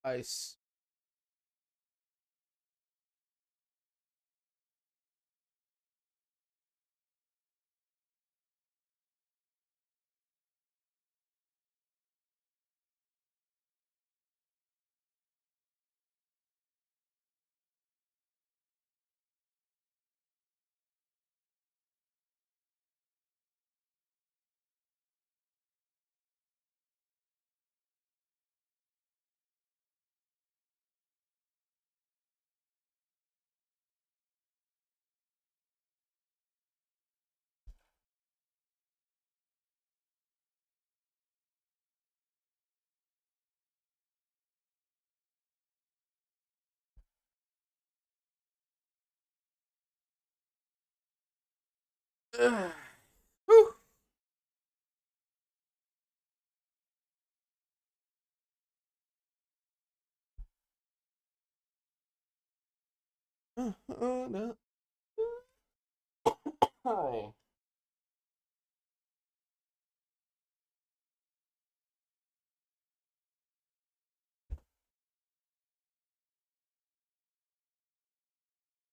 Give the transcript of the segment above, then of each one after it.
Ice. Whew. Oh, no. Hi.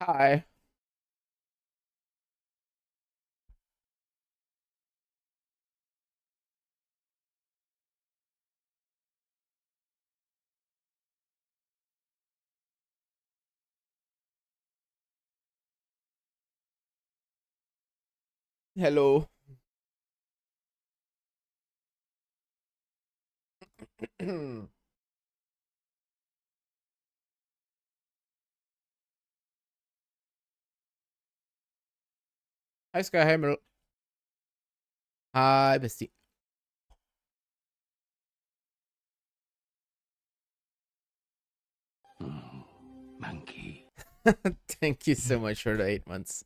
Hi. Hello. Hi, Sky. Hi, Mel. Hi, bestie. Monkey. Thank you so much for the 8 months.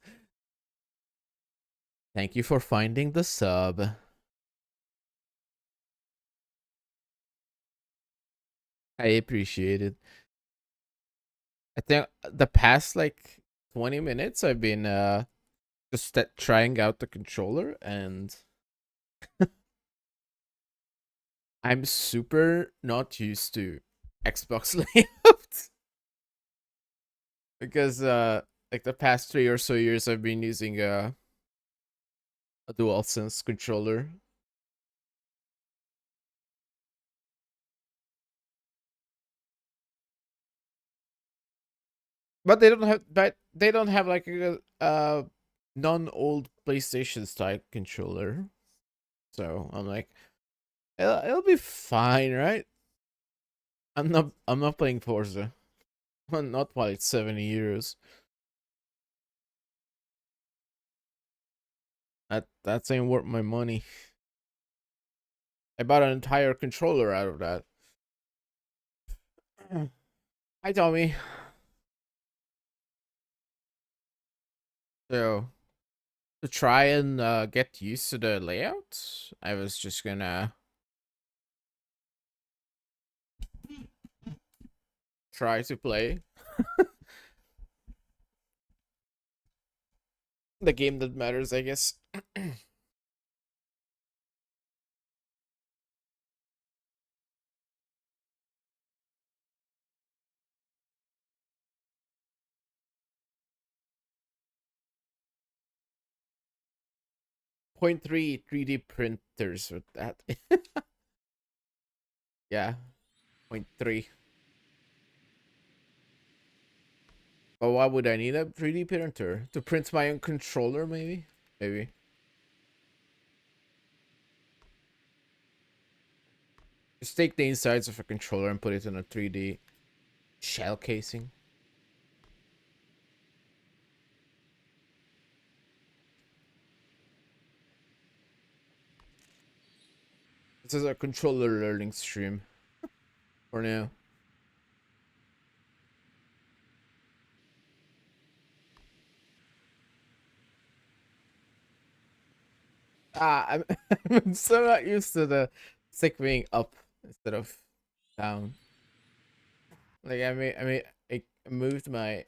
Thank you for finding the sub. I appreciate it. I think the past like 20 minutes I've been just trying out the controller, and I'm super not used to Xbox layout because like the past 3 or so years I've been using a DualSense controller. But they don't have like a non-old PlayStation style controller. So I'm like, it'll be fine, right? I'm not playing Forza. Not while it's 70 euros. That's ain't worth my money. I bought an entire controller out of that. Hi, Tommy. So to try and get used to the layout, I was just gonna try to play the game that matters, I guess. 0.3 3D printers with that. Yeah, zero point 0.3. But why would I need a 3D printer? To print my own controller, maybe? Maybe. Just take the insides of a controller and put it in a 3D shell casing. This is a controller learning stream for now. I'm, I'm so not used to the stick being up instead of down. Like I moved my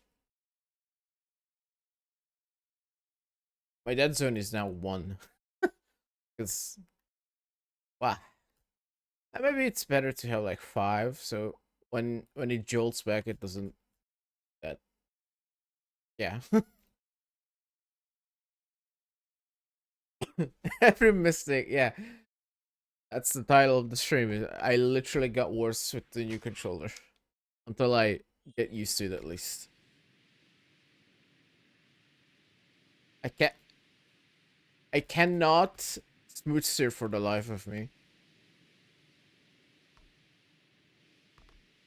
dead zone is now 1. Because wow, maybe it's better to have like 5. So when it jolts back, it doesn't. That yeah. Every mistake, yeah. That's the title of the stream. I literally got worse with the new controller until I get used to it at least. I can't. I cannot smooth steer for the life of me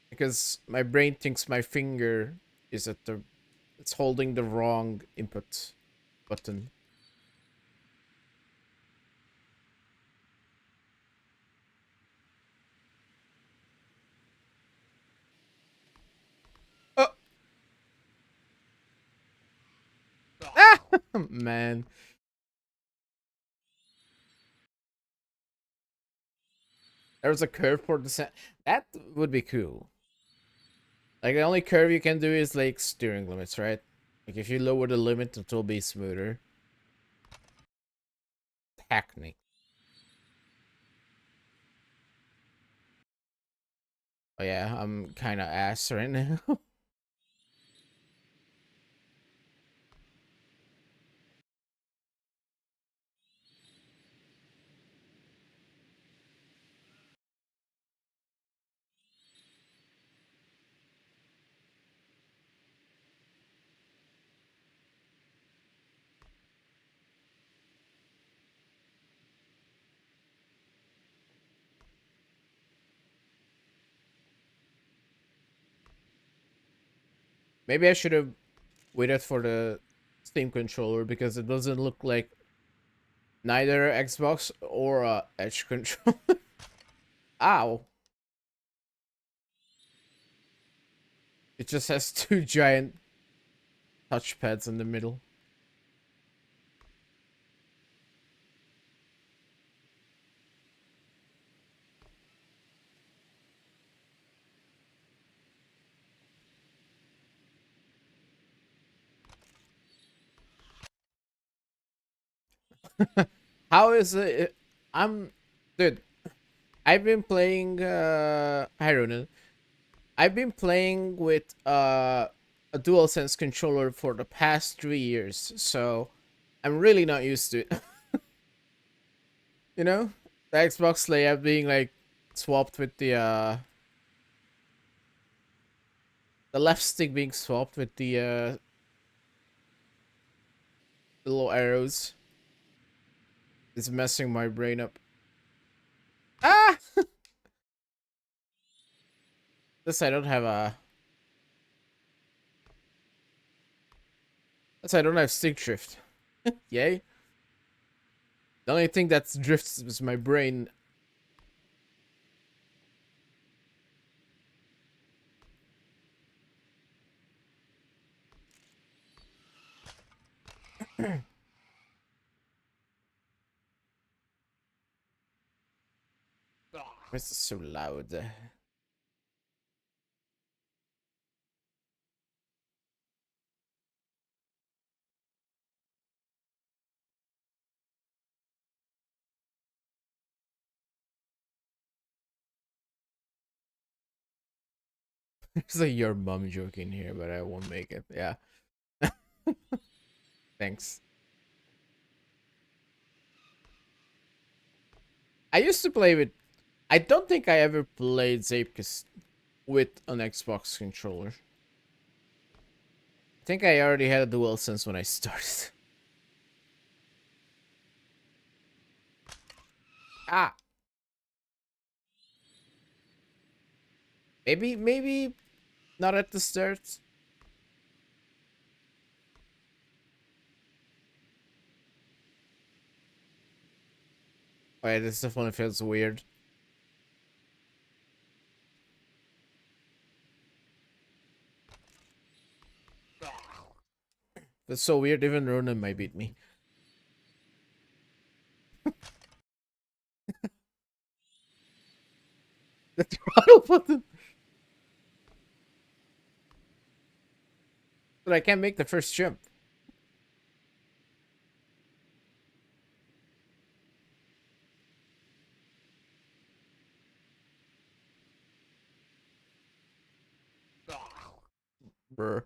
because my brain thinks my finger is at the. It's holding the wrong input button. Oh, ah, man. There's a curve for the that would be cool. Like the only curve you can do is like steering limits, right? Like if you lower the limit, it will be smoother. Technique. Oh yeah, I'm kind of ass right now. Maybe I should have waited for the Steam controller because it doesn't look like neither Xbox or Edge controller. Ow! It just has two giant touchpads in the middle. How is it? I'm, dude. I've been playing. Hi Ronan. I've been playing with a DualSense controller for the past 3 years, so I'm really not used to it. You know, the Xbox layout being like swapped with the left stick being swapped with the little arrows is messing my brain up. Ah! This I don't have a. This I don't have stick drift. Yay! The only thing that drifts is my brain. This is so loud. There's a your mom joke in here, but I won't make it. Yeah. Thanks. I used to play with. I don't think I ever played Zapkus with an Xbox controller. I think I already had a DualSense when I started. Ah, maybe not at the start. Wait, this definitely feels weird. That's so weird. Even Ronan might beat me. The throttle button. But I can't make the first jump. Brr.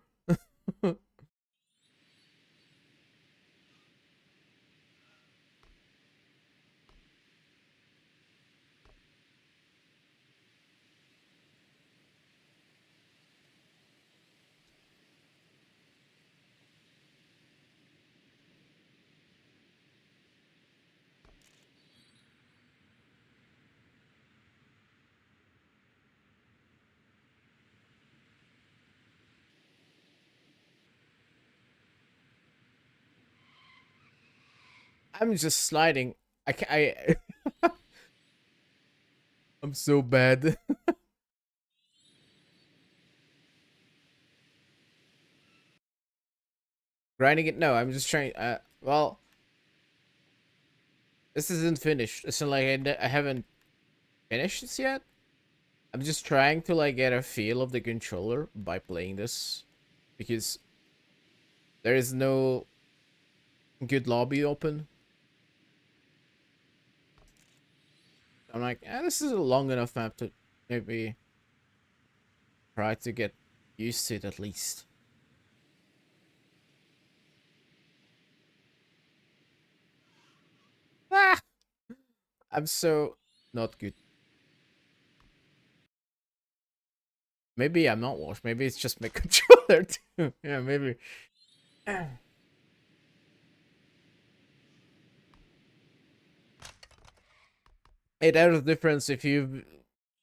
I'm just sliding. I can I'm so bad. Grinding it? No, I'm just trying. Well, this isn't finished. It's not like I haven't finished this yet. I'm just trying to like get a feel of the controller by playing this because there is no good lobby open. I'm like, this is a long enough map to maybe try to get used to it at least. Ah, I'm so not good. Maybe I'm not washed. Maybe it's just my controller too. Yeah, maybe. It has a difference if you've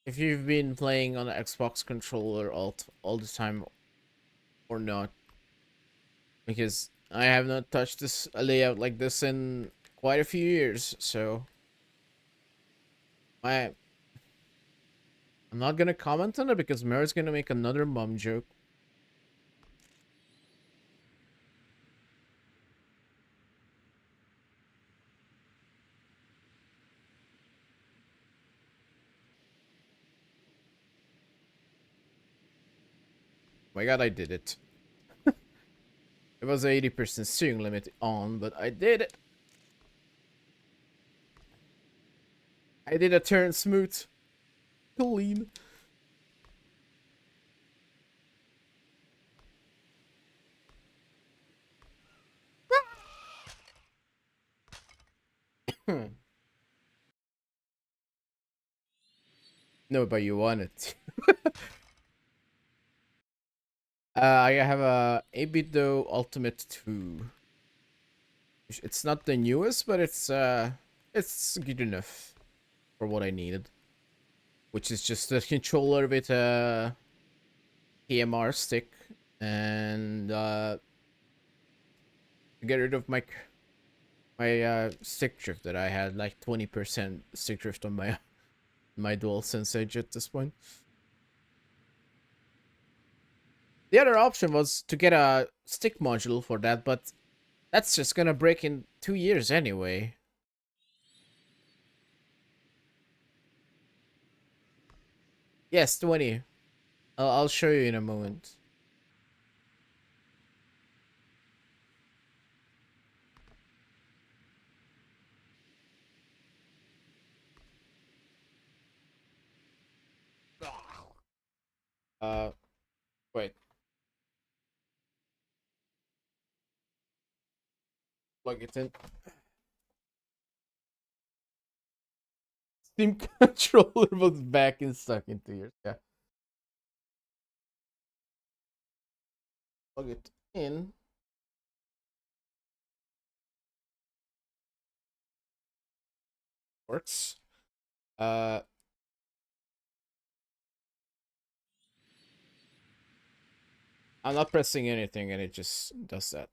been playing on an Xbox controller all the time or not. Because I have not touched this a layout like this in quite a few years, so I I'm not gonna comment on it because Mary's gonna make another mom joke. My god, I did it. It was 80% steering limit on, but I did it. I did a turn smooth. Clean. No, but you won it. I have a 8-bit though Ultimate 2. It's not the newest, but it's good enough for what I needed. Which is just a controller with a PMR stick and to get rid of my stick drift that I had like 20% stick drift on my DualSense Edge at this point. The other option was to get a stick module for that, but that's just gonna break in 2 years anyway. Yes, 20. I'll show you in a moment. Uh, wait. Plug it in. Steam controller was back and stuck into yours. Yeah. Plug it in. Works. Uh, I'm not pressing anything and it just does that.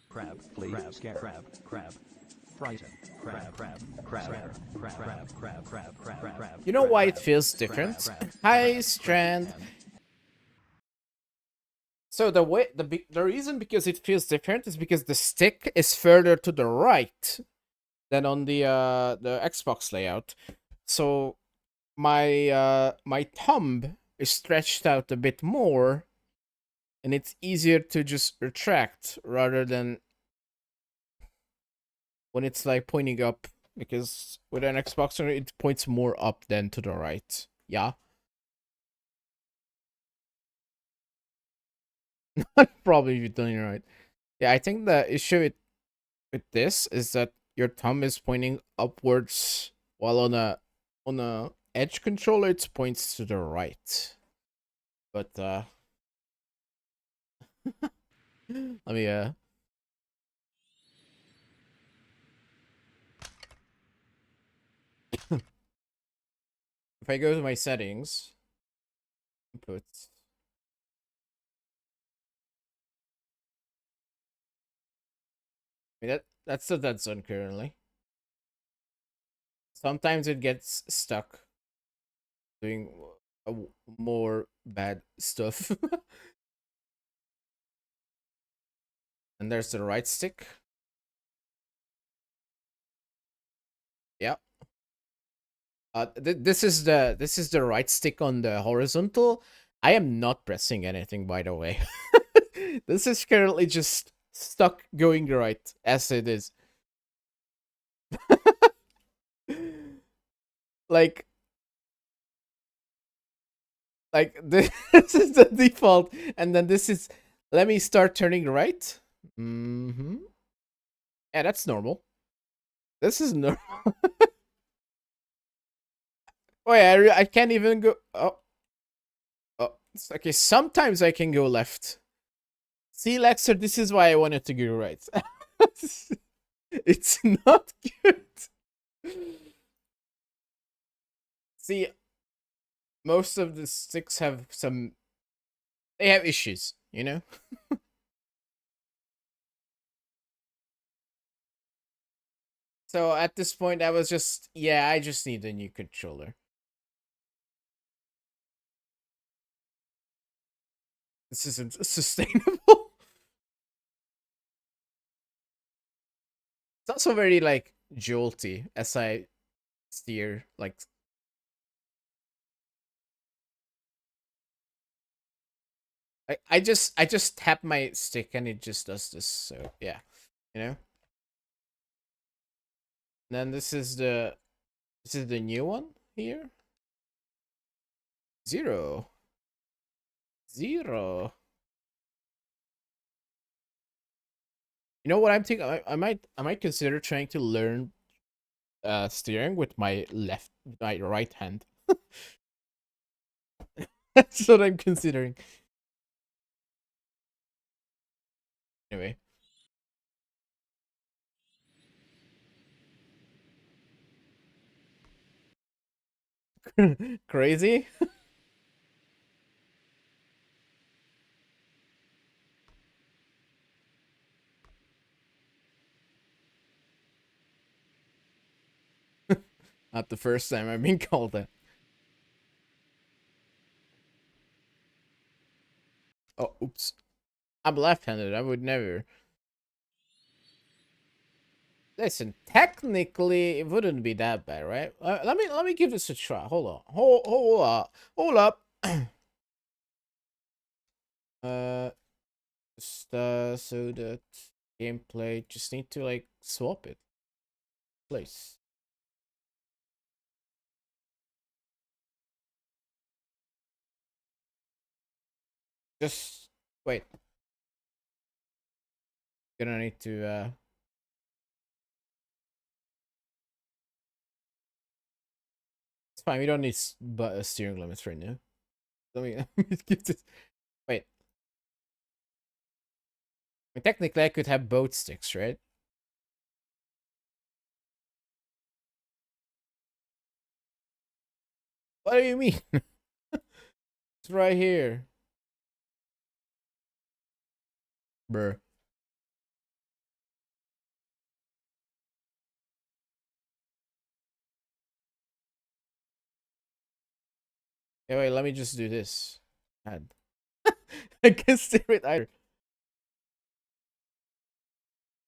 Crab, please. Crab. Frighten. Crab. You know why it feels different? Hi, Strand. So the reason because it feels different is because the stick is further to the right than on the Xbox layout. So my thumb is stretched out a bit more, and it's easier to just retract rather than when it's like pointing up. Because with an Xbox it points more up than to the right. Yeah. Probably you're doing it right. Yeah, I think the issue with this is that your thumb is pointing upwards while on a edge controller it points to the right. But let me if I go to my settings, inputs. I mean that's the dead zone currently. Sometimes it gets stuck doing more bad stuff. And there's the right stick. Yeah. This is the right stick on the horizontal. I am not pressing anything, by the way. This is currently just stuck going right as it is. like this is the default, and then this is. Let me start turning right. Mm-hmm. Yeah, that's normal. This is normal. Oh yeah, I can't even go. Oh, oh. Okay. Sometimes I can go left. See, Lexer, this is why I wanted to go right. It's not good. See, most of the sticks have some. They have issues, you know? So at this point, I was just. Yeah, I just need a new controller. This isn't sustainable. It's also very, like, jolty as I steer. Like, I just tap my stick and it just does this. So, yeah, you know? Then this is the new one here. Zero. Zero. You know what I'm thinking? I might consider trying to learn steering with my right hand. That's what I'm considering. Anyway. Crazy? Not the first time I've been called that. Oh, oops. I'm left-handed. I would never. Listen, technically, it wouldn't be that bad, right? Let me give this a try. Hold on. Hold up. Hold up. uh, just so that gameplay just need to like swap it, place. Just wait. Gonna need to. It's fine. We don't need but steering limits right now. Let me, let me give this. Wait. I mean, technically, I could have both sticks, right? What do you mean? It's right here. Bruh. Yeah, wait, let me just do this. God. I can't steer it either.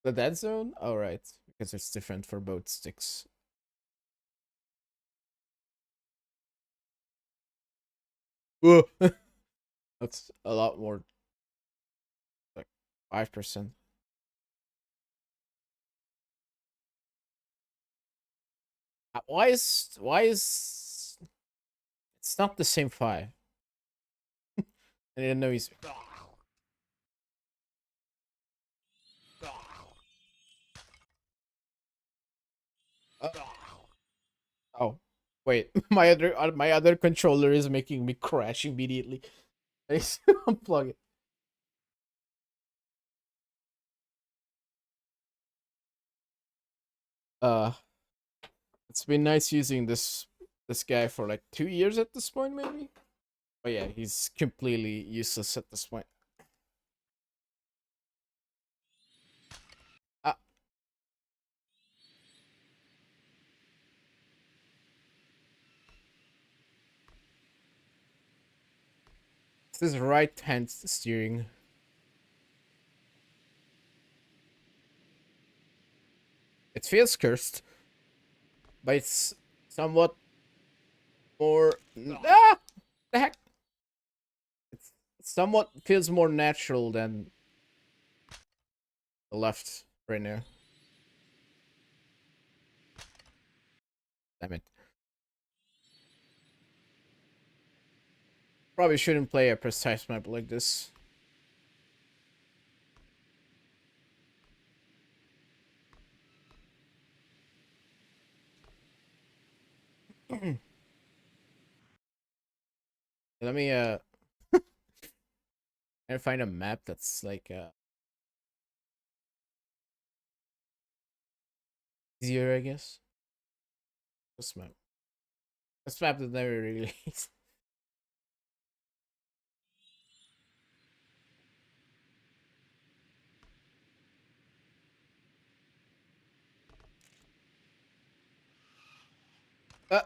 The dead zone? Alright. Because it's different for both sticks. Whoa. That's a lot more. Like 5%. Why is it's not the same 5? I didn't know he's Oh, wait. My other controller is making me crash immediately. I need to unplug it. Uh, it's been nice using this guy for like 2 years at this point, maybe. But yeah, he's completely useless at this point. Uh, this is right hand steering. It feels cursed, but it's somewhat more. The heck? It's somewhat feels more natural than the left right now. Damn it. Probably shouldn't play a precise map like this. Let me and find a map that's like easier, I guess. This map. This map that never released. uh,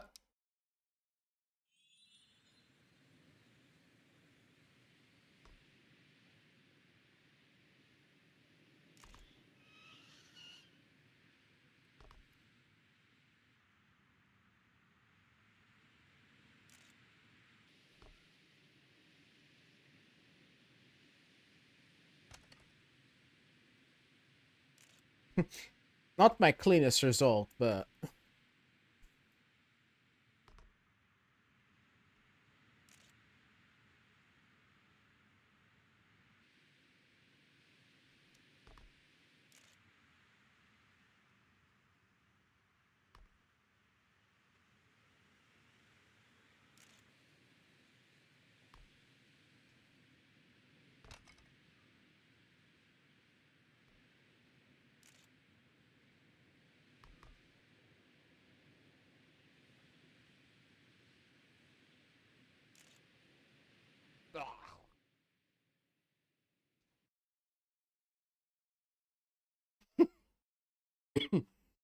Not my cleanest result, but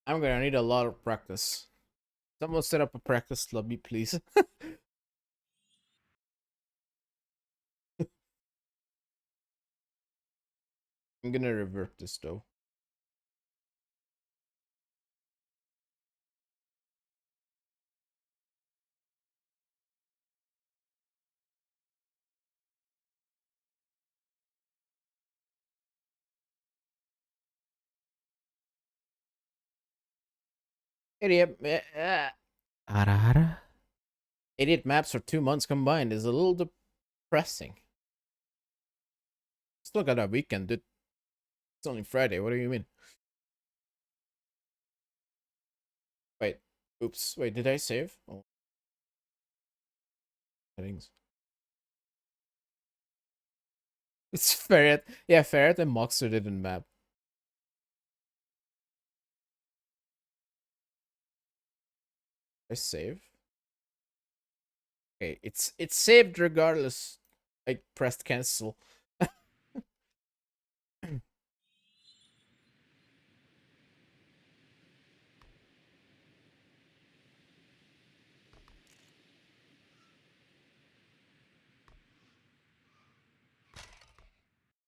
I'm gonna need a lot of practice. Someone set up a practice lobby, please. I'm gonna revert this though. Idiot. Hara hara. Idiot maps for 2 months combined is a little depressing. Still got a weekend, dude. It's only Friday. What do you mean? Wait. Oops. Wait, did I save? Oh, settings. It's Ferret. Yeah, Ferret and Moxer didn't map. I save. Okay, it's saved regardless. I pressed cancel.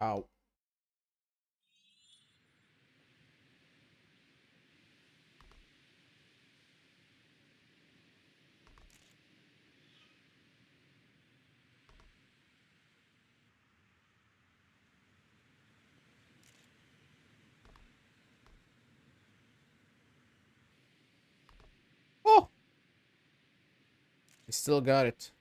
Ow. Oh, I still got it.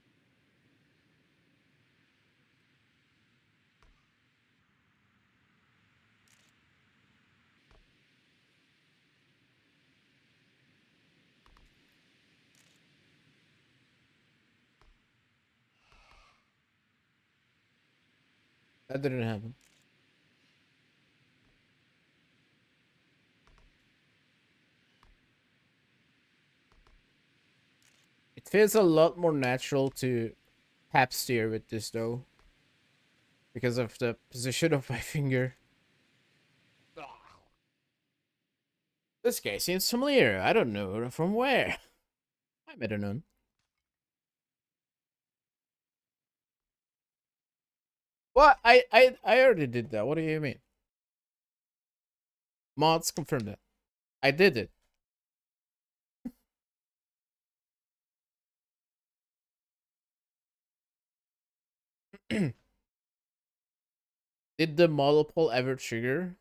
That didn't happen. It feels a lot more natural to tap steer with this though, because of the position of my finger. This guy seems familiar. I don't know from where. I better none. What? I already did that. What do you mean? Mods confirm that. I did it. Did the model poll ever trigger?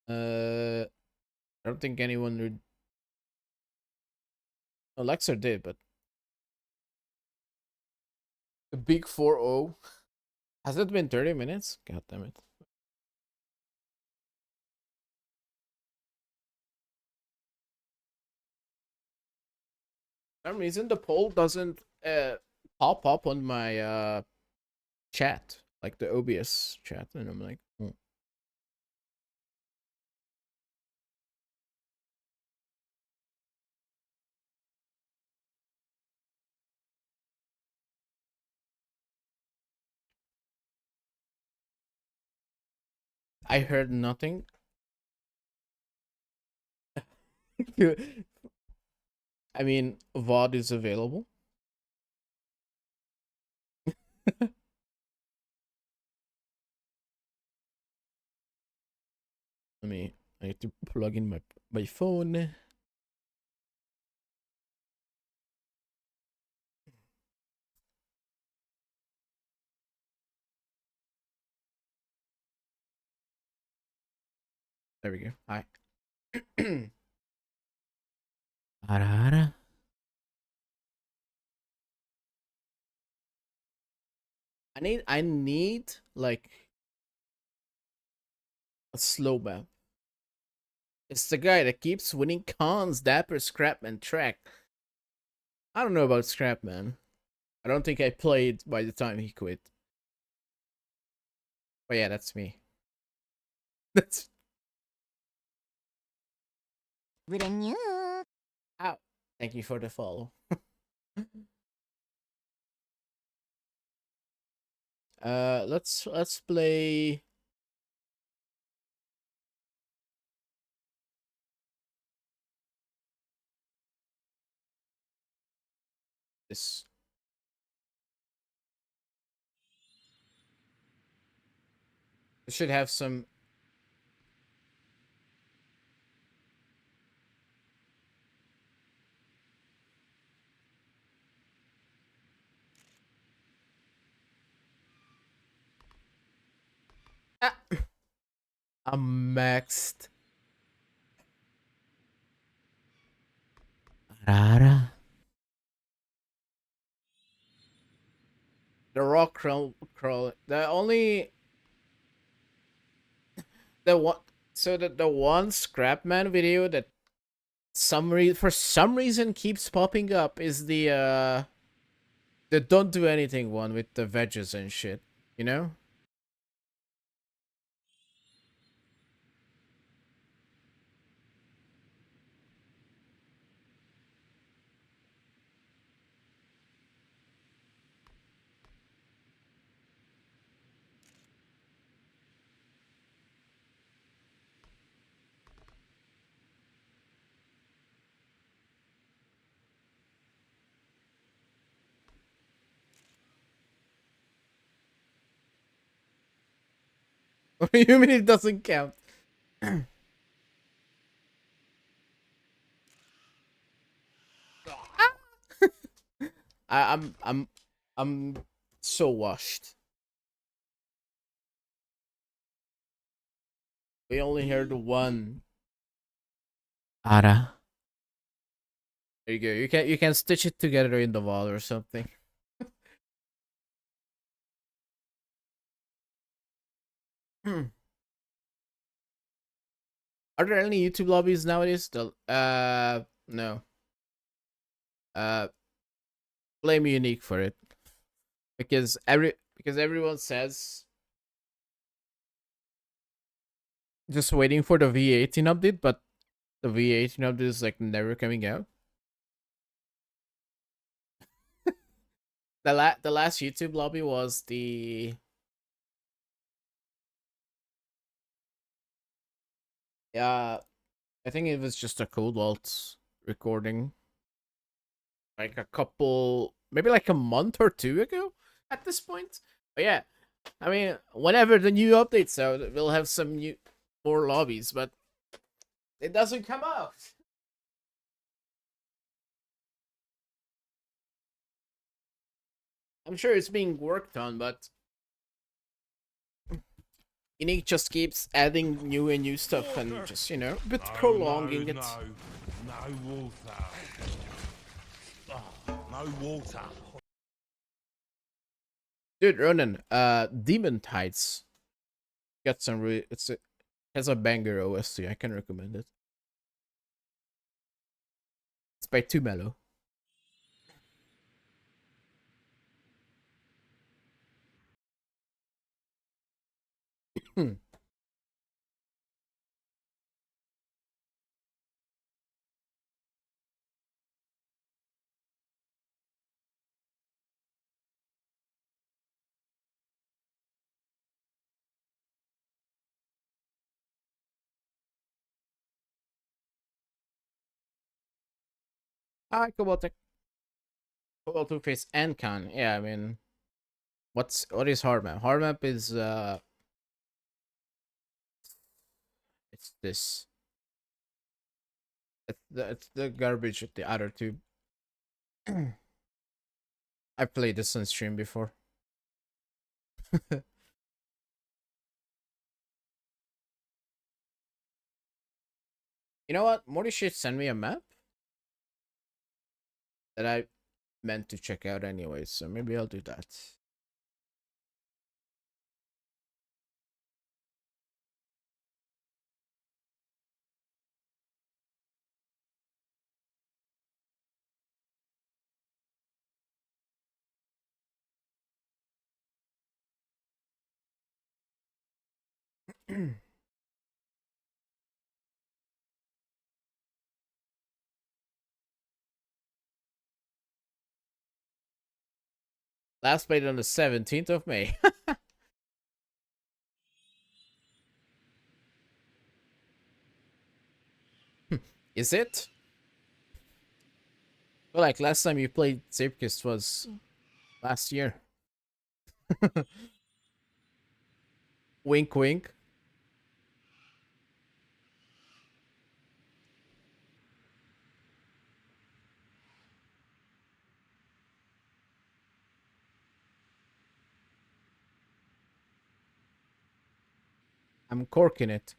I don't think anyone would. Alexa did, but the big 4-0. Has it been 30 minutes? God damn it. For some reason the poll doesn't pop up on my chat, like the OBS chat, and I'm like, hmm. I heard nothing. I mean, VOD is available. I need to plug in my phone. There we go. Hi. Arara. I need like a slow map. It's the guy that keeps winning cons, Dapper, Scrapman, Track. I don't know about Scrapman. I don't think I played by the time he quit. But yeah, that's me. That's Ow. Thank you for the follow. Let's play this. It should have some. Ah, I'm maxed. Rara. The rock crawl. The only the one. So the one Scrapman video that for some reason keeps popping up is the don't do anything one with the veggies and shit. You know? What do you mean it doesn't count? I, I'm I'm I'm so washed. We only heard one. Ara. There you go. You can stitch it together in the wall or something. Are there any YouTube lobbies nowadays? No. Uh blame Unique for it. because everyone says just waiting for the V18 update, but the V18 update is like never coming out. The last YouTube lobby was the I think it was just a Cold Vault recording, like a couple, maybe like a month or two ago at this point. But yeah, I mean, whenever the new updates out, we'll have some more lobbies, but it doesn't come out. I'm sure it's being worked on, but Unique just keeps adding new and new stuff and just, you know, a bit prolonging it. No water. Oh, no water. Dude, Ronan, Demon Tides got some has a banger OST. I can recommend it. It's by Too Mellow. Hi, Cobalt Cobalt Two Face and Khan. Yeah, I mean, what is hard map? Hard map is it's this. It's the garbage with the other two. I played this on stream before. You know what? Morty should send me a map that I meant to check out anyway, so maybe I'll do that. Last played on the 17th of May. Is it? Well, like last time you played Zapekist was last year. Wink, wink. I'm corking it.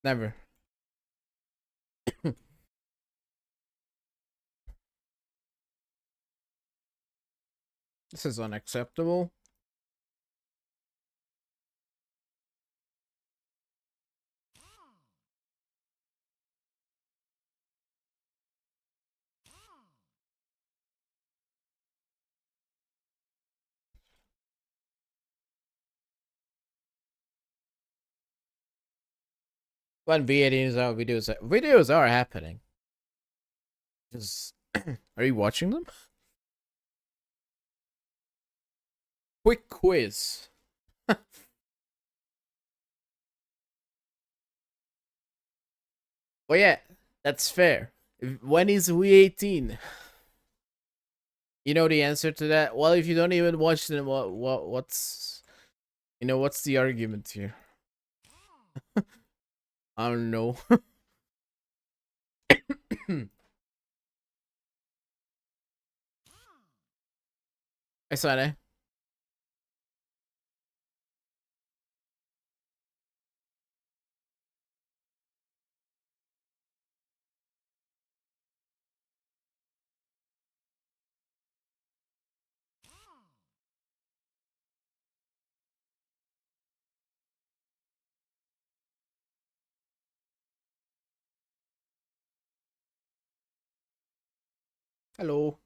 Never. This is unacceptable. When V18 is out, videos are happening. Just are you watching them? Quick quiz. Well, yeah, that's fair. When is V18? You know the answer to that? Well, if you don't even watch them, what's the argument here? I don't know. I saw that. Hello.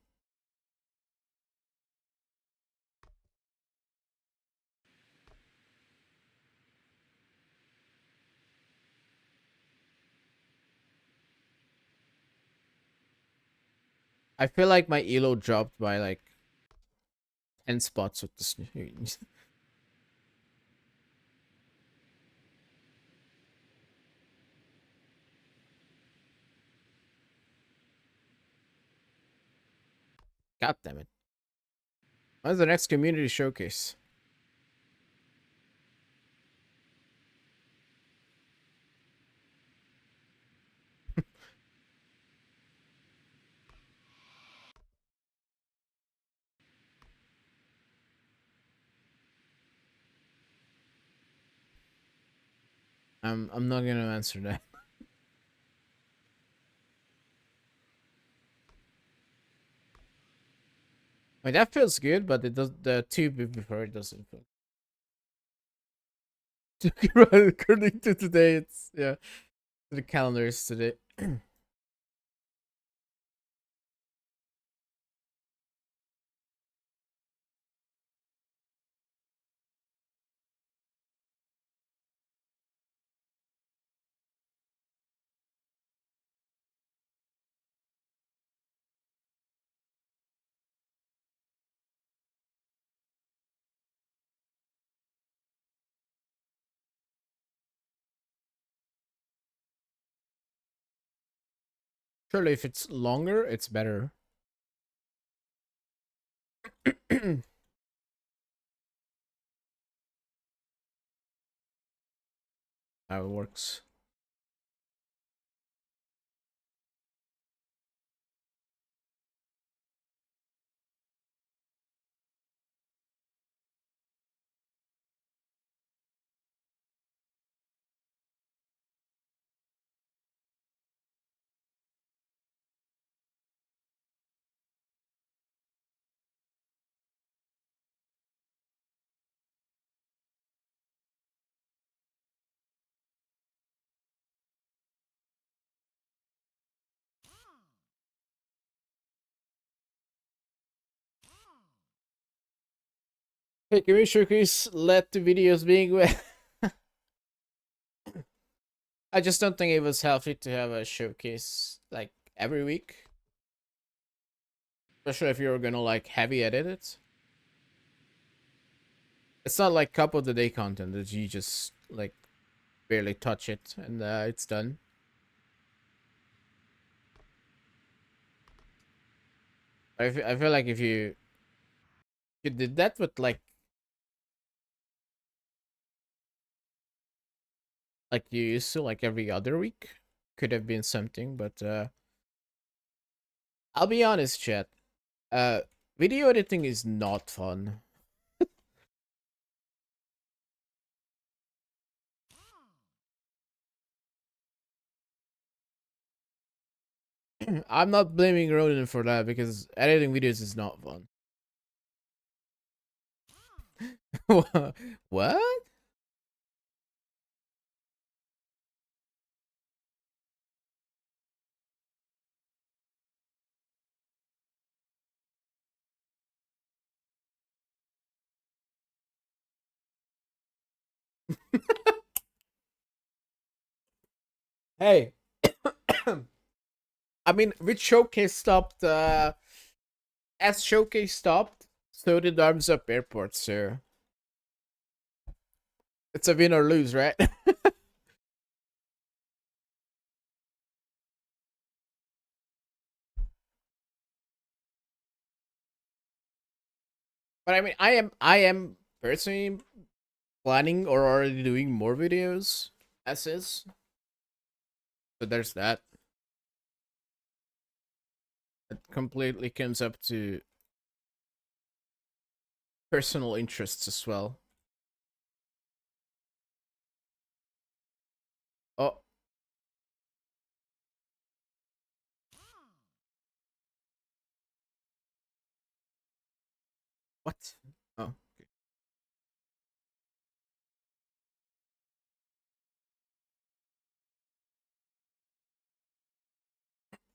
I feel like my elo dropped by like 10 spots with this news. God damn it. When's the next community showcase? I'm not gonna answer that. I mean, that feels good, but it does the two before it doesn't feel. According to today, it's yeah. The calendar is today. Surely, if it's longer, it's better. How it works. Hey, can we showcase let the videos being wet? I just don't think it was healthy to have a showcase like every week, especially if you're gonna like heavy edit it. It's not like cup of the day content that you just like barely touch it and it's done. I feel like if you did that with like you used to like every other week, could have been something. But I'll be honest, chat. Uh, Video editing is not fun. I'm not blaming Ronan for that because editing videos is not fun. What? Hey, I mean, with Showcase stopped, as Showcase stopped, so did Arms Up Airport, so it's a win or lose, right? But I mean, I am personally planning or already doing more videos as is. So there's that. It completely comes up to personal interests as well. Oh, what? Oh,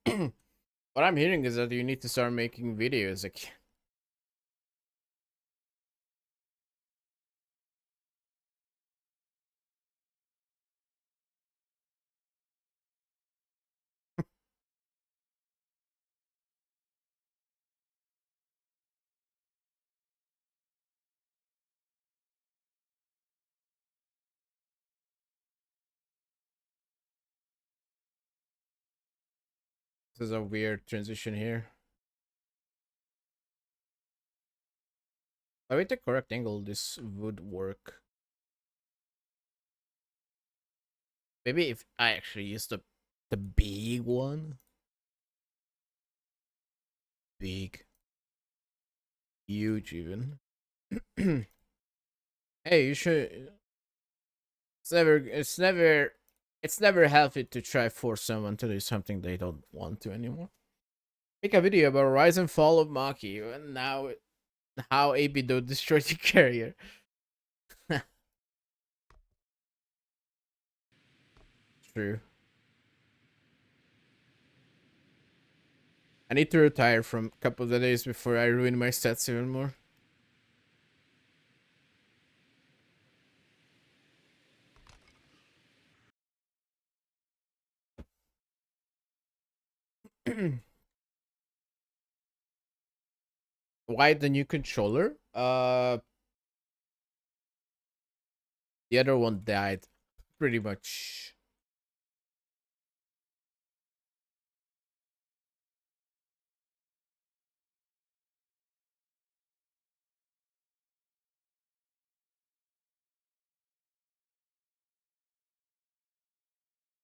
okay. What I'm hearing is that you need to start making videos again. This is a weird transition here. By with the correct angle, this would work. Maybe if I actually use the big one. Big. Huge even. Hey, you should it's never healthy to try force someone to do something they don't want to anymore. Make a video about rise and fall of Maki and now how Abido destroyed your carrier. True. I need to retire from a couple of days before I ruin my stats even more. Why the new controller? The other one died pretty much.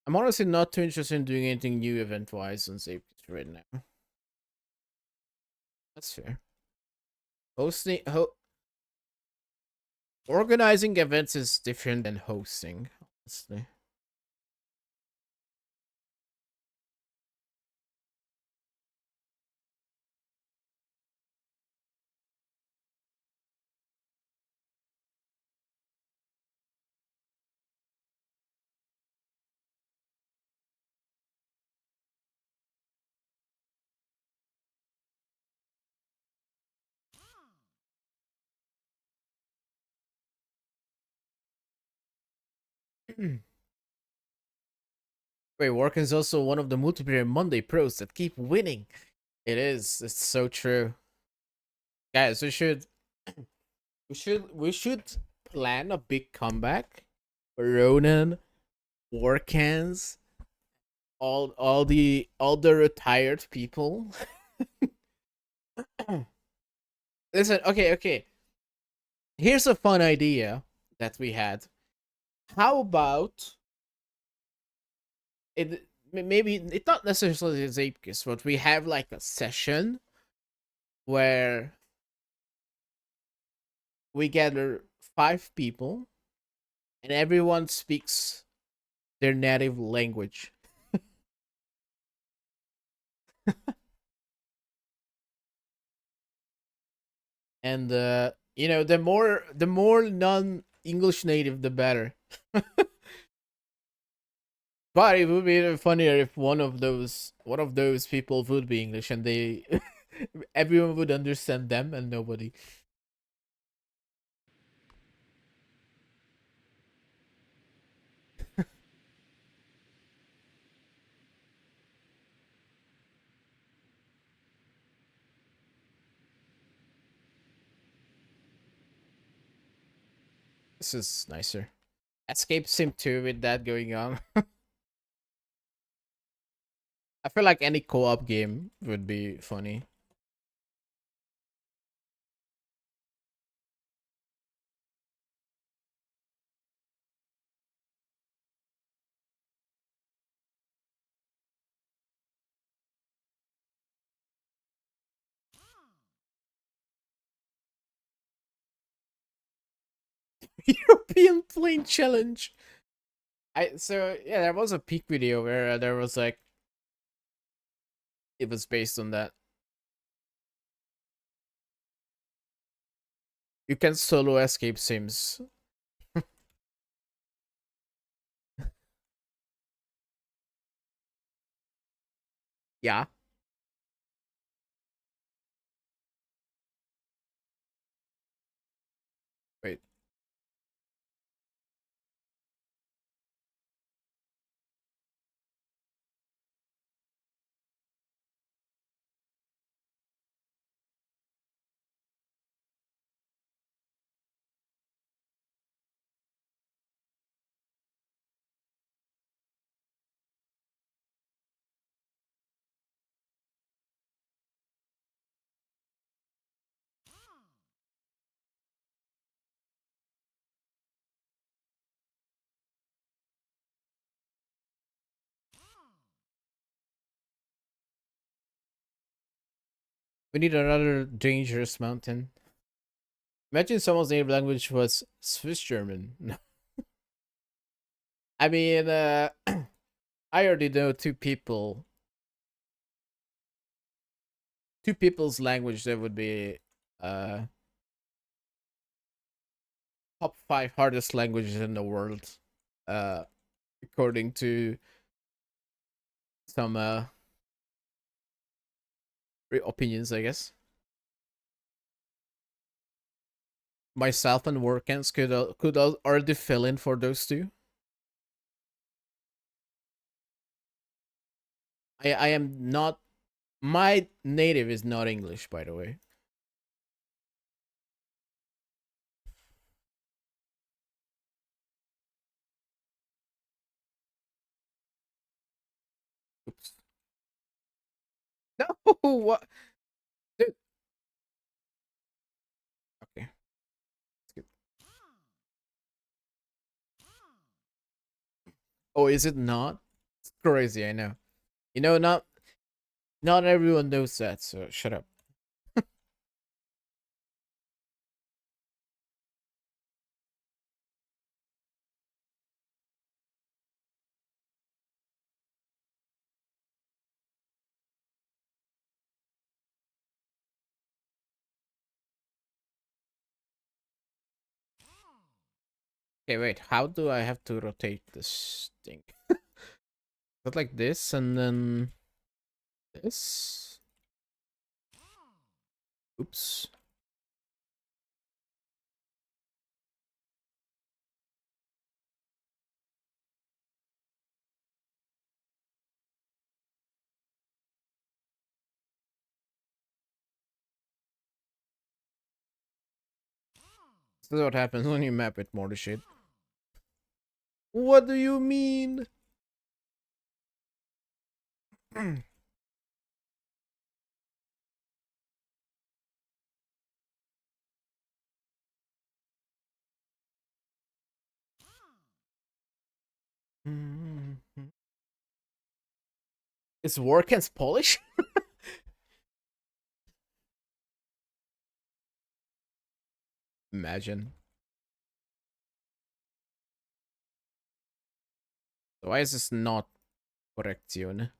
I'm honestly not too interested in doing anything new event wise on Save right now. That's fair. Hosting organizing events is different than hosting, honestly. Wait, work is also one of the multiplayer Monday pros that keep winning. It is. It's so true. Guys, we should plan a big comeback. Ronan, Warcans, all the retired people. Listen, okay. Here's a fun idea that we had. How about it? Maybe it's not necessarily Zapkis, but we have like a session where we gather 5 people and everyone speaks their native language. And the more non-English native, the better. But it would be even funnier if one of those people would be English and they everyone would understand them and nobody. This is nicer. Escape Sim 2 with that going on. I feel like any co-op game would be funny. European plane challenge. There was a peak video where there was like it was based on that. You can solo escape sims. Yeah. We need another dangerous mountain. Imagine someone's native language was Swiss German. No. I mean, I already know two people's language that would be uh top five hardest languages in the world. Uh, according to some opinions, I guess. Myself and Workens could already fill in for those two. I am not. My native is not English, by the way. Oops. No, what? Dude. Okay, skip. Oh, is it not? It's crazy, I know. You know, not everyone knows that, so shut up. Okay, wait. How do I have to rotate this thing? Is it like this and then this? Oops. This is what happens when you map with more to shit. What do you mean? Is Workens Polish? Imagine. So why is this not correction?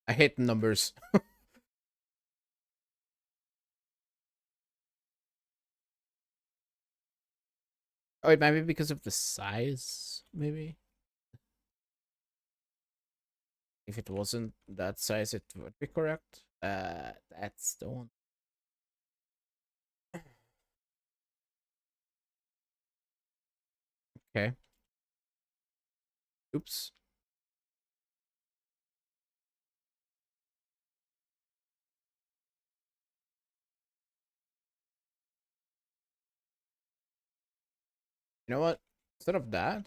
I hate numbers. Oh, it might be because of the size, maybe. If it wasn't that size, it would be correct. That's the one. Okay. Oops. You know what? Instead of that,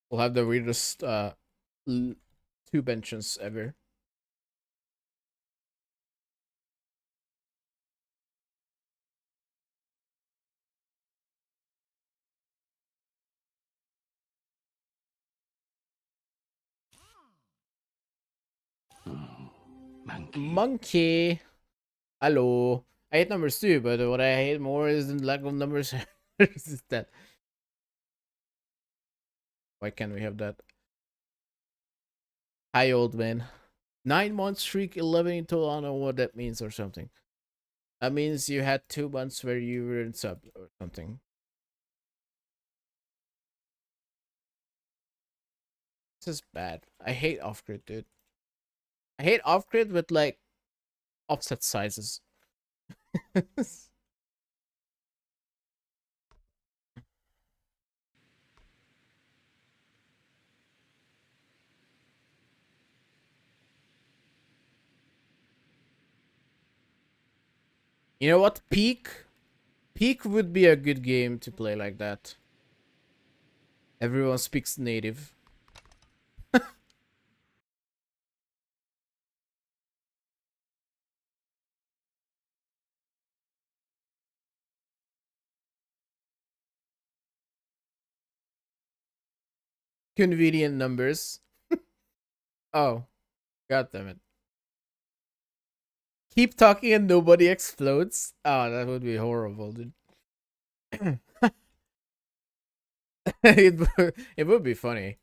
we'll have the weirdest two benches ever. Monkey. Hello. I hate numbers too, but what I hate more is the lack of numbers resistant. Why can't we have that? Hi, old man. 9 month streak, 11 in total. I don't know what that means or something. That means you had 2 months where you were in sub or something. This is bad. I hate off grid, dude. I hate off grid with like offset sizes. You know what? Peak would be a good game to play like that. Everyone speaks native. Convenient numbers. Oh, god damn it. Keep talking and nobody explodes. Oh, that would be horrible, dude. it would be funny.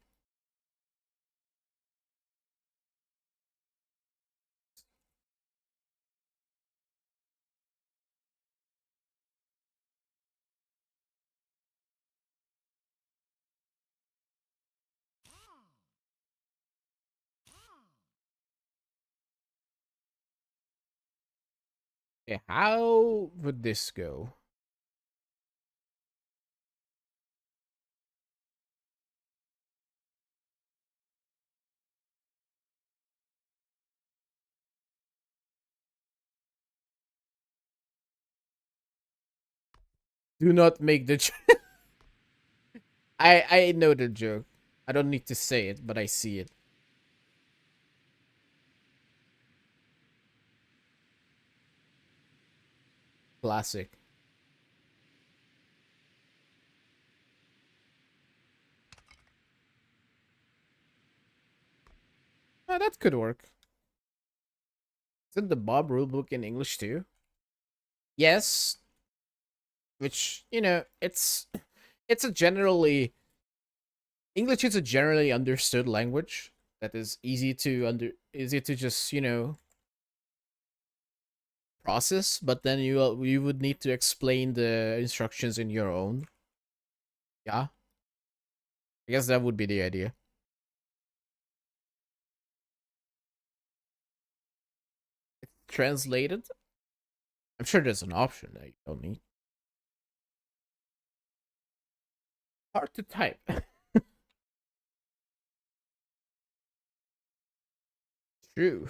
Okay, how would this go? Do not make the I know the joke. I don't need to say it, but I see it. Classic. Oh, that could work. Isn't the Bob rulebook in English too? Yes, which it's a generally English is a generally understood language that is easy to just process, but then you would need to explain the instructions in your own. Yeah, I guess that would be the idea. Translated. I'm sure there's an option that you don't need. Hard to type. True.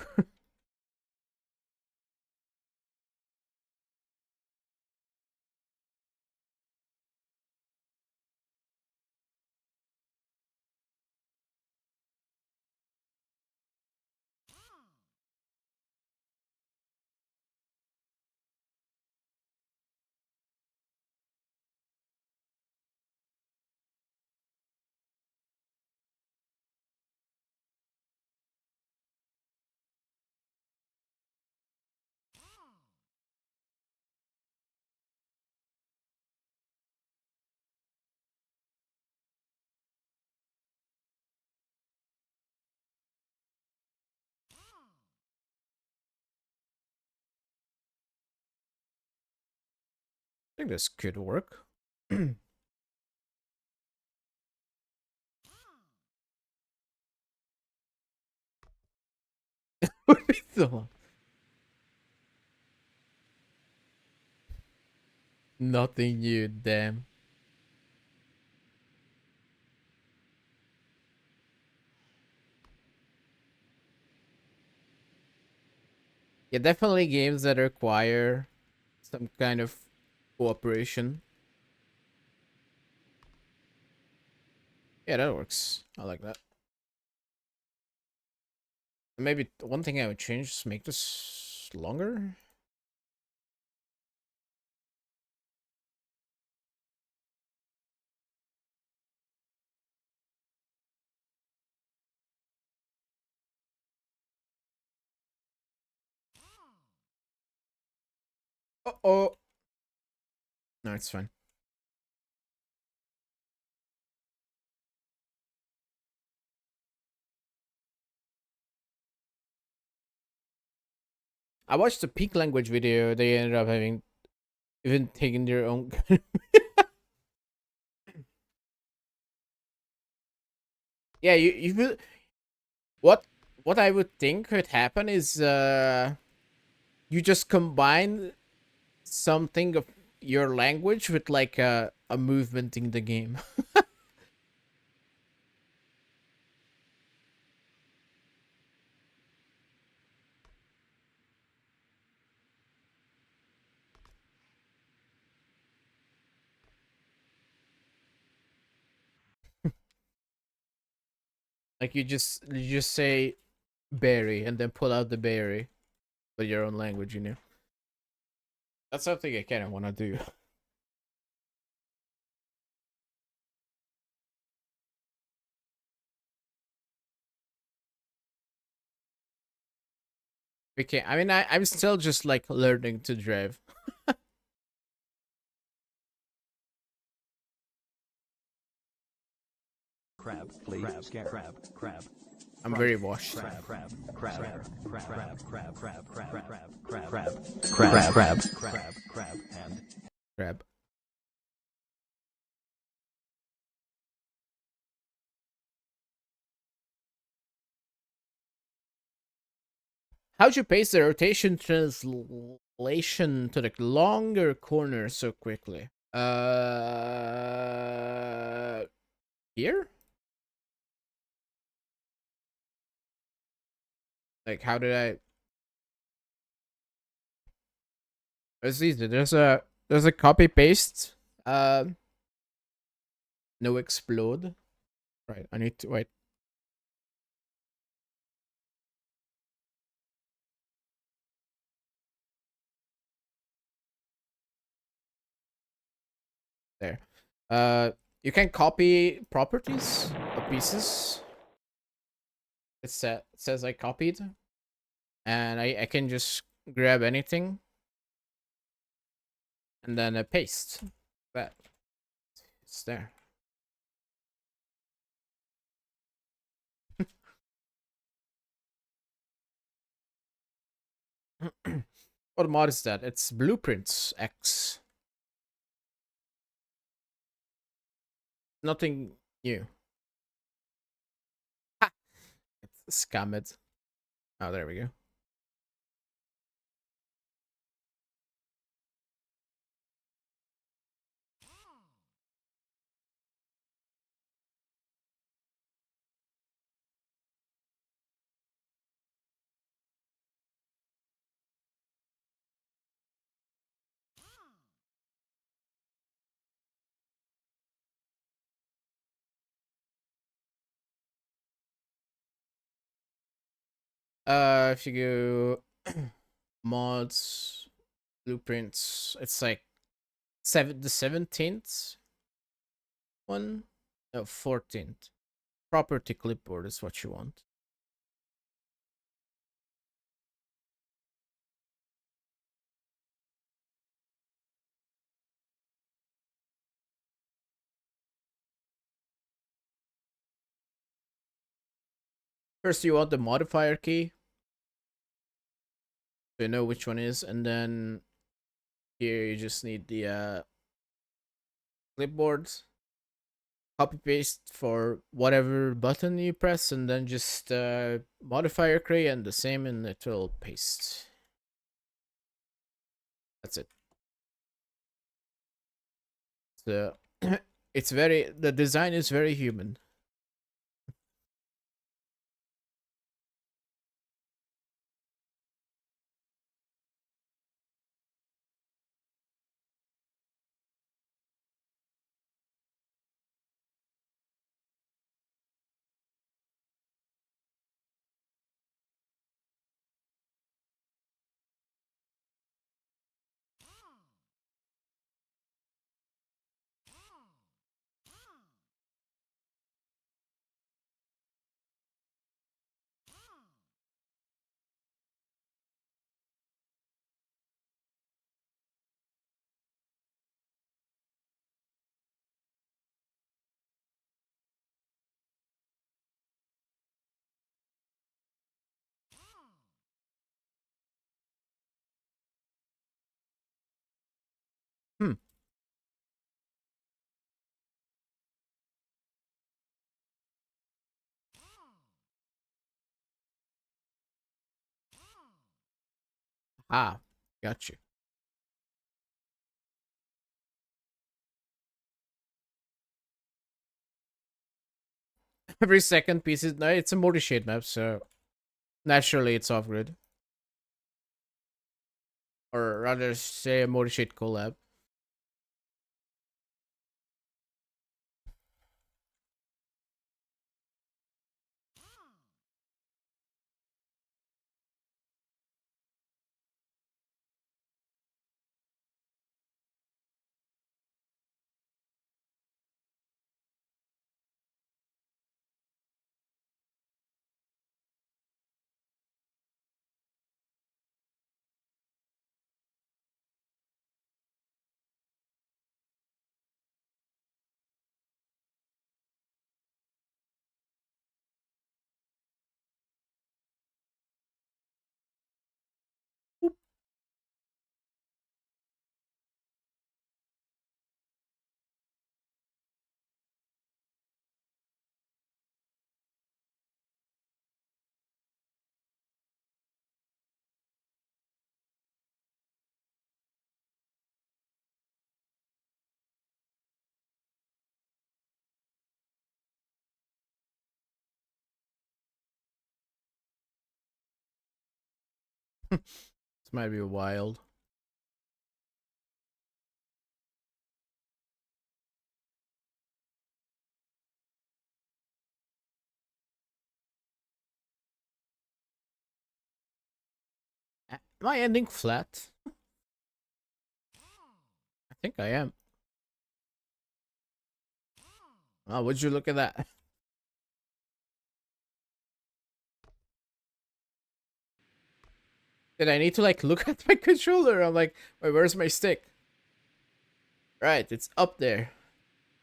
I think this could work. Would be so long. Nothing new, damn. Yeah, definitely games that require some kind of cooperation. Yeah, that works. I like that. Maybe one thing I would change is make this longer. Oh. No, it's fine. I watched the peak language video. They ended up having even taking their own. Yeah, you will. What what I would think could happen is you just combine something of your language with like a movement in the game. Like you just say berry and then pull out the berry with your own language, you know. That's something I kind of want to do. Okay, I mean I'm still just like learning to drive. Crab, please. Crab, scare, crab, crab. I'm very washed. Crab, crab, crab, crab, crab, crab, crab, crab, crab, crab, crab, crab, crab, and Crab. How'd you paste the rotation translation to the longer corner so quickly? Here? Like, how did I? It's easy. There's a copy paste. No explode. Right. I need to wait. There. You can copy properties of pieces. It says I copied, and I can just grab anything and then paste. That it's there. What mod is that? It's Blueprints X. Nothing new. Ha! Scam it. Oh, there we go. If you go mods, blueprints, it's like the 17th one. No, 14th. Property clipboard is what you want. First, you want the modifier key. So you know which one is, and then here you just need the clipboard. Copy paste for whatever button you press, and then just modifier key and the same, and it will paste. That's it. So it's the design is very human. Ah, got you. Every second piece is no, it's a multi shade map, so naturally it's off grid, or rather say a multi shade collab. This might be wild. Am I ending flat? I think I am. Oh, would you look at that? Did I need to like look at my controller? I'm like, wait, where's my stick? Right, it's up there.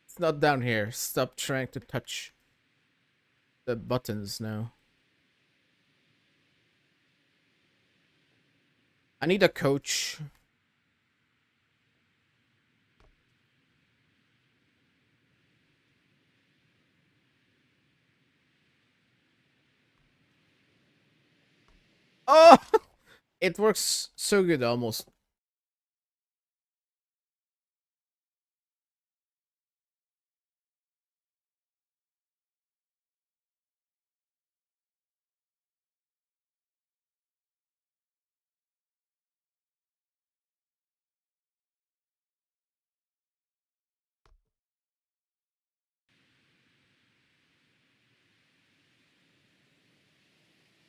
It's not down here. Stop trying to touch the buttons now. I need a coach. Oh, it works so good almost.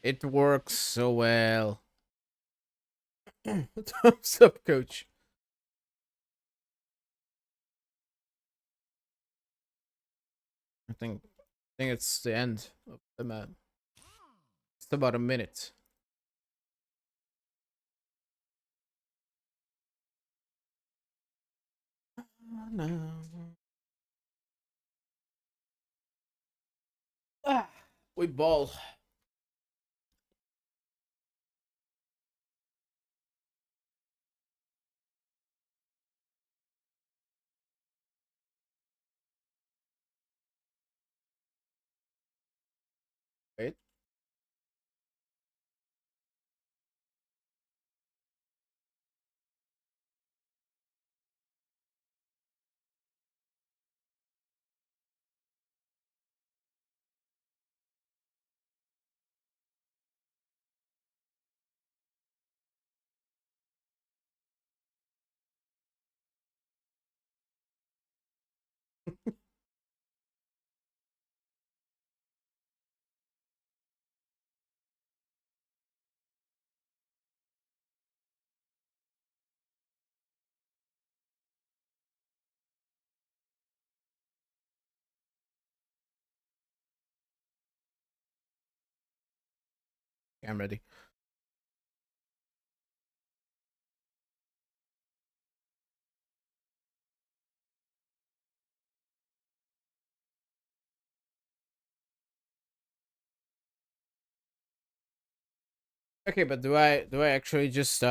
It works so well. Thumbs up, coach. I think it's the end of the map. It's about a minute. No. Ah, we ball. Wait. I'm ready. Okay, but do I actually just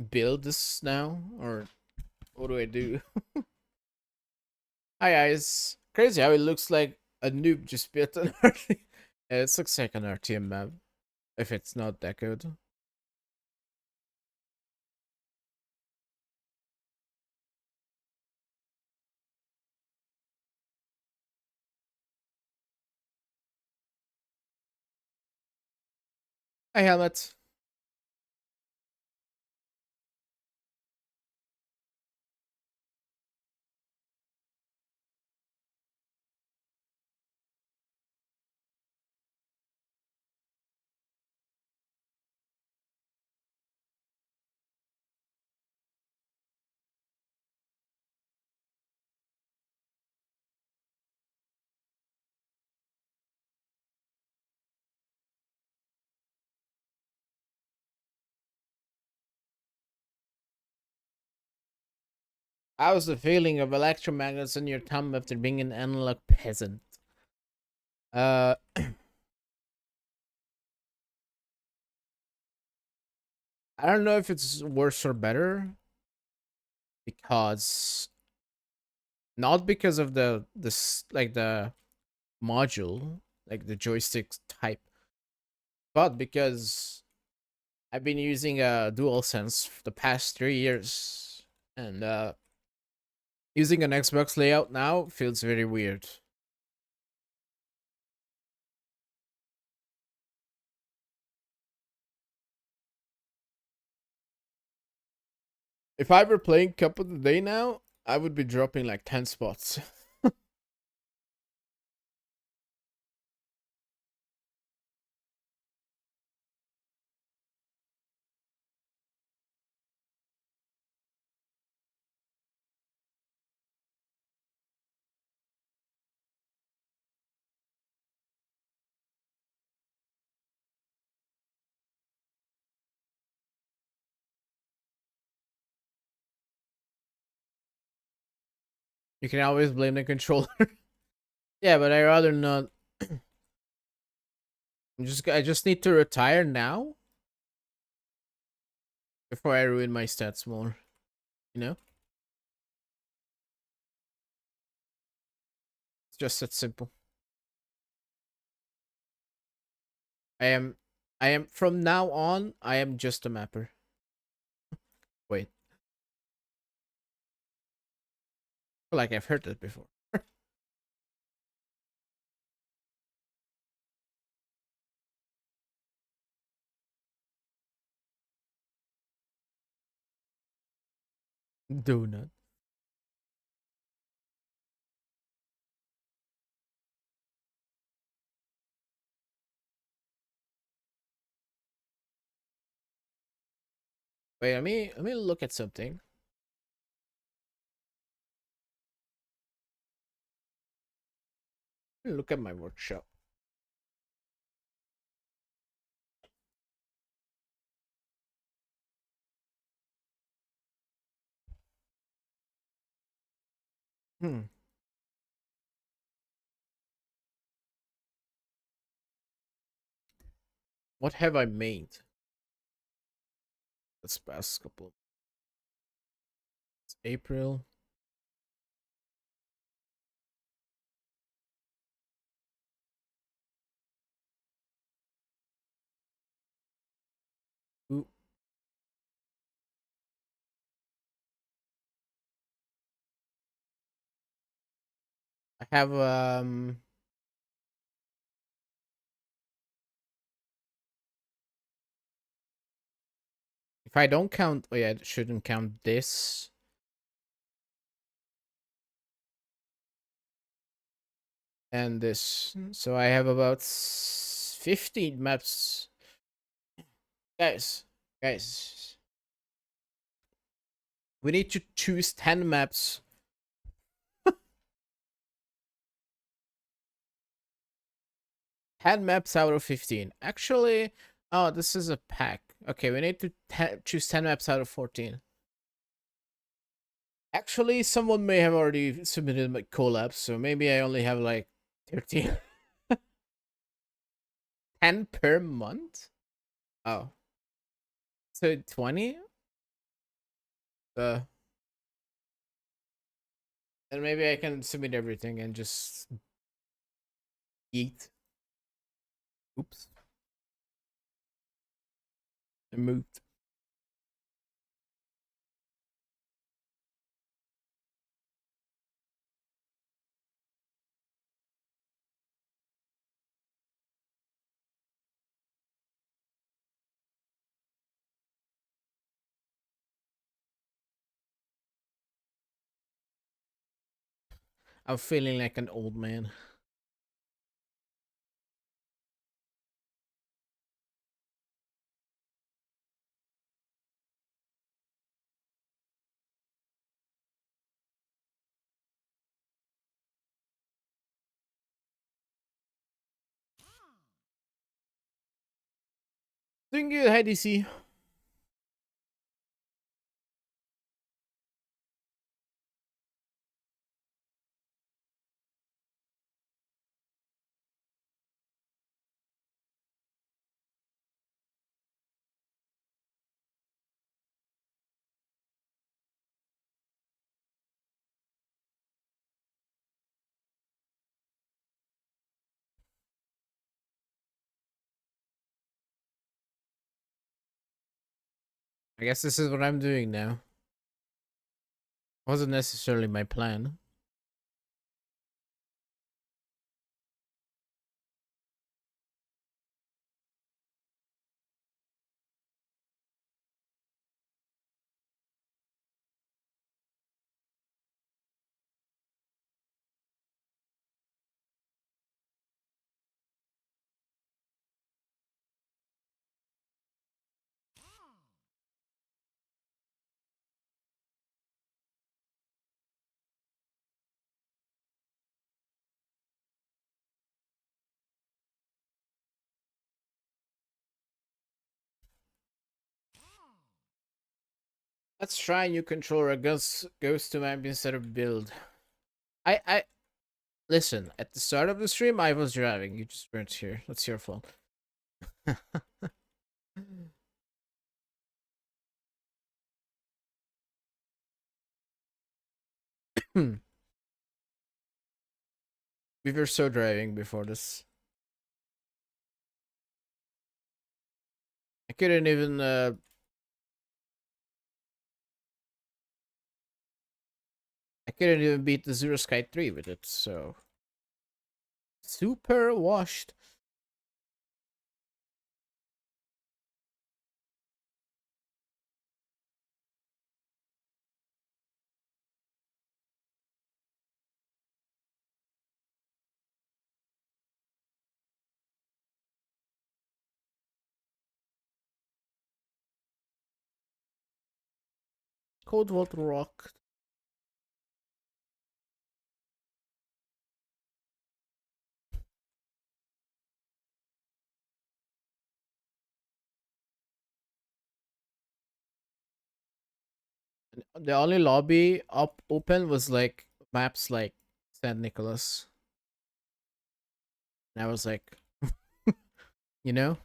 build this now, or what do I do? Hi guys. Crazy how it looks like A noob just built an RT. It looks like an RTM map. If it's not that good. Hi, Helmet. How's the feeling of electromagnets in your thumb after being an analog peasant? Uh, I don't know if it's worse or better because not because of this like the module, like the joystick type, but because I've been using a DualSense for the past 3 years, and using an Xbox layout now feels very weird. If I were playing Cup of the Day now, I would be dropping like 10 spots. You can always blame the controller. Yeah, but I rather not. I just need to retire now before I ruin my stats more. You know, it's just that simple. I am, I am from now on. I am just a mapper. Wait, like I've heard that before. Donut. Wait, let me look at something. Let me look at my workshop. Hmm. What have I made this past couple? It's April. Ooh, I have if I don't count, oh yeah, I shouldn't count this. And this. So I have about 15 maps. Guys, we need to choose 10 maps. 10 maps out of 15. Actually, oh, this is a pack. Okay, we need to choose 10 maps out of 14. Actually, someone may have already submitted my collabs, so maybe I only have like 13. 10 per month? Oh. So 20? Uh, then maybe I can submit everything and just Yeet. Oops. I moved. I'm feeling like an old man. Doing good. Hi, DC. I guess this is what I'm doing now. Wasn't necessarily my plan. Let's try a new controller. Goes to map instead of build. I listen. At the start of the stream, I was driving. You just weren't here. That's your fault. We were so driving before this. I couldn't even I couldn't even beat the Zero Sky 3 with it, so super washed. Cold Water Rock. The only lobby up open was like maps like St. Nicholas. And I was like, you know?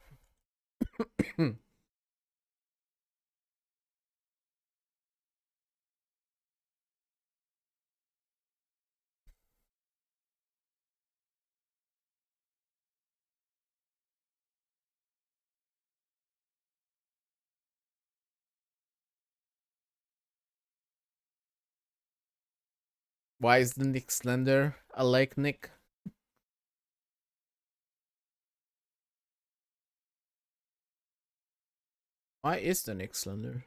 Why is the Nick slender? I like Nick. Why is the Nick slender?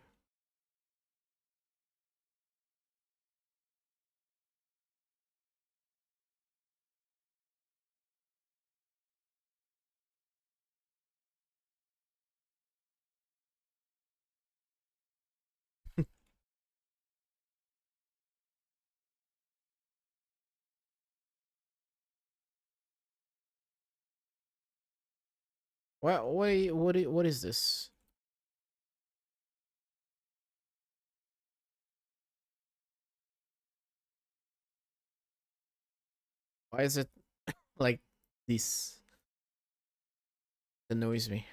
What is this? Why is it like this? Annoys me.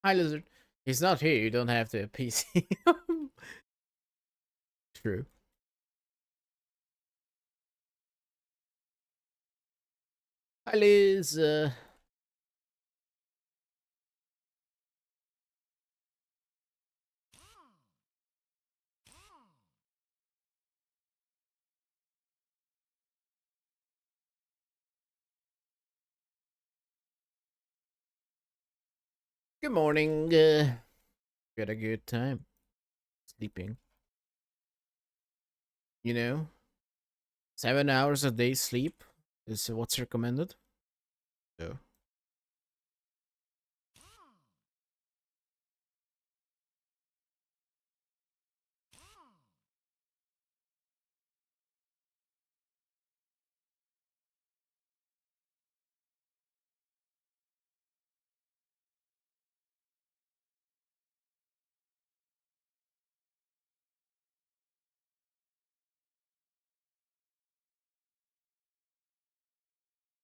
Hi, lizard. He's not here. You don't have to PC. True. Hi, Liz. Good morning. Had a good time sleeping. You know, 7 hours a day sleep is what's recommended. So,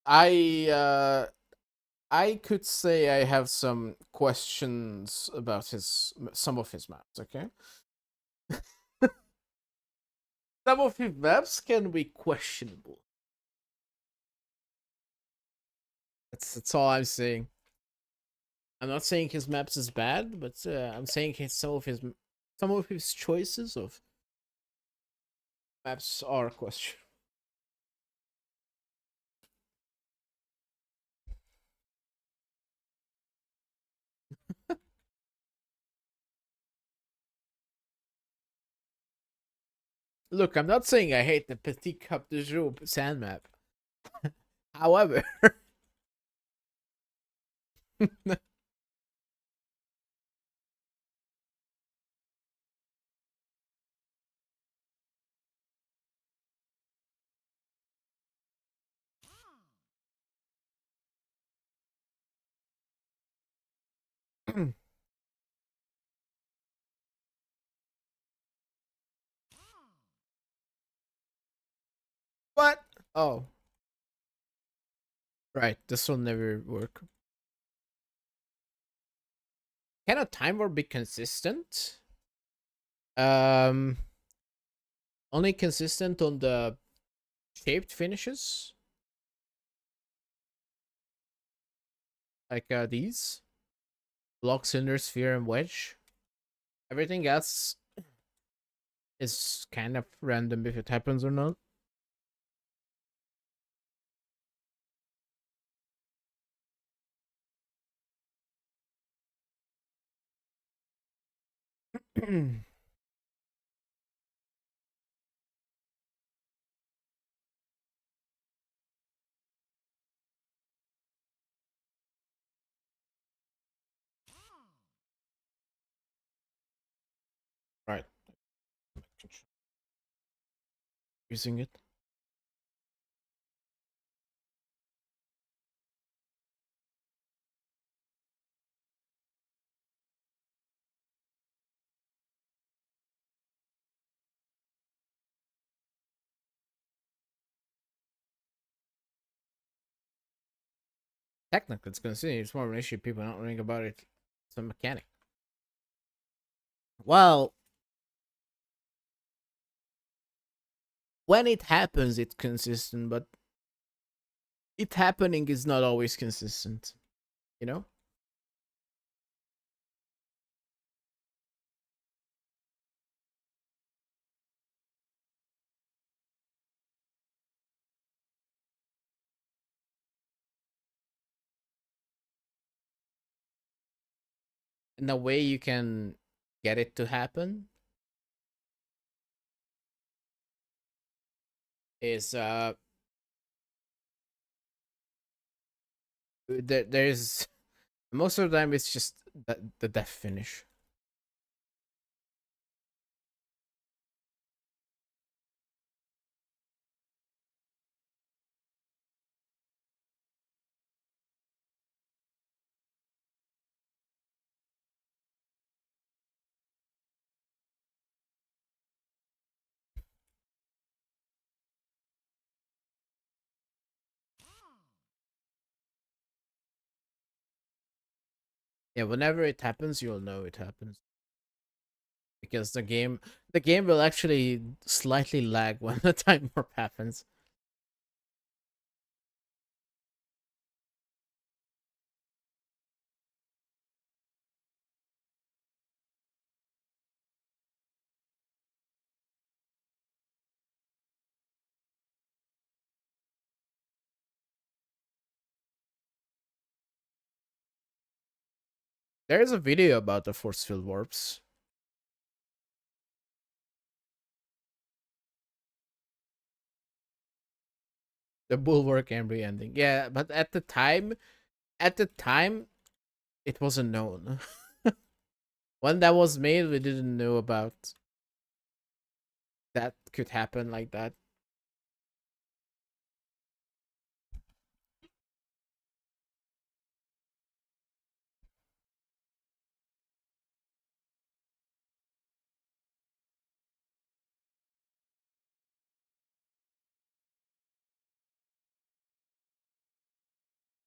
I uh, I could say I have some questions about some of his maps. Okay, some of his maps can be questionable. That's all I'm saying. I'm not saying his maps is bad, but I'm saying some of his choices of maps are questionable. Look, I'm not saying I hate the Petit Cap de Joux sand map. However, what? Oh, right. This will never work. Can a timer be consistent? Um, Only consistent on the shaped finishes, like these block, cylinder, sphere, and wedge. Everything else is kind of random if it happens or not. Right. Using it. Technically, it's considered. It's more of an issue. People not knowing about it. It's a mechanic. Well, when it happens, it's consistent, but it happening is not always consistent. You know. And the way you can get it to happen is there's most of the time it's just the death finish. Yeah, whenever it happens, you'll know it happens because the game will actually slightly lag when the time warp happens. There is a video about the force field warps. The bulwark Embry ending. Yeah, but at the time, it wasn't known. When that was made, we didn't know about that could happen like that.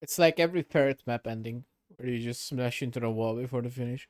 It's like every ferret map ending, where you just smash into the wall before the finish.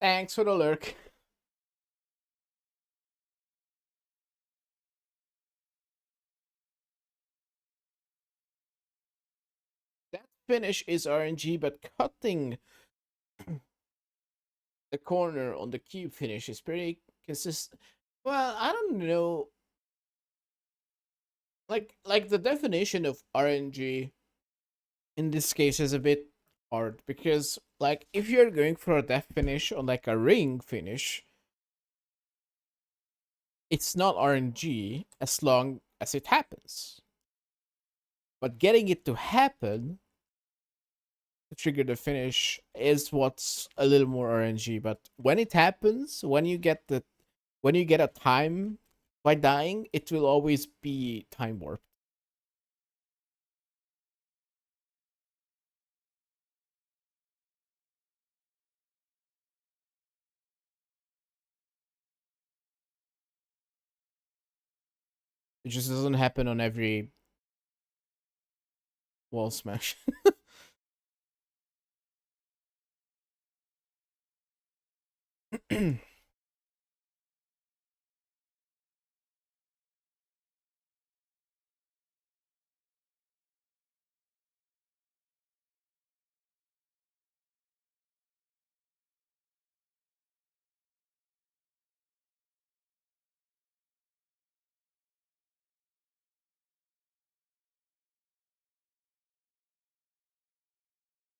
Thanks for the lurk. That finish is RNG, but cutting the corner on the cube finish is pretty consistent. Well, I don't know. Like the definition of RNG in this case is a bit hard because like if you're going for a death finish on like a ring finish, it's not RNG as long as it happens. But getting it to happen to trigger the finish is what's a little more RNG. But when it happens, when you get a time by dying, it will always be time warp. It just doesn't happen on every wall smash.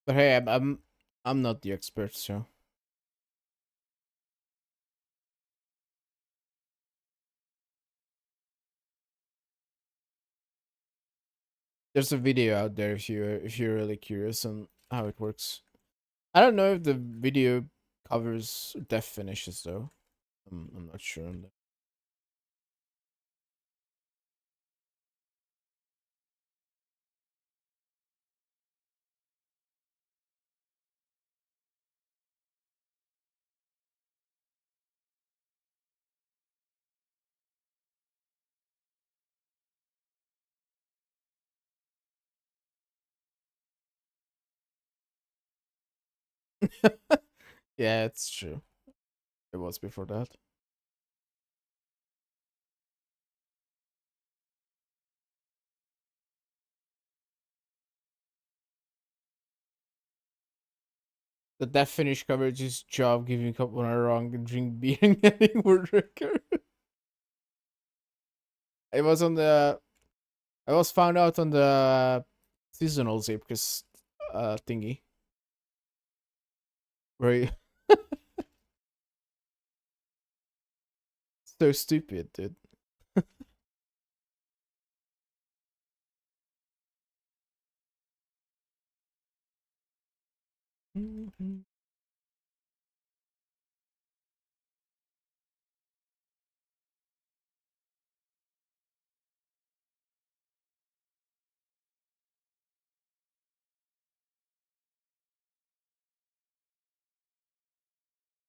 But hey, I'm not the expert, so there's a video out there if you're really curious on how it works. I don't know if the video covers death finishes though. I'm not sure on that. Yeah, it's true. It was before that. The death finish coverage is job giving up when I wrong and drink beer and getting word record. It was on the I was found out on the seasonal Zapkus thingy. Right. So stupid, dude.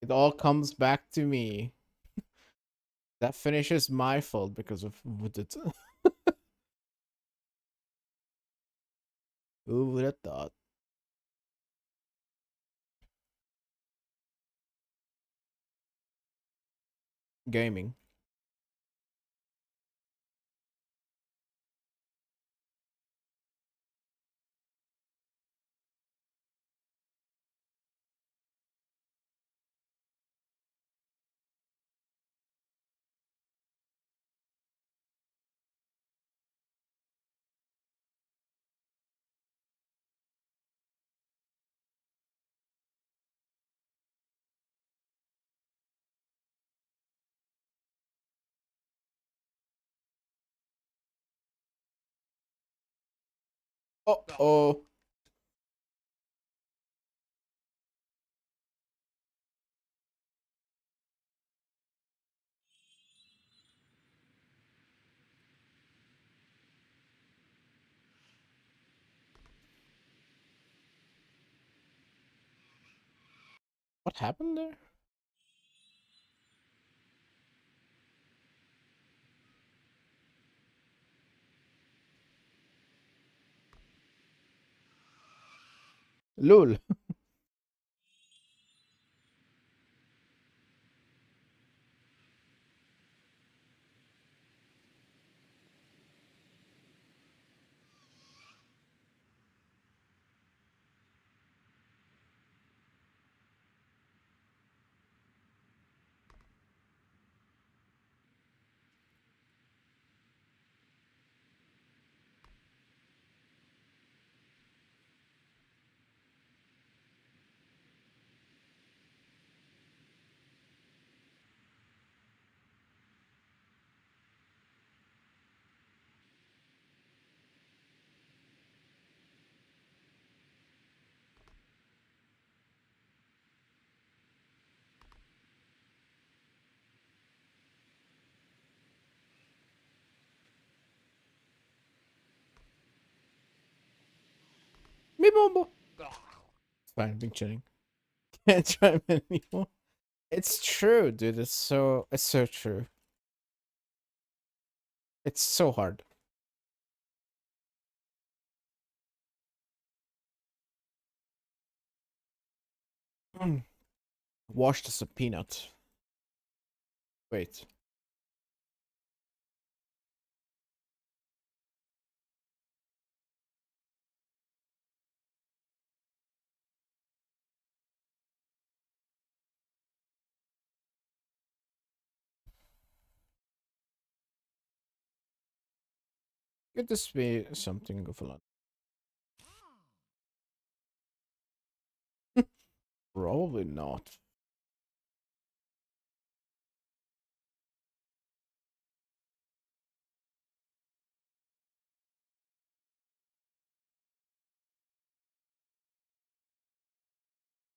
It all comes back to me. That finish is my fault because of what it. Who would have thought? Gaming. Oh, oh. What happened there? Lol. Me bombo. It's fine, been chilling. Can't try it anymore. It's true, dude. It's so true. It's so hard. Mm. Washed as a peanut. Wait. Could this be something of a lot? Probably not.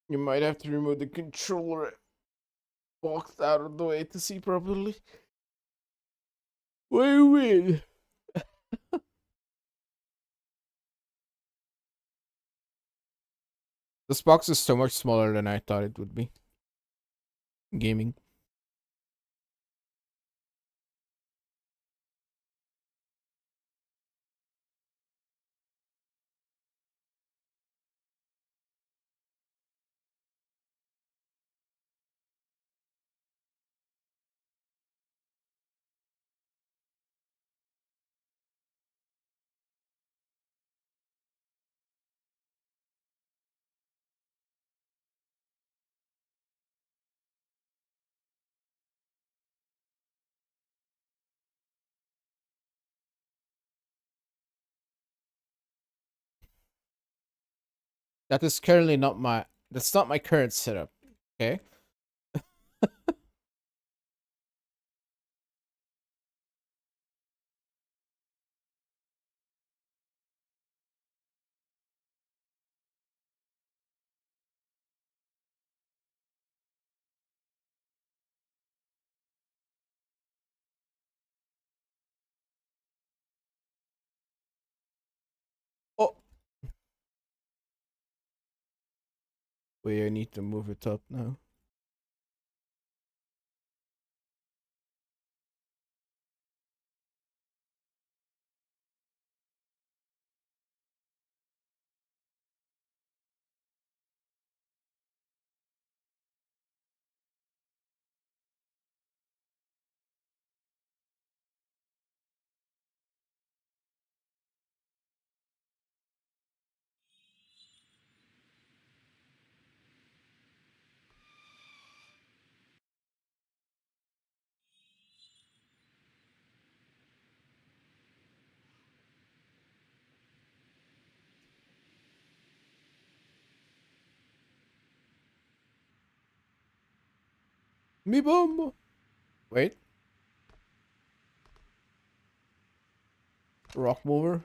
You might have to remove the controller box out of the way to see properly. What do you mean? This box is so much smaller than I thought it would be. Gaming. That is currently not my. That's not my current setup. Okay. Oh, wait. I need to move it up now. Me boom. Wait, rock mover.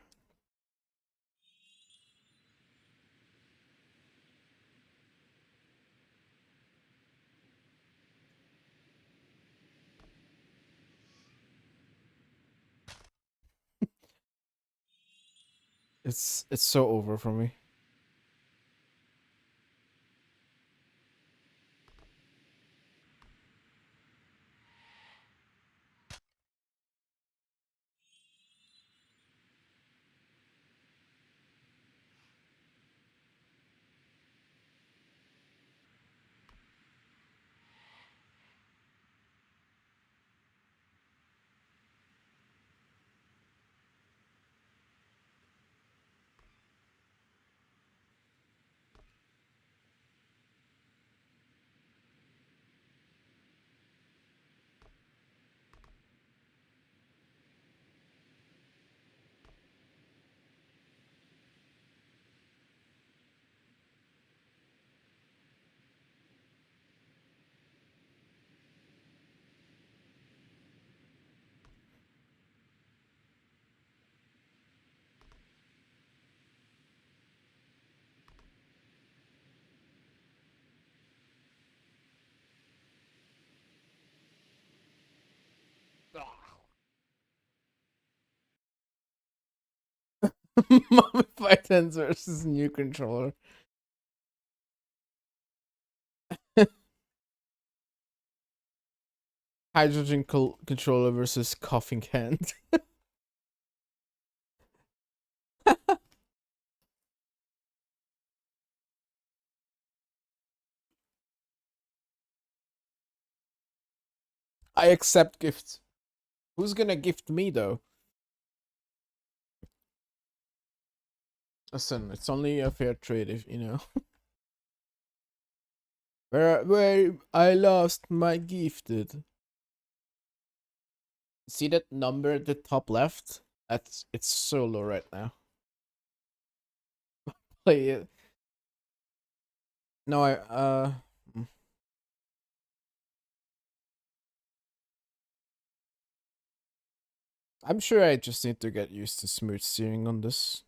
It's so over for me. Mummified Hands versus new controller. Hydrogen controller versus coughing hand. I accept gifts. Who's gonna gift me though? Listen, it's only a fair trade if you know. Where I lost my gifted. See that number at the top left? It's so low right now. Play it. No, mm. I'm sure I just need to get used to smooth steering on this.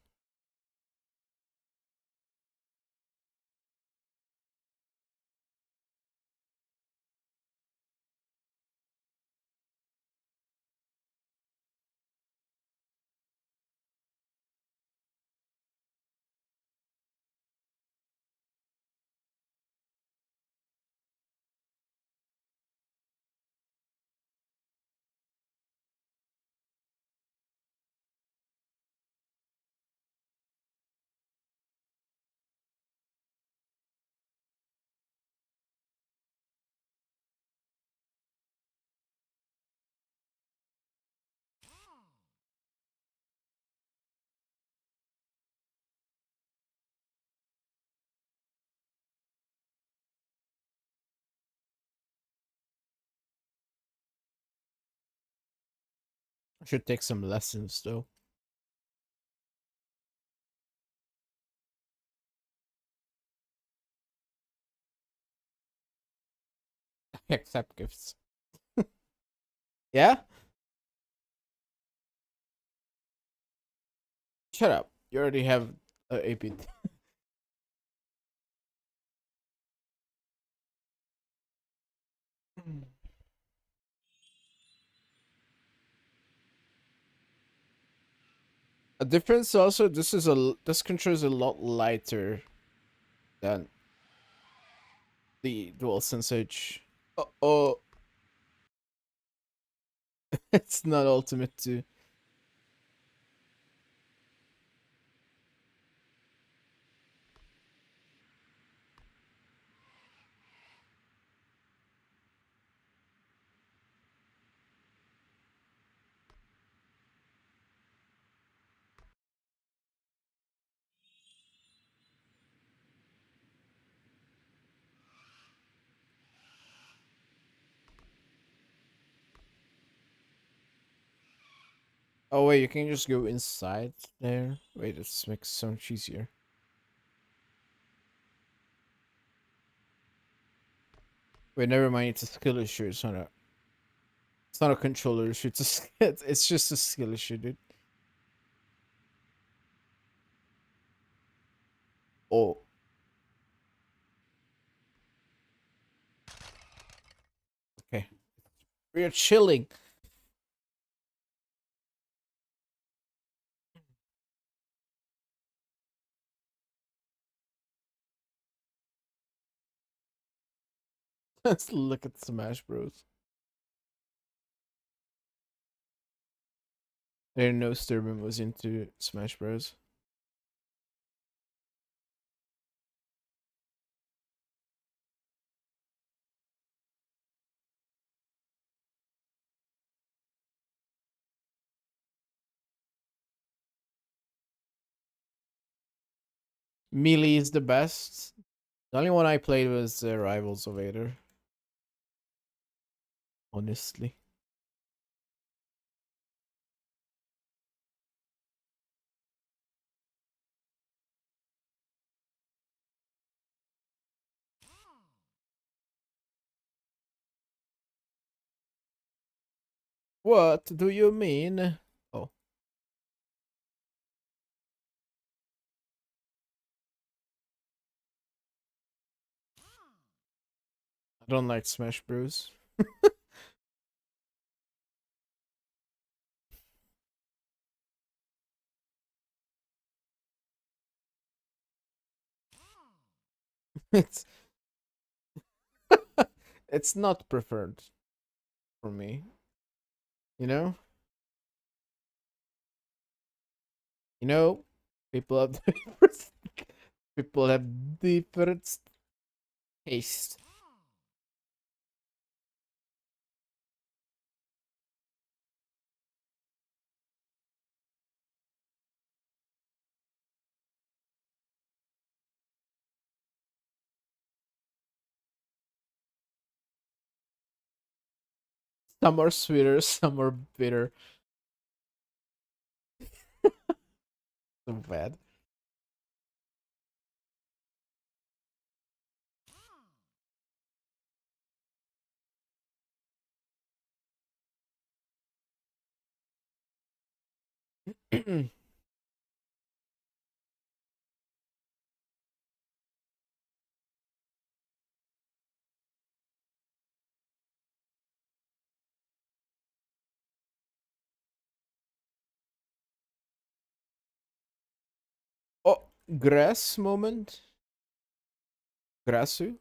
I should take some lessons though. Accept gifts. Yeah? Shut up. You already have a AP. A difference also, this control is a lot lighter than the DualSense Edge. Oh, it's not ultimate too. Oh wait, you can just go inside there. Wait, this makes it so much easier. Wait, never mind. It's a skill issue. It's not a controller issue. It's just a skill issue, dude. Oh, okay. We are chilling. Let's look at Smash Bros. I didn't know Sturban was into Smash Bros. Melee is the best. The only one I played was Rivals of Vader. Honestly. What do you mean? Oh, I don't like Smash Bros. It's it's not preferred for me. You know? You know, people have different people have different taste. Some are sweeter, some are bitter. So bad. Oh, grass moment. Grassu.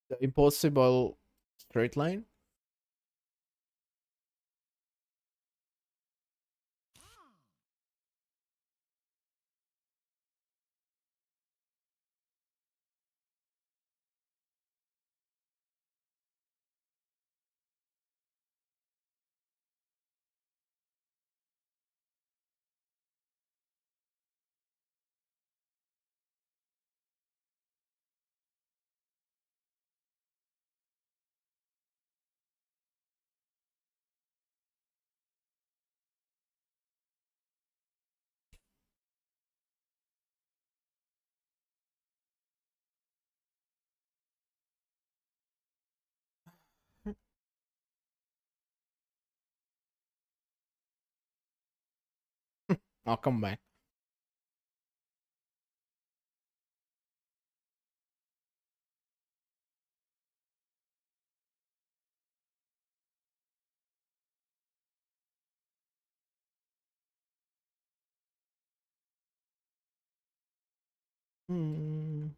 The impossible straight line. I'll come back. Hmm.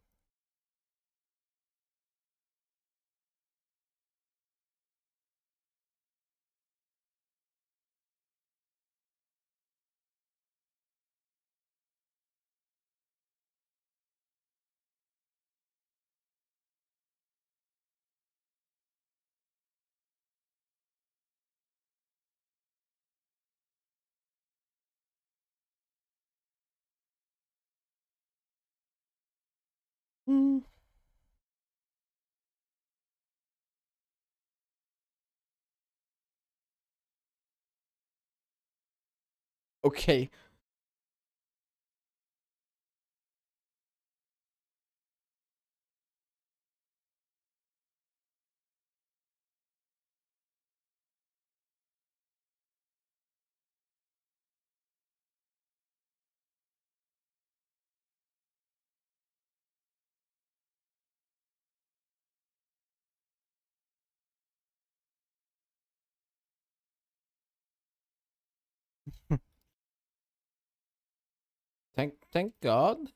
Hmm. Okay. Thank God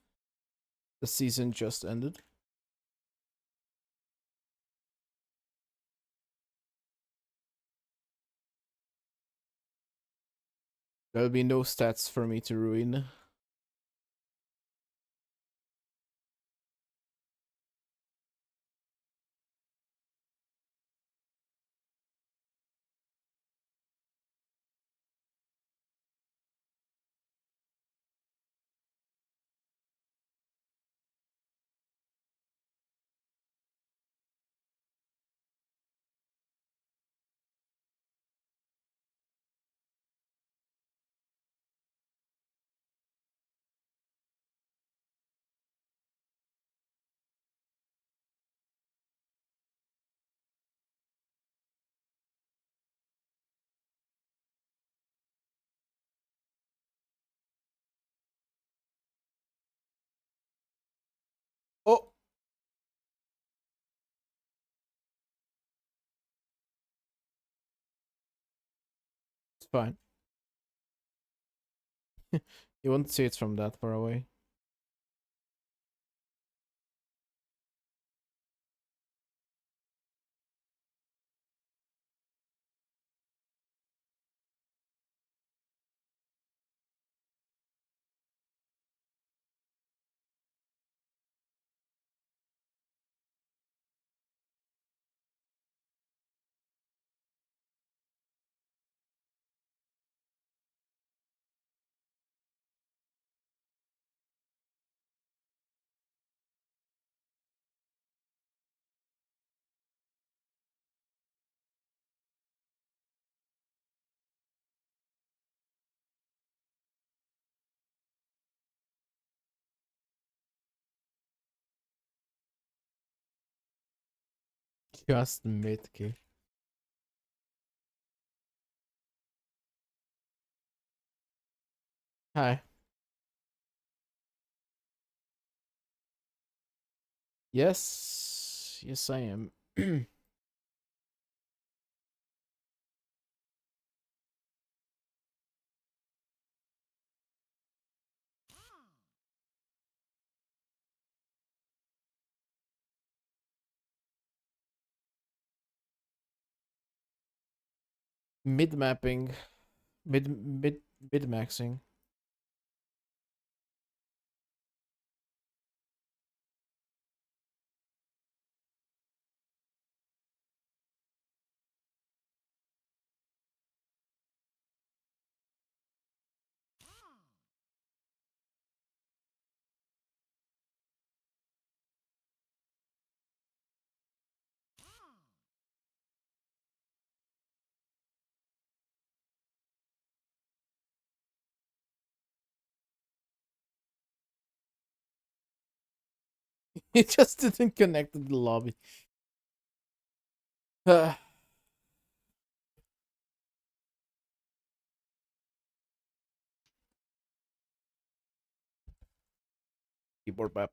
the season just ended. There'll be no stats for me to ruin. Oh, it's fine. You won't see it from that far away. Just mid key. Hi. Yes. Yes, I am. Mid mapping. Mid maxing. It just didn't connect to the lobby. Keyboard map.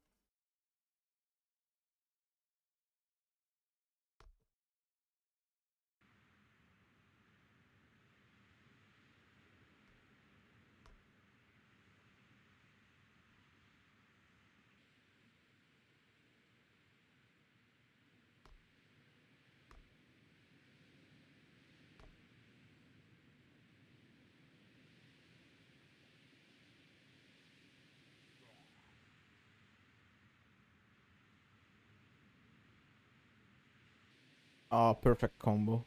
Oh, perfect combo.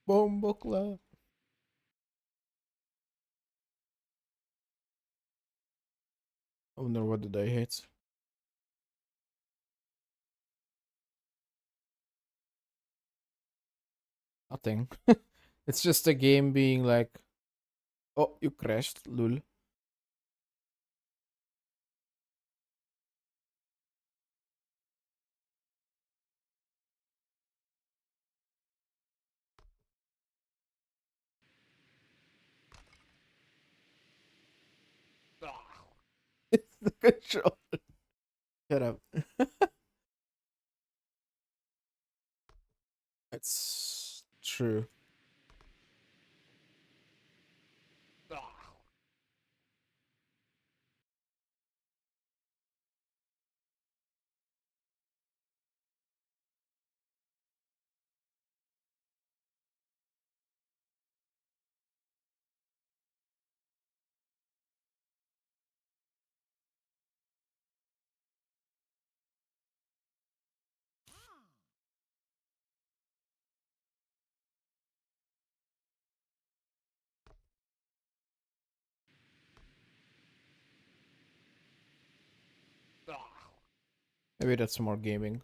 Bombo club. I wonder what did I hit. Nothing. It's just a game being like, oh, you crashed, lul. control. Shut up. It's true. Maybe that's more gaming.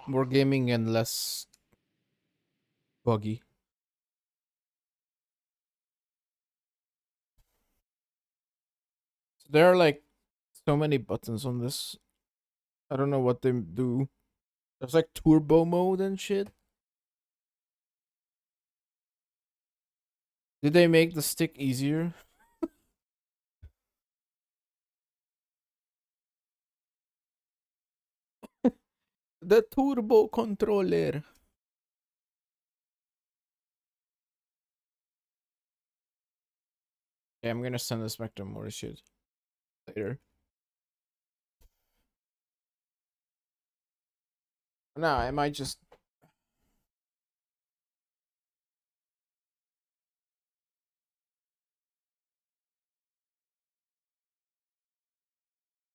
More gaming and less buggy. So there are like so many buttons on this. I don't know what they do. There's like turbo mode and shit. Did they make the stick easier? The turbo controller. Yeah, I'm gonna send this back to more shit later. No, I might just.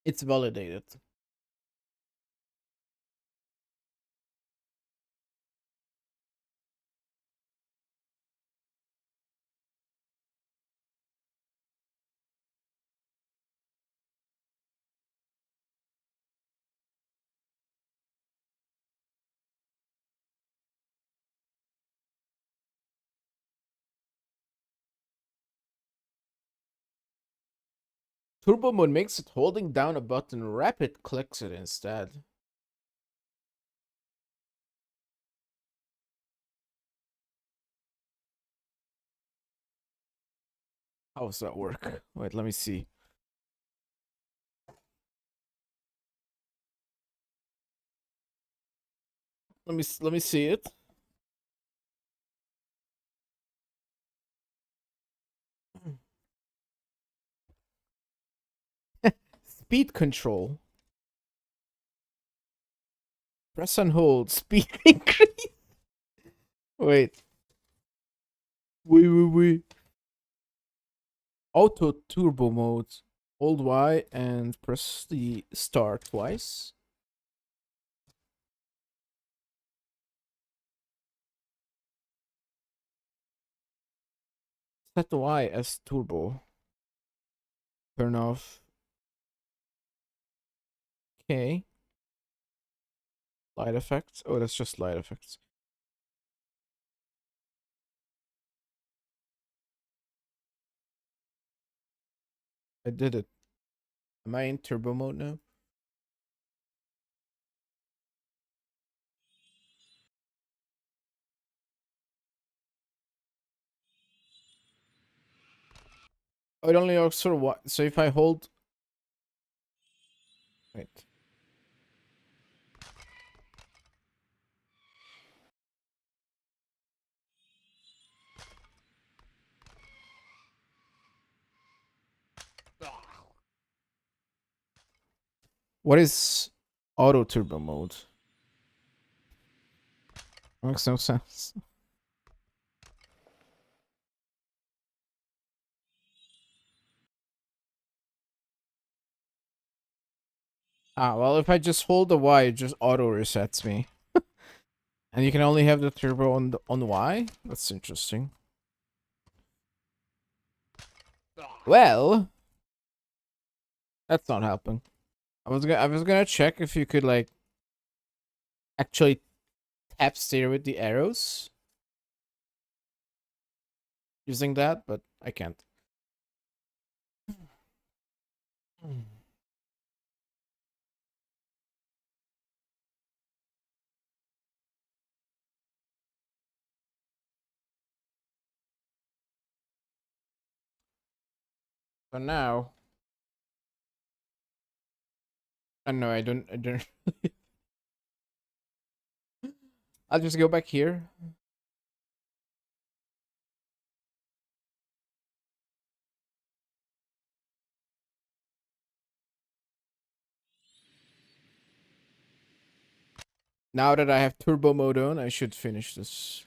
It's validated. Turbo mode makes it holding down a button rapid clicks it instead. How does that work? Wait, let me see. Let me see it. Speed control. Press and hold. Speed increase. Wait. Wait. Auto turbo mode. Hold Y and press the start twice. Set Y as turbo. Turn off. Okay. Light effects. Oh, that's just light effects. I did it. Am I in turbo mode now? Oh, it only works for what? So if I hold. Wait. What is auto turbo mode? Makes no sense. Ah, well, if I just hold the Y, it just auto resets me. And you can only have the turbo on Y? That's interesting. Well, that's not helping. I was gonna check if you could like actually tap steer with the arrows using that, but I can't. So now, I know I don't. I'll just go back here. Now that I have turbo mode on, I should finish this.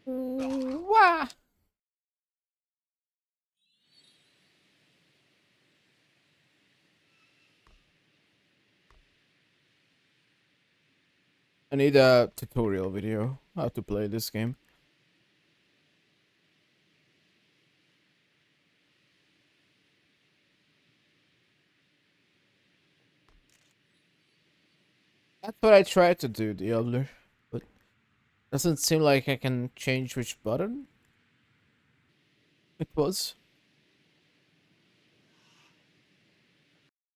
Oh, wah! I need a tutorial video how to play this game. That's what I tried to do the other, but doesn't seem like I can change which button it was.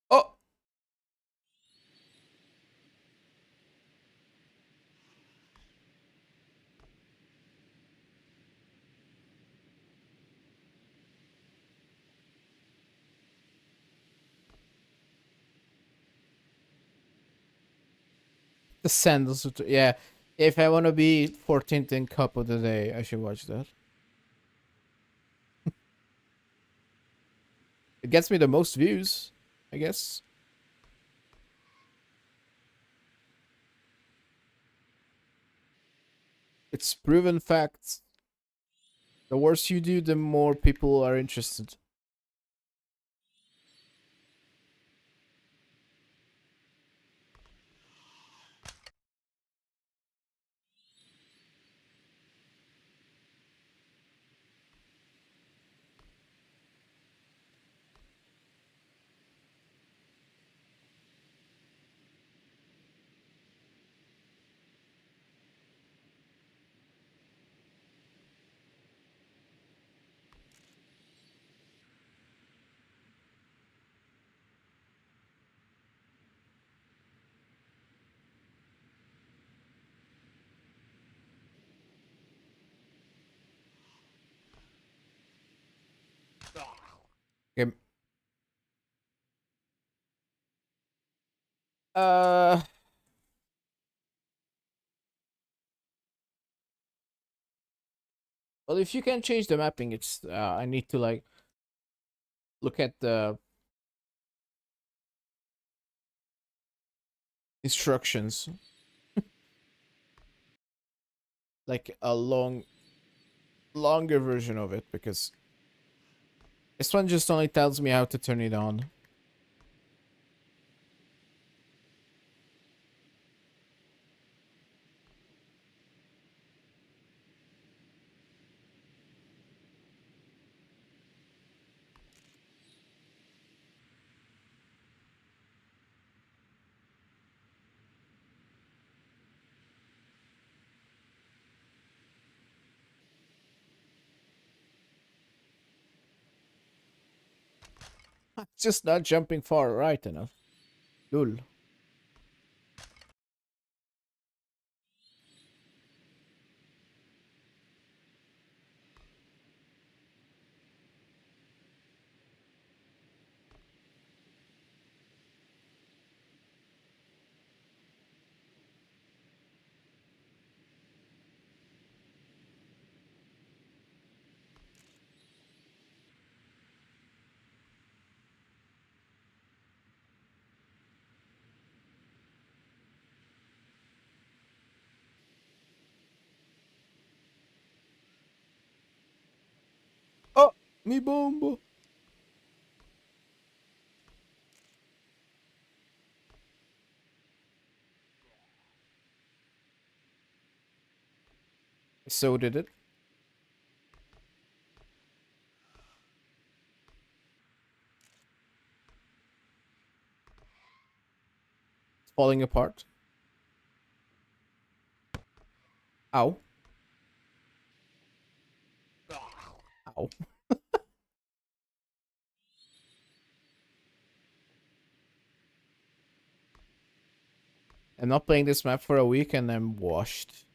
Oh, the sandals. Yeah, if I want to be 14th in cup of the day, I should watch that. It gets me the most views, I guess. It's proven fact. The worse you do, the more people are interested. Okay. Uh, well, if you can change the mapping, it's I need to like look at the instructions, like a longer version of it, because this one just only tells me how to turn it on. It's just not jumping far right enough. Lul. Oh, mi bombo. So did it. falling apart. Ow. Ow. I'm not playing this map for a week and I'm washed.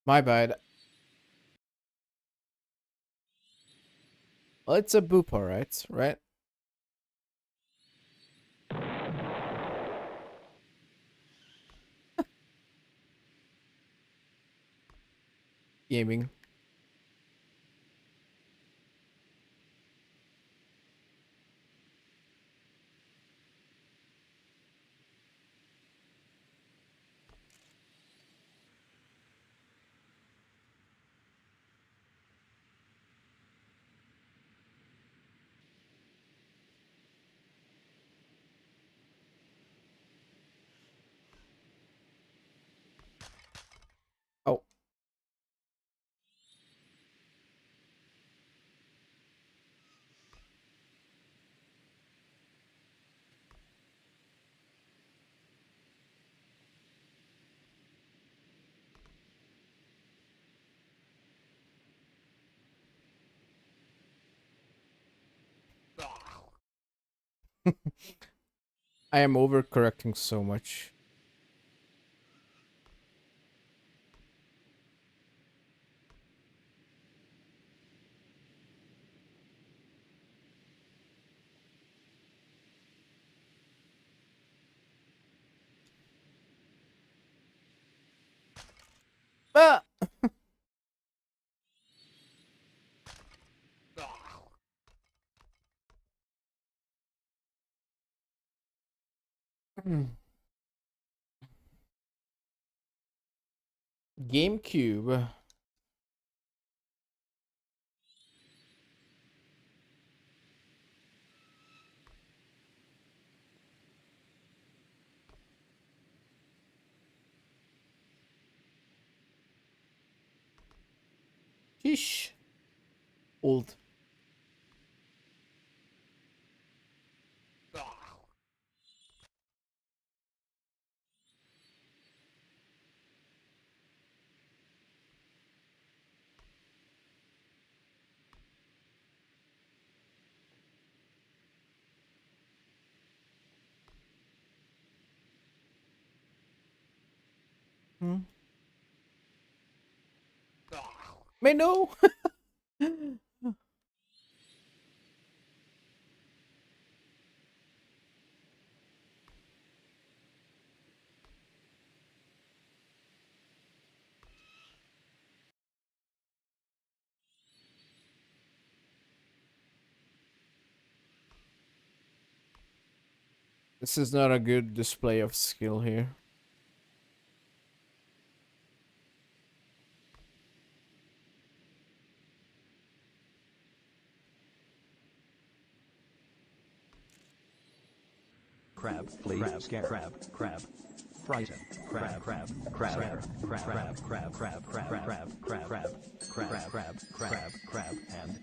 My bad. Well, it's a boop, alright, right? Gaming. Oh. I am overcorrecting so much. Ah! GameCube. Sheesh. Old. Hmm. May no. This is not a good display of skill here. Crab, please. Scare. Crab. Frighten. Crab. Scare. Crab. And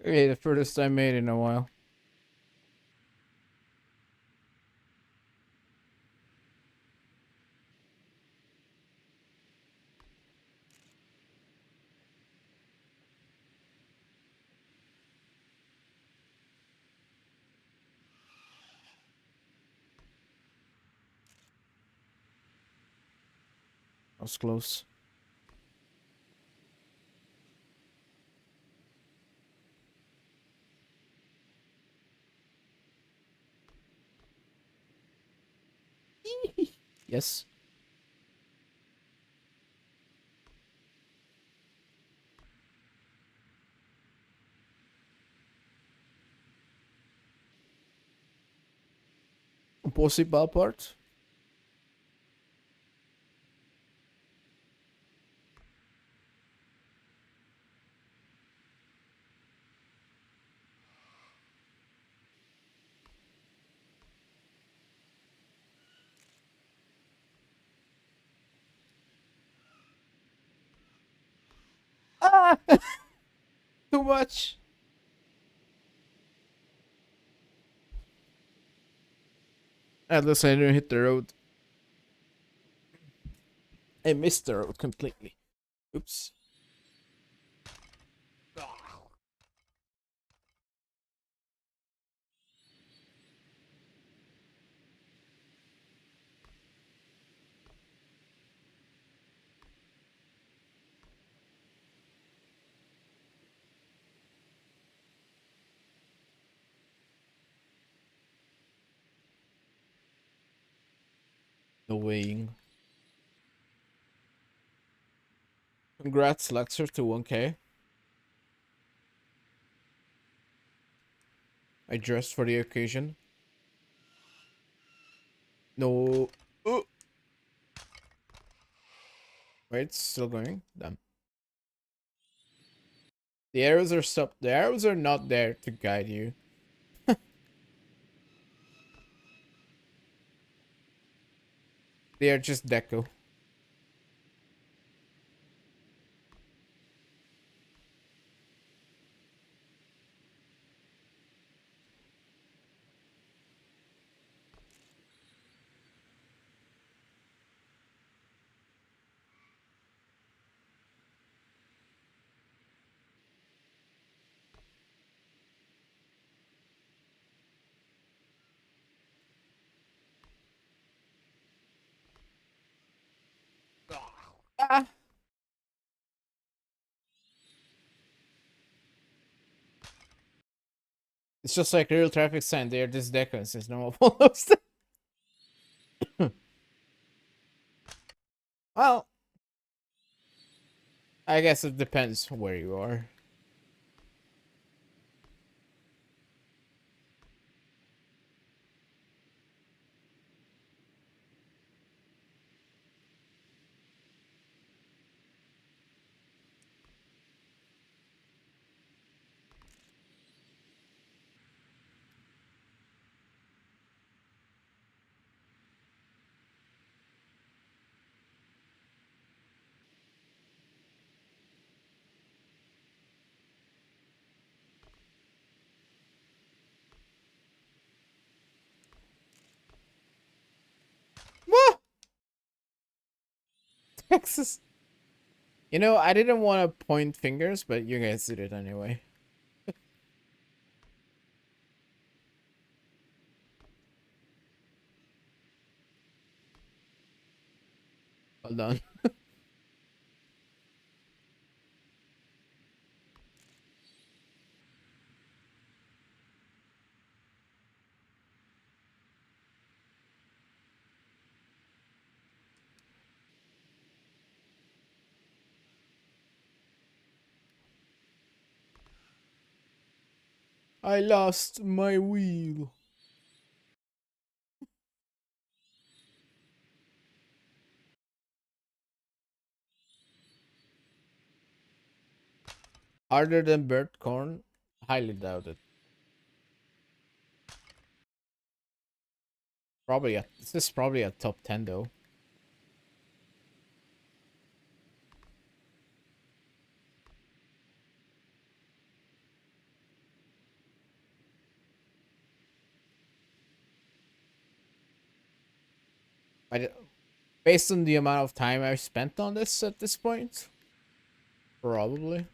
Okay, the furthest I made in a while. was close. Yes. Possible part. Ah! Too much. At least I didn't hit the road. I missed the road completely. Oops. No weighing. Congrats, Lexer, to 1K. I dressed for the occasion. No. Oh, wait, it's still going. Damn. The arrows are stopped. The arrows are not there to guide you. They are just deco. Ah! It's just like real traffic sign. They are just deco since no one follows them. Well, I guess it depends where you are. Wah! Texas. You know, I didn't want to point fingers, but you guys did it anyway. Well done. I lost my wheel. Harder than burnt corn? Highly doubt it. Probably a, this is probably a top 10 though. I, based on the amount of time I've spent on this at this point, probably.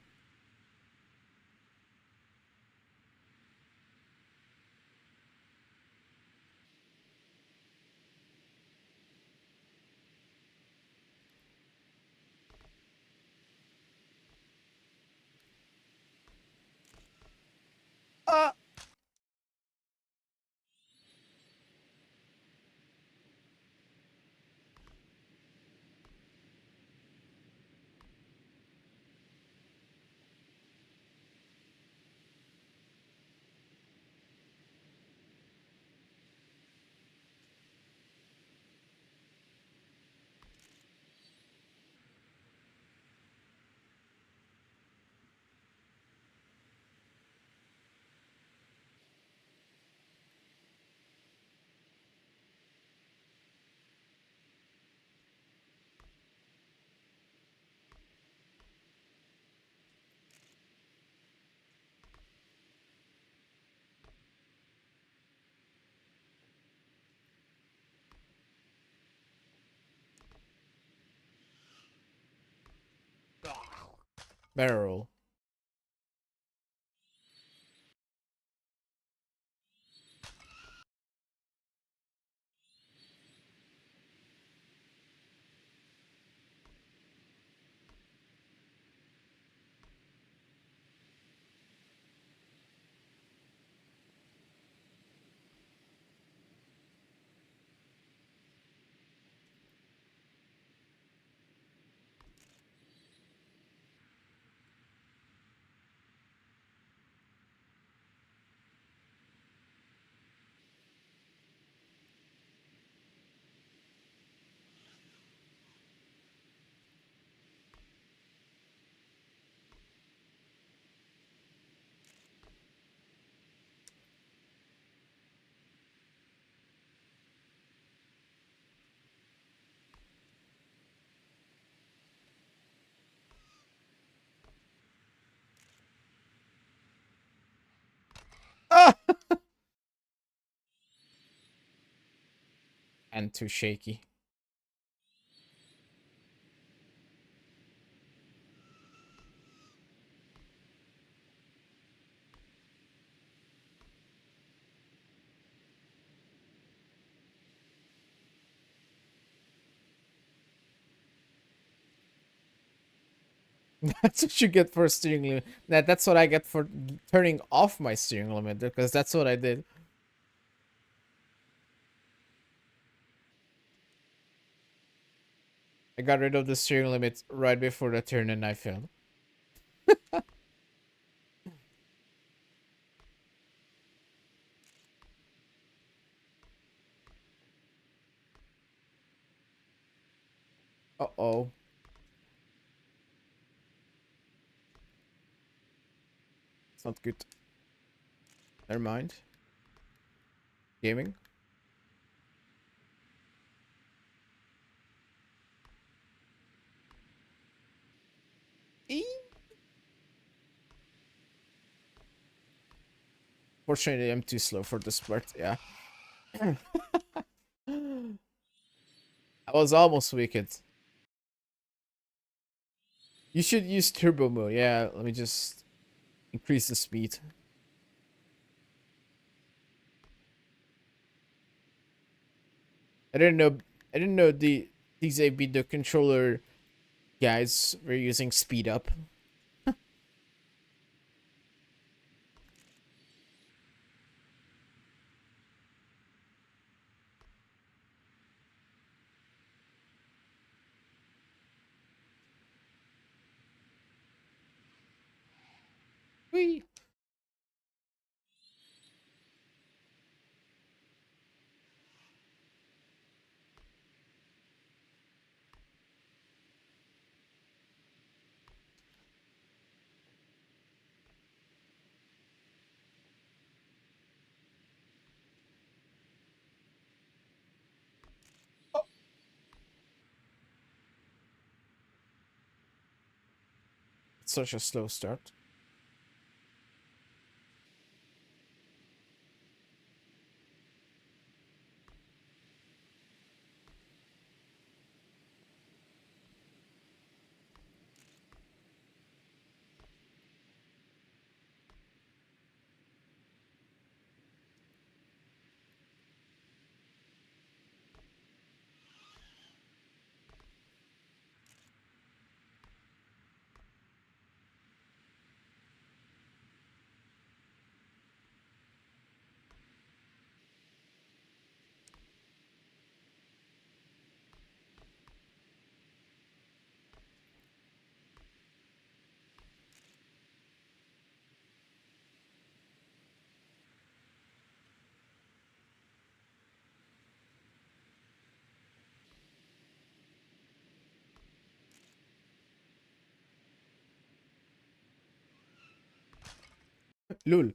Barrel. Ah! And too shaky. That's what you get for steering limit. That's what I get for turning off my steering limit, because that's what I did. I got rid of the steering limit right before the turn and I failed. Uh-oh. It's not good. Never mind. Gaming. Fortunately, I'm too slow for this part. Yeah. I was almost wicked. You should use turbo mode. Yeah, let me just increase the speed. I didn't know these AB the controller guys were using speed up. Whee! It's such a slow start. Lul.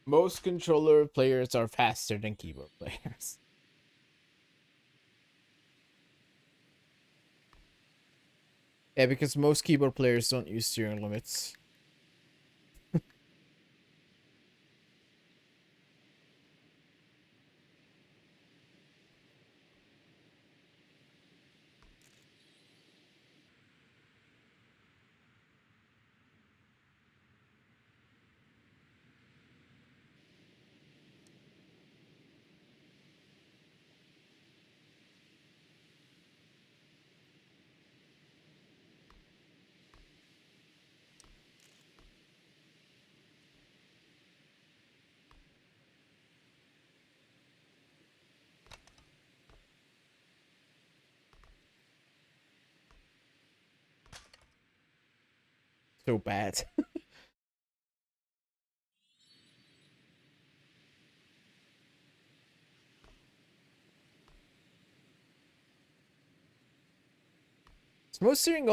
Most controller players are faster than keyboard players. Yeah, because most keyboard players don't use steering limits. so bad. Smooth steering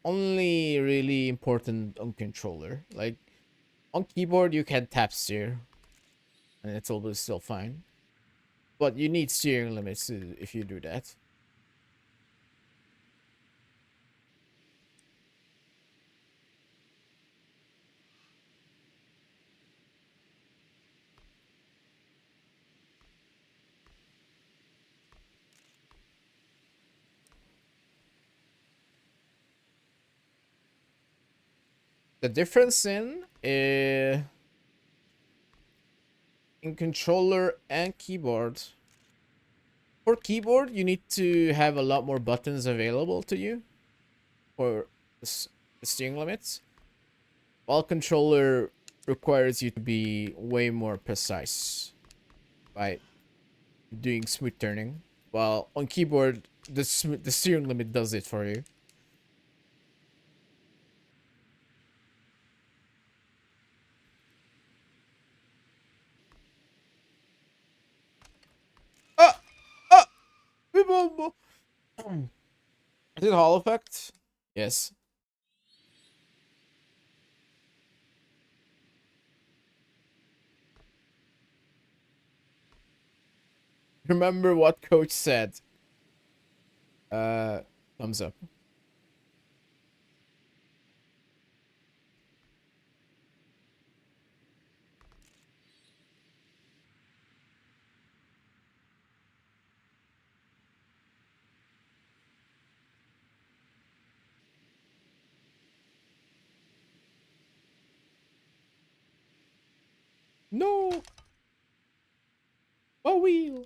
only really important on controller. Like on keyboard you can tap steer and it's always still fine. But you need steering limits if you do that. The difference in controller and keyboard. For keyboard, you need to have a lot more buttons available to you for the steering limits, while controller requires you to be way more precise by doing smooth turning. While on keyboard, the steering limit does it for you. Ah! Ah! Is it Hall effect? Yes. Remember what coach said. Uh, Thumbs up. No! A wheel!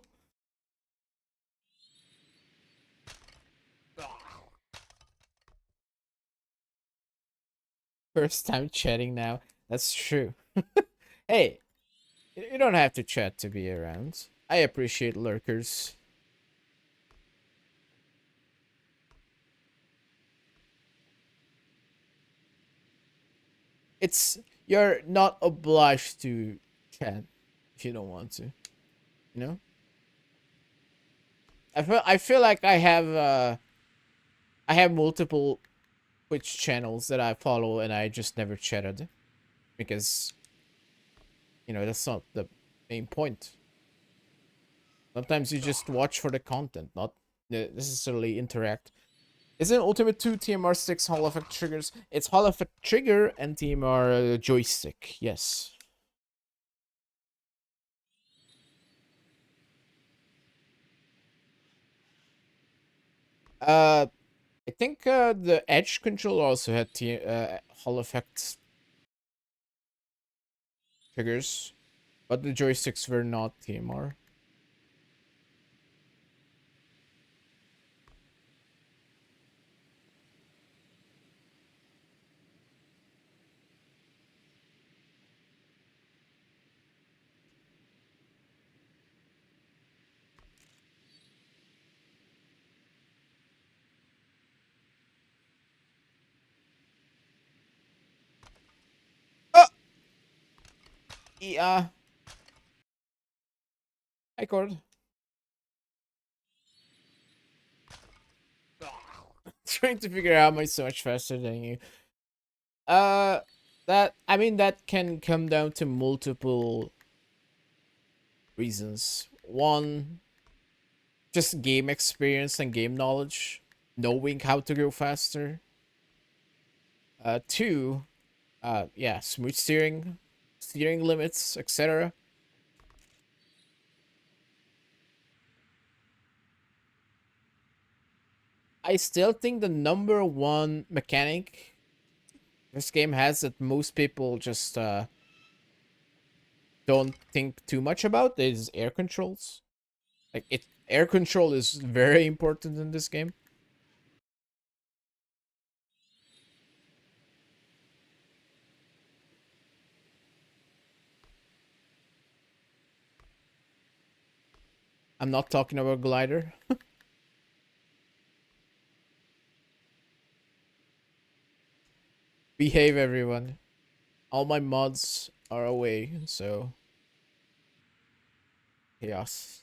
First time chatting now. That's true. Hey, you don't have to chat to be around. I appreciate lurkers. It's you're not obliged to chat if you don't want to. You know? I feel like I have multiple Twitch channels that I follow and I just never chatted because that's not the main point. Sometimes you just watch for the content, not necessarily interact. Isn't Ultimate 2 TMR 6 Hall Effect triggers? It's Hall Effect trigger and TMR joystick. Yes. Uh, I think the Edge controller also had Hall Effect triggers, but the joysticks were not TMR. Oh, yeah. Hi, Cord. Trying to figure out am I so much faster than you. Uh, that can come down to multiple reasons. One, just game experience and game knowledge, knowing how to go faster. Two, yeah, smooth steering, steering limits, etc. I still think the number one mechanic this game has that most people just don't think too much about is air controls. Like air control is very important in this game. I'm not talking about glider. Behave, everyone. All my mods are away, so chaos.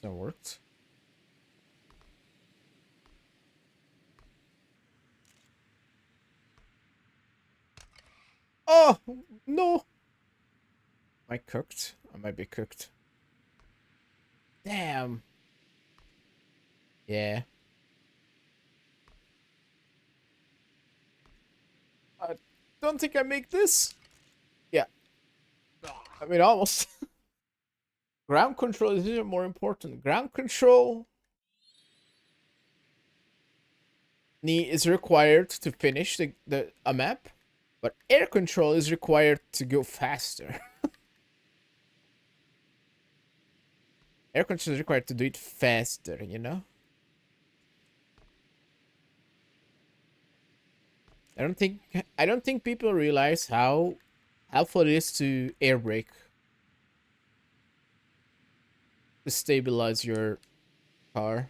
That worked. Oh no! Am I cooked? I might be cooked. Damn. Yeah. I don't think I make this. Yeah. I mean, almost. Ground control is even more important. Ground control is required to finish the a map, but air control is required to go faster. Air control is required to do it faster, you know? I don't think people realize how helpful it is to air brake to stabilize your car.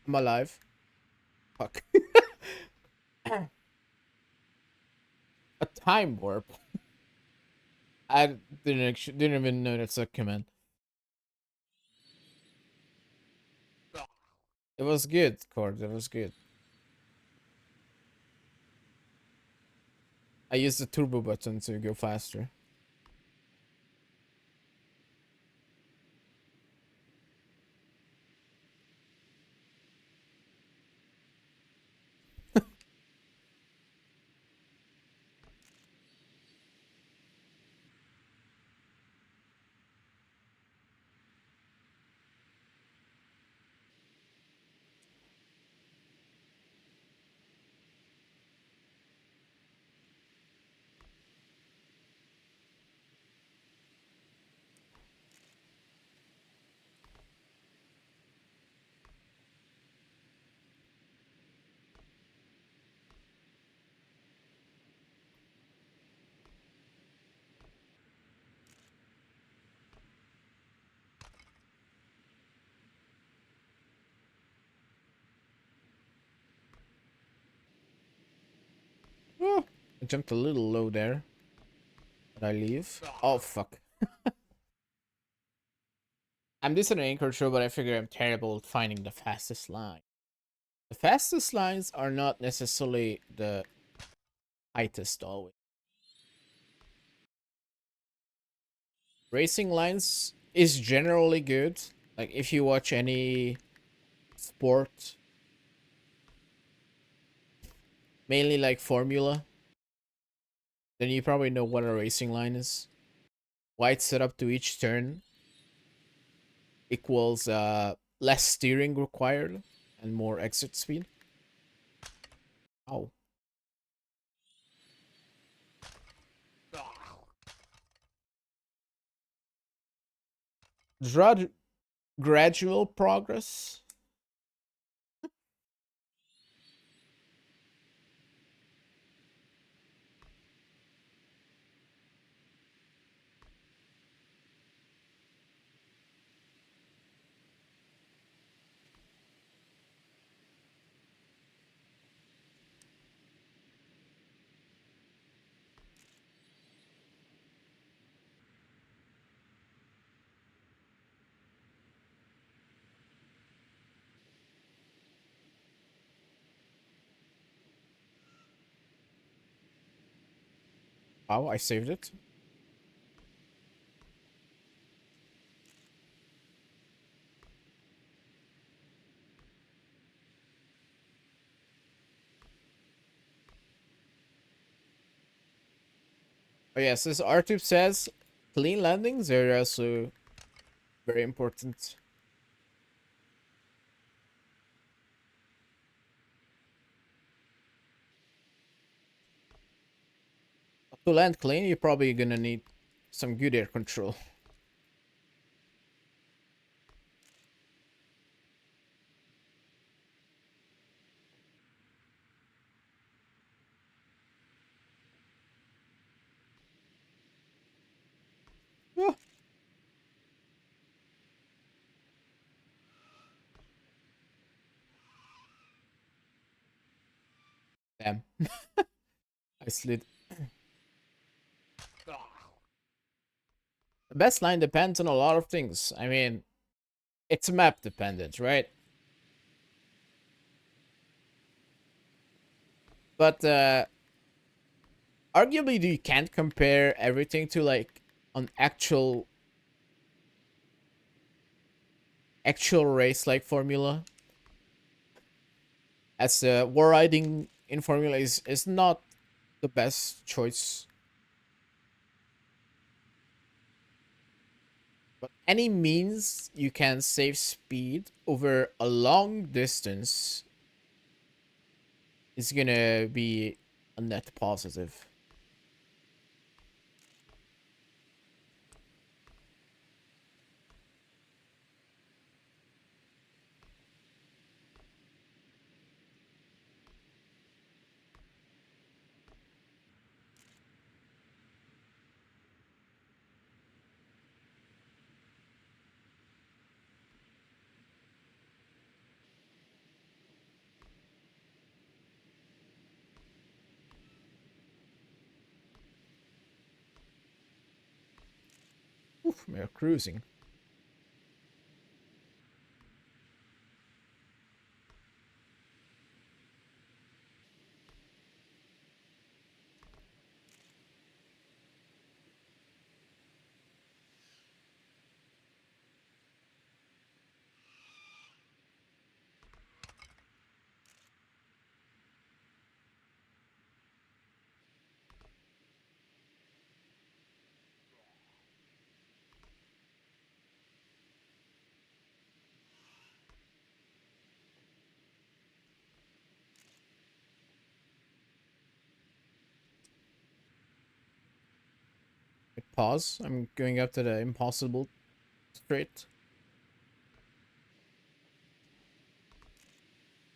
I'm alive. Fuck. A time warp. I didn't even know that's a command. It was good, Cord. It was good. I used the turbo button to go faster. Oh, I jumped a little low there. Did I leave? Oh, fuck. I'm this an anchor show, but I figure I'm terrible at finding the fastest line. The fastest lines are not necessarily the tightest always. Racing lines is generally good. Like if you watch any sport, mainly like Formula, then you probably know what a racing line is. Wide setup to each turn equals less steering required and more exit speed. Oh. Gradual progress. Oh, I saved it. Oh yes, as Artube says, clean landings are also very important. To land clean, you're probably gonna need some good air control. Oh, damn, I slid. The best line depends on a lot of things. I mean, it's map dependent, right? But arguably, you can't compare everything to like an actual race like formula. As war riding in formula is not the best choice. But any means you can save speed over a long distance is gonna be a net positive. Oof, we're cruising. Wait, pause. I'm going up to the impossible straight.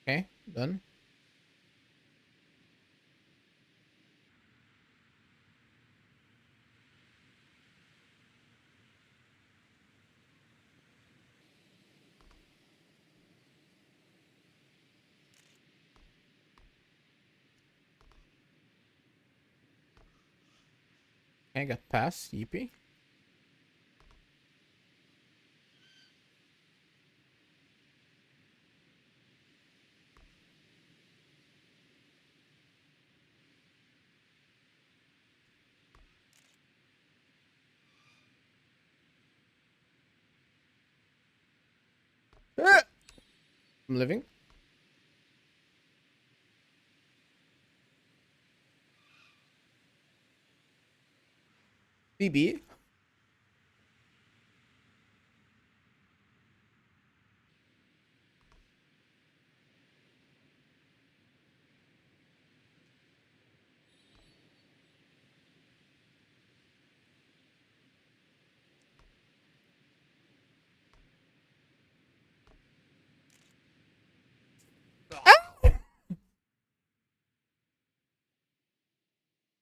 Okay, done. Okay, got past. Yippee. Ah! I'm living. BB.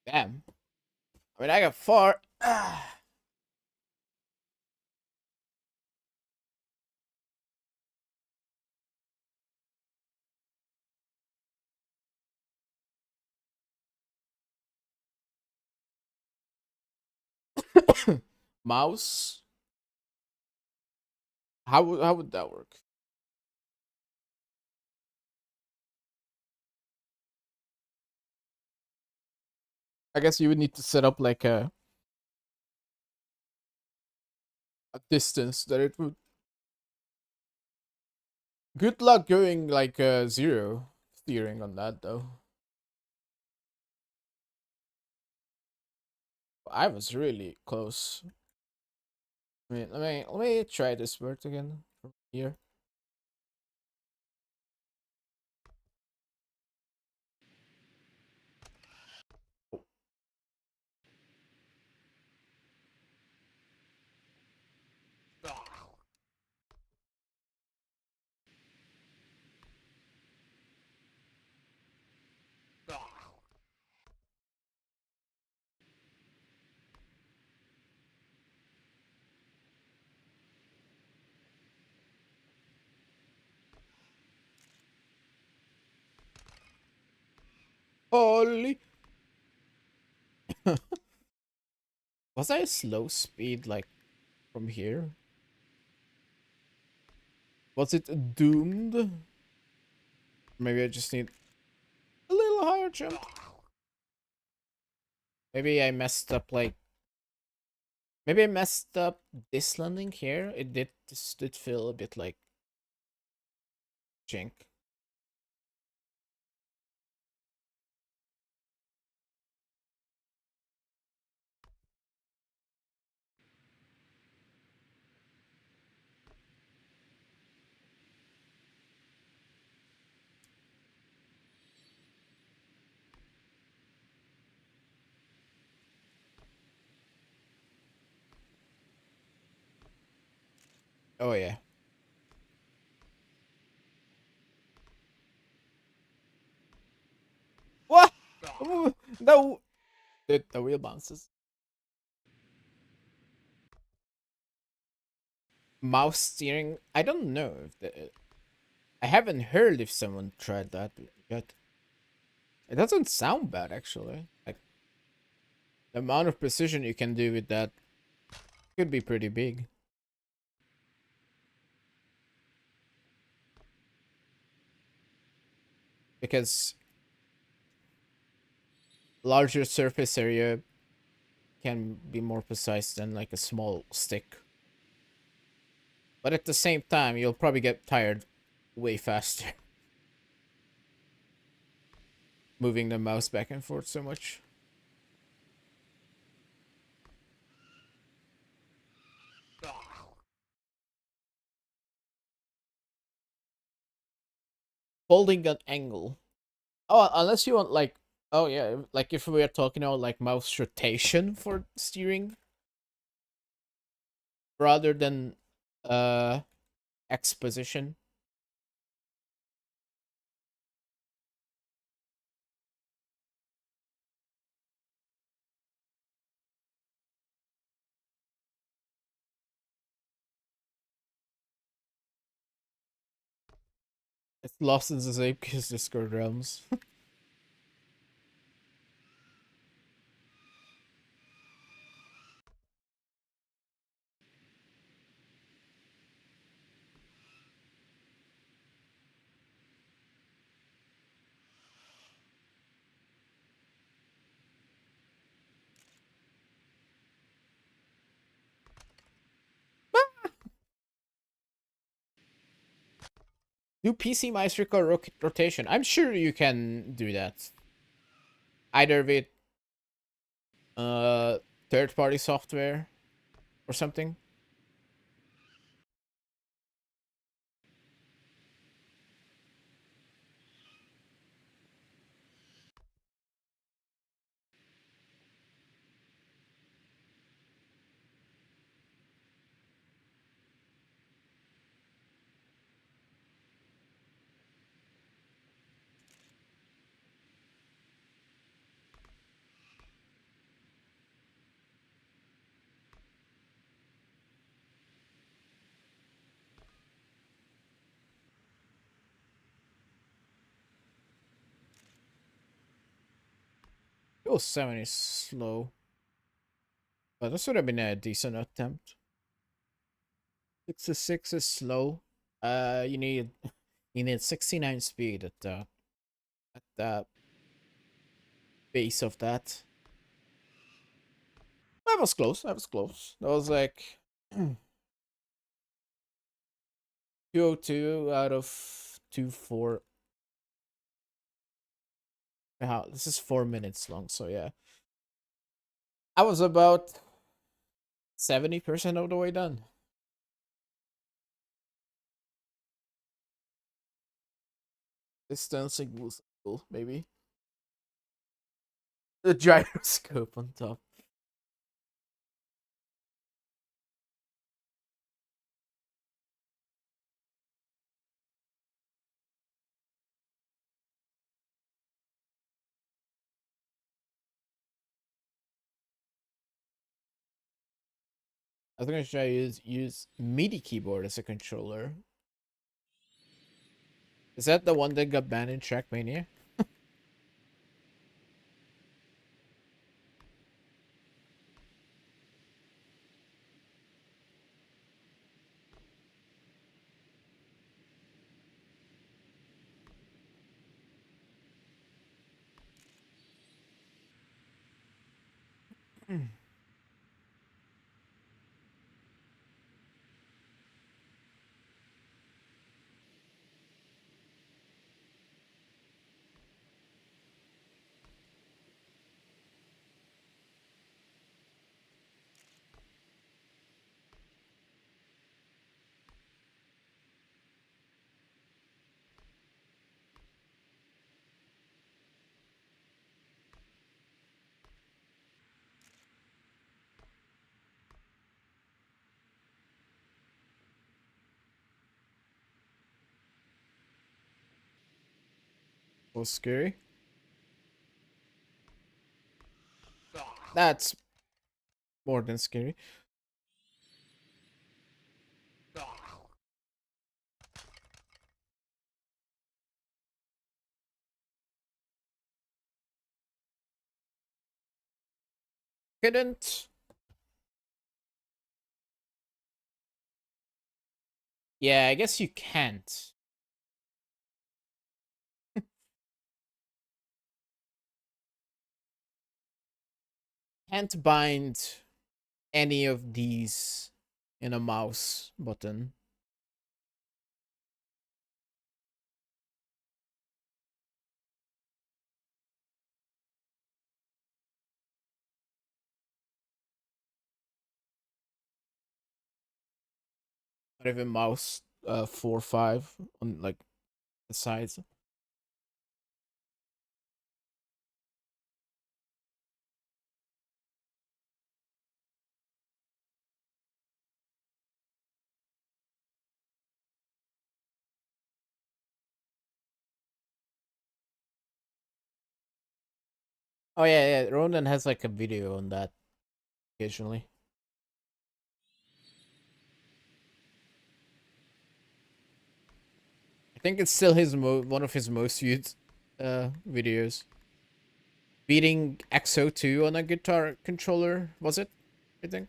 Damn. I mean, I got far. Mouse. How would that work? I guess you would need to set up like a distance that it would. Good luck going like zero steering on that though. I was really close. Let me try this word again from here. Holy! Was I slow speed like from here? Was it doomed? Maybe I just need a little higher jump. Maybe I messed up like maybe I messed up this landing here. This did feel a bit like jank. Oh yeah. What? Ooh, no, the wheel bounces. Mouse steering. I don't know if I haven't heard if someone tried that yet. It doesn't sound bad actually. Like the amount of precision you can do with that could be pretty big. Because larger surface area can be more precise than like a small stick. But at the same time, you'll probably get tired way faster moving the mouse back and forth so much. Holding an angle. Oh, unless you want like, oh yeah, like if we are talking about like mouse rotation for steering rather than uh X position. It's lost in the Zape's Discord realms. Do PC mice record rotation? I'm sure you can do that. Either with uh third party software or something. Oh, 7 is slow. But this would have been a decent attempt. 66 is slow. You need 69 speed at the base of that. That was close. That was close. That was like 202 out of 24. Wow, this is 4 minutes long, so yeah. I was about 70% of the way done. Distancing was cool, maybe. The gyroscope on top. I was gonna try to use MIDI keyboard as a controller. Is that the one that got banned in Trackmania? Was scary. That's more than scary. Couldn't. Yeah, I guess you can't. Can't bind any of these in a mouse button. Not even mouse 4 5 on like the sides. Oh yeah, yeah. Ronan has like a video on that occasionally. I think it's still his one of his most viewed videos. Beating XO2 on a guitar controller, was it? I think.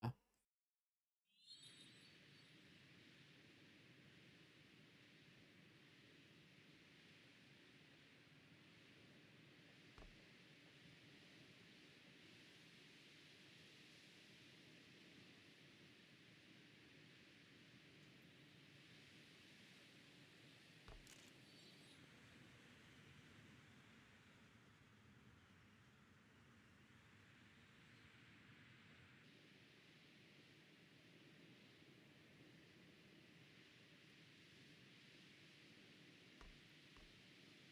Ah.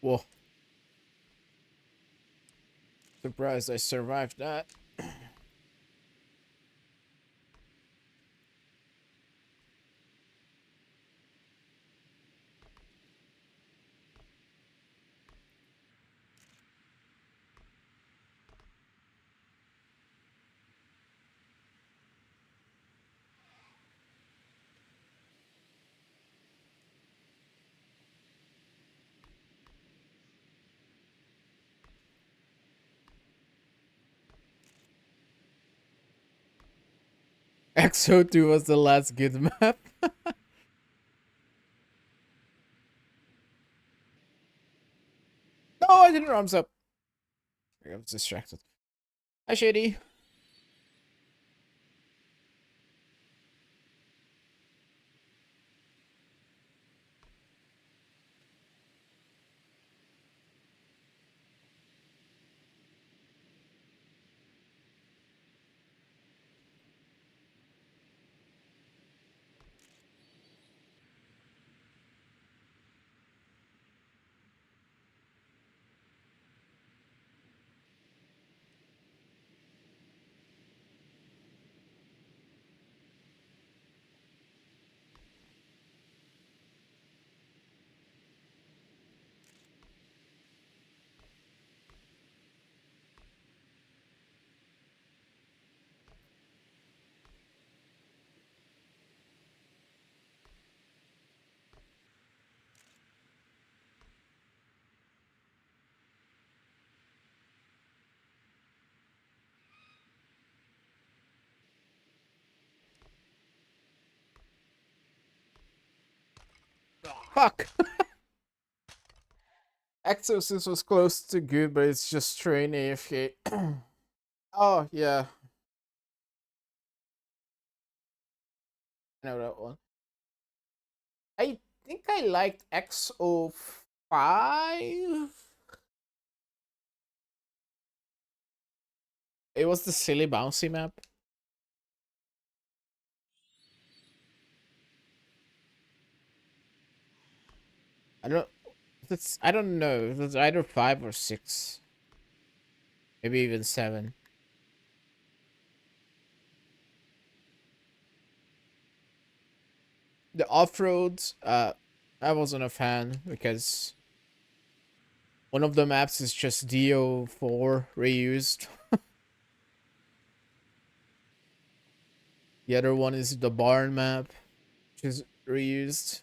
Whoa. Surprised I survived that. XO2 was the last good map. I didn't arms up. I was distracted. Hi, Shady. Fuck. Exorcist was close to good, but it's just train AFK. Oh, yeah. I know that one. I think I liked XO5. It was the silly bouncy map. I don't. I don't know. It was either 5 or 6. Maybe even 7. The off-roads, I wasn't a fan because one of the maps is just DO4 reused. The other one is the barn map, which is reused.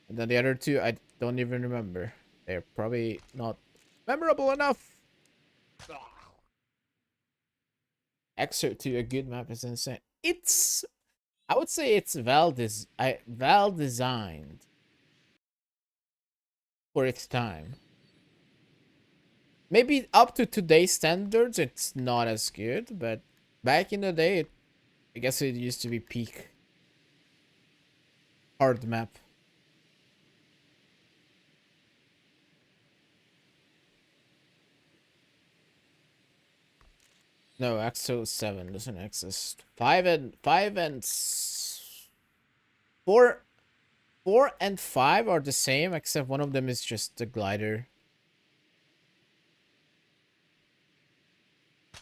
And then the other two, I don't even remember. They're probably not memorable enough. Exo 2, a good map, is insane. I would say it's well designed for its time. Maybe up to today's standards, it's not as good, but back in the day, I guess it used to be peak hard map. No, Exo 7 doesn't exist. 4 4 and 5 are the same, except one of them is just the glider. As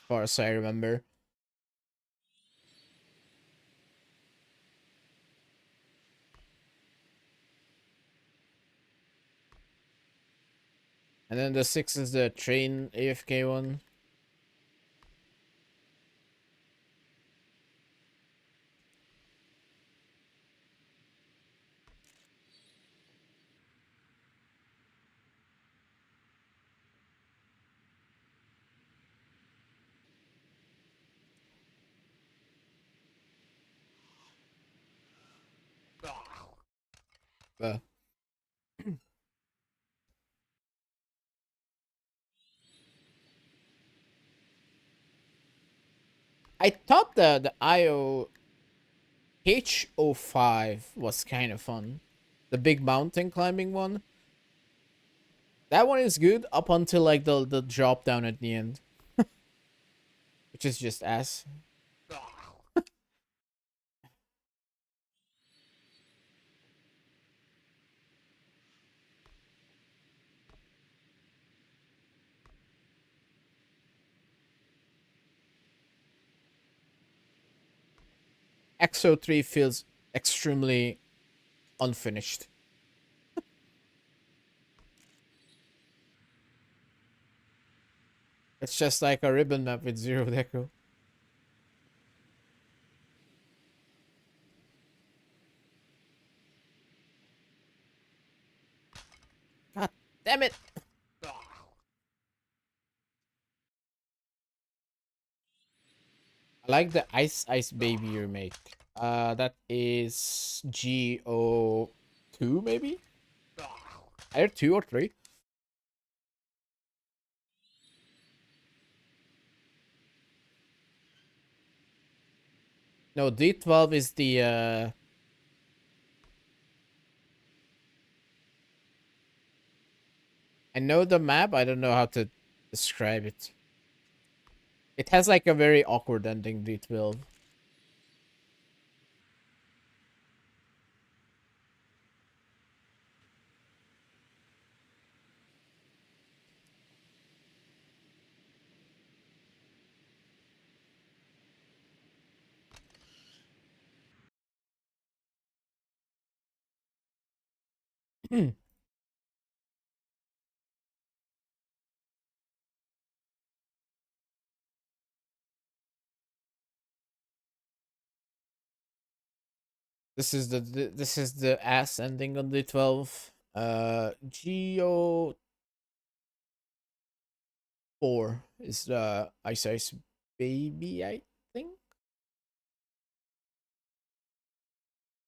far as I remember. And then the 6 is the train AFK one. Uh, I thought the IO H05 was kind of fun. The big mountain climbing one. That one is good up until like the drop down at the end. Which is just ass. Exo 3 feels extremely unfinished. It's just like a ribbon map with zero deco. God damn it! I like the Ice Baby remake. That is GO2 maybe? Either 2 or 3. No, D12 is the I know the map, I don't know how to describe it. It has like a very awkward ending, D12. This is the ass ending on D12. Geo 4 is the Ice Ice Baby, I think.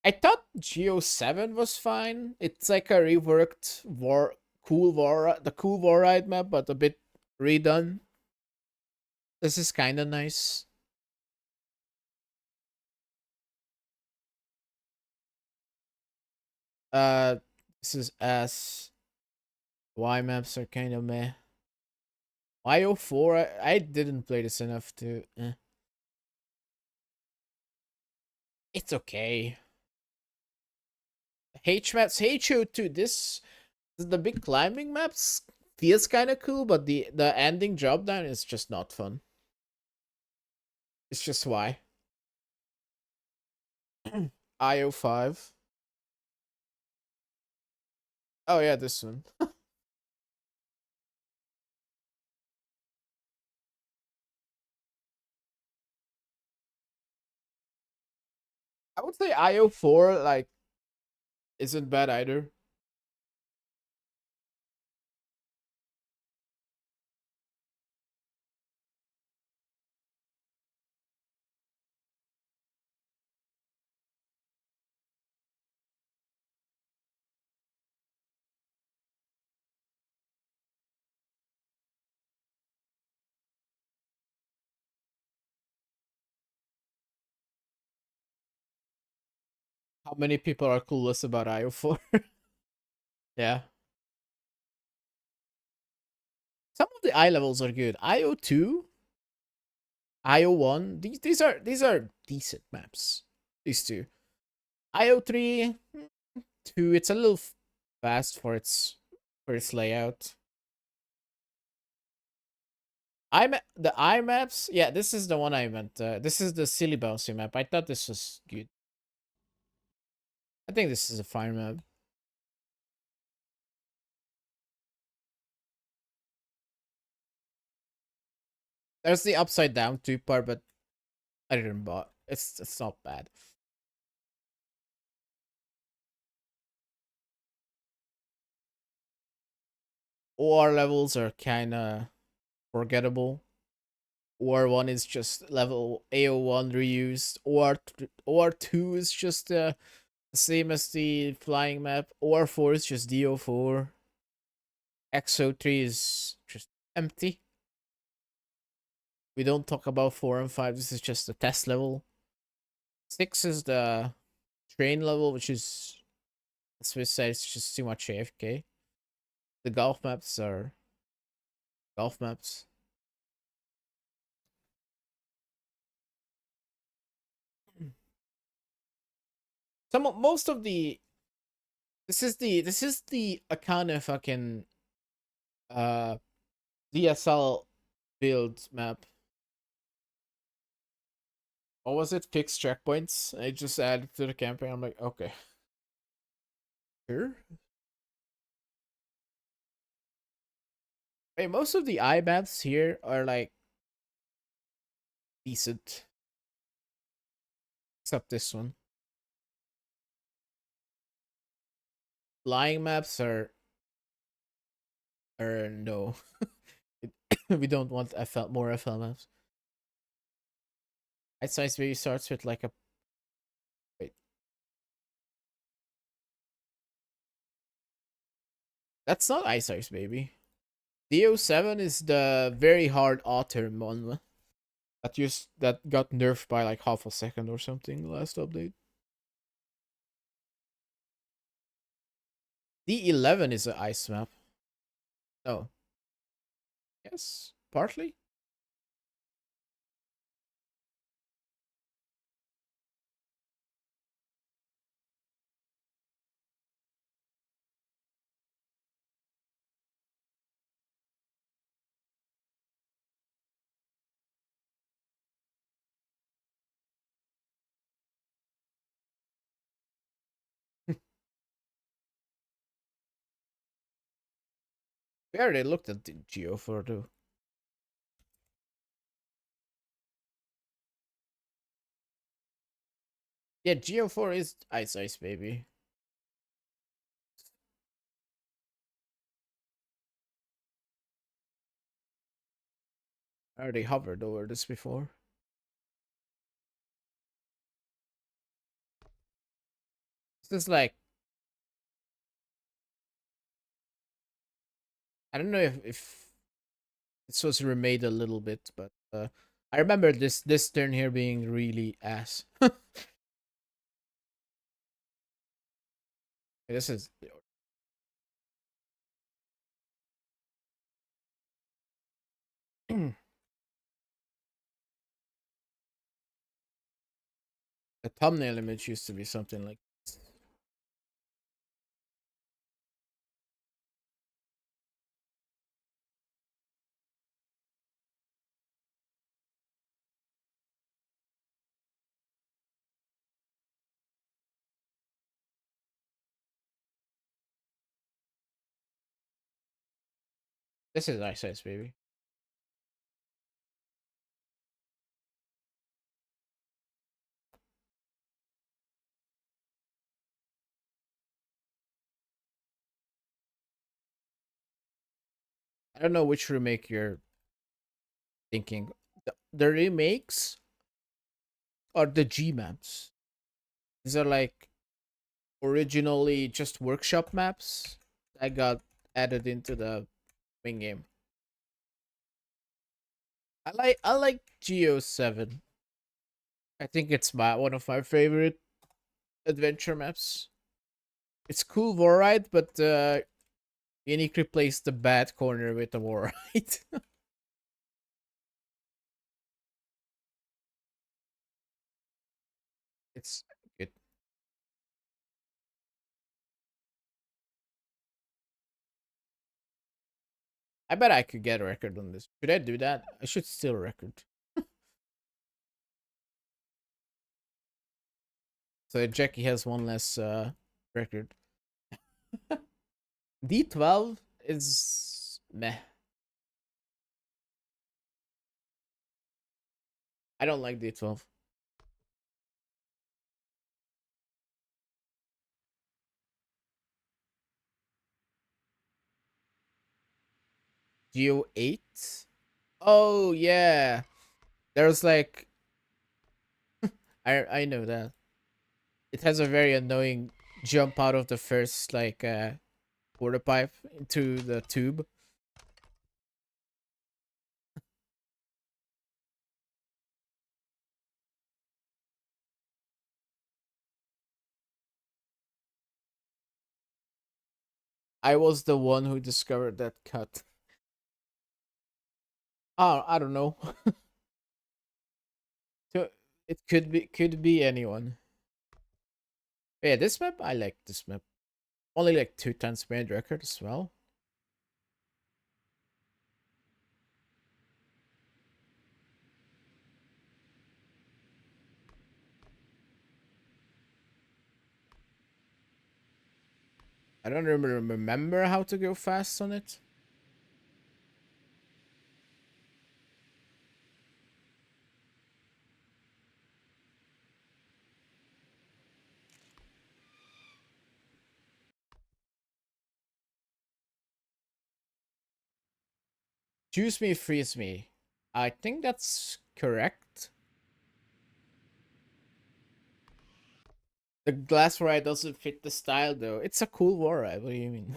I thought Geo 7 was fine. It's like a reworked the cool war ride map, but a bit redone. This is kind of nice. Uh, this is S. Y maps are kind of meh. YO4, I didn't play this enough to. It's okay. H maps, HO2. The big climbing maps feels kind of cool, but the ending drop down is just not fun. It's just why. IO5. Oh yeah, this one. I would say IO4 like isn't bad either. How many people are clueless about IO4? Yeah. Some of the I levels are good. IO2, IO1, these are decent maps. These two. IO3, 2, it's a little fast for its layout. The I maps, yeah, this is the one I meant. This is the silly bouncy map. I thought this was good. I think this is a fine map. There's the upside down 2 part, but I didn't buy. It's not bad. OR levels are kind of forgettable. OR1 is just level AO1 reused. OR2 is just the same as the flying map. OR4 is just DO4. XO3 is just empty. We don't talk about 4 and 5. This is just the test level. 6 is the train level, which is, as we said, it's just too much AFK. The golf maps are golf maps. Most of the this is the kind of fucking uh DSL build map. What was it? Fixed checkpoints. I just added to the campaign. I'm like, okay, sure. Hey, most of the I maps here are like decent, except this one. Flying maps are no. We don't want FL more FL maps. Ice Size Baby starts with like a wait. That's not Ice Ice Baby. DO7 is the very hard otter one that got nerfed by like half a second or something last update. D11 is an ice map. No. Yes, partly. We already looked at the Geo for the. Yeah, Geo 4 is Ice Ice Baby. I already hovered over this before. This is like I don't know if this was remade a little bit, but I remember this turn here being really ass. This is the thumbnail image used to be something like this is Ice Ice Baby. I don't know which remake you're thinking. The remakes or the G maps. These are like originally just workshop maps that got added into the main game. I like Geo7. I think it's one of my favorite adventure maps. It's cool war ride, but Unique replaced the bad corner with the war ride. It's good. I bet I could get a record on this. Should I do that? I should steal a record. So Jackie has one less record. D12 is meh. I don't like D12. Geo 8? Oh yeah. There's like I know that. It has a very annoying jump out of the first like water pipe into the tube. I was the one who discovered that cut. Oh, I don't know. So it could be anyone. Yeah, this map I like this map. Only like 2 times made record as well. I don't remember how to go fast on it. Choose me, freeze me. I think that's correct. The glass ride doesn't fit the style though. It's a cool war ride. What do you mean?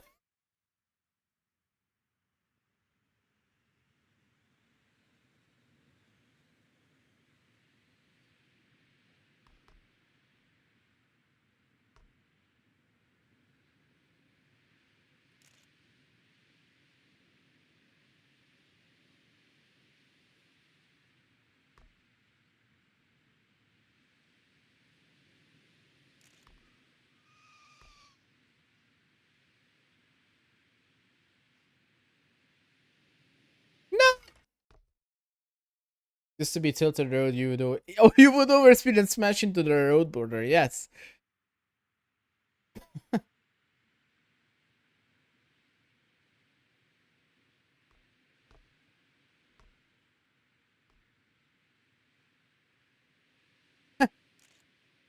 Just to be tilted road, you would oh, you would overspeed and smash into the road border. Yes.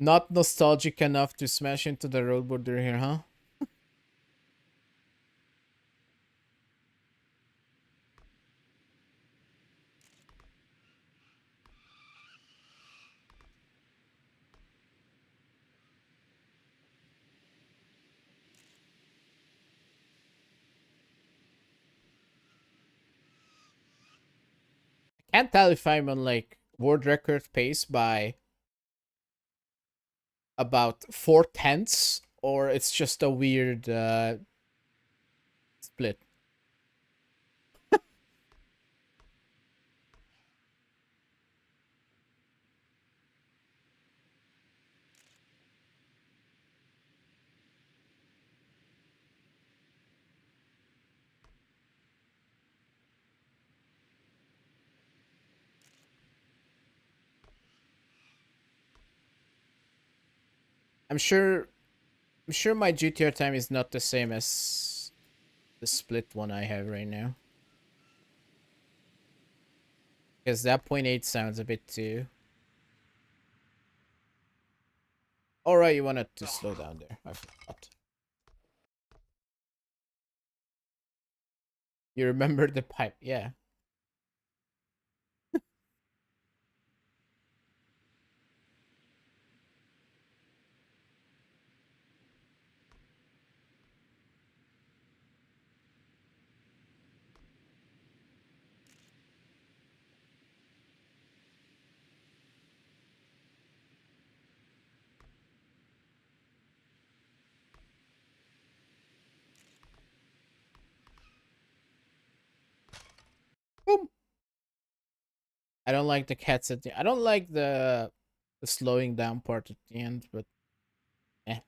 Not nostalgic enough to smash into the road border here, huh? Can't tell if I'm on like world record pace by about 4/10 or it's just a weird split. I'm sure I'm sure my GTR time is not the same as the split one I have right now. Because that point 0.8 sounds a bit too. Alright, you wanted to slow down there. I forgot. You remember the pipe, yeah. Boom. I don't like the cats at the I don't like the slowing down part at the end, but eh.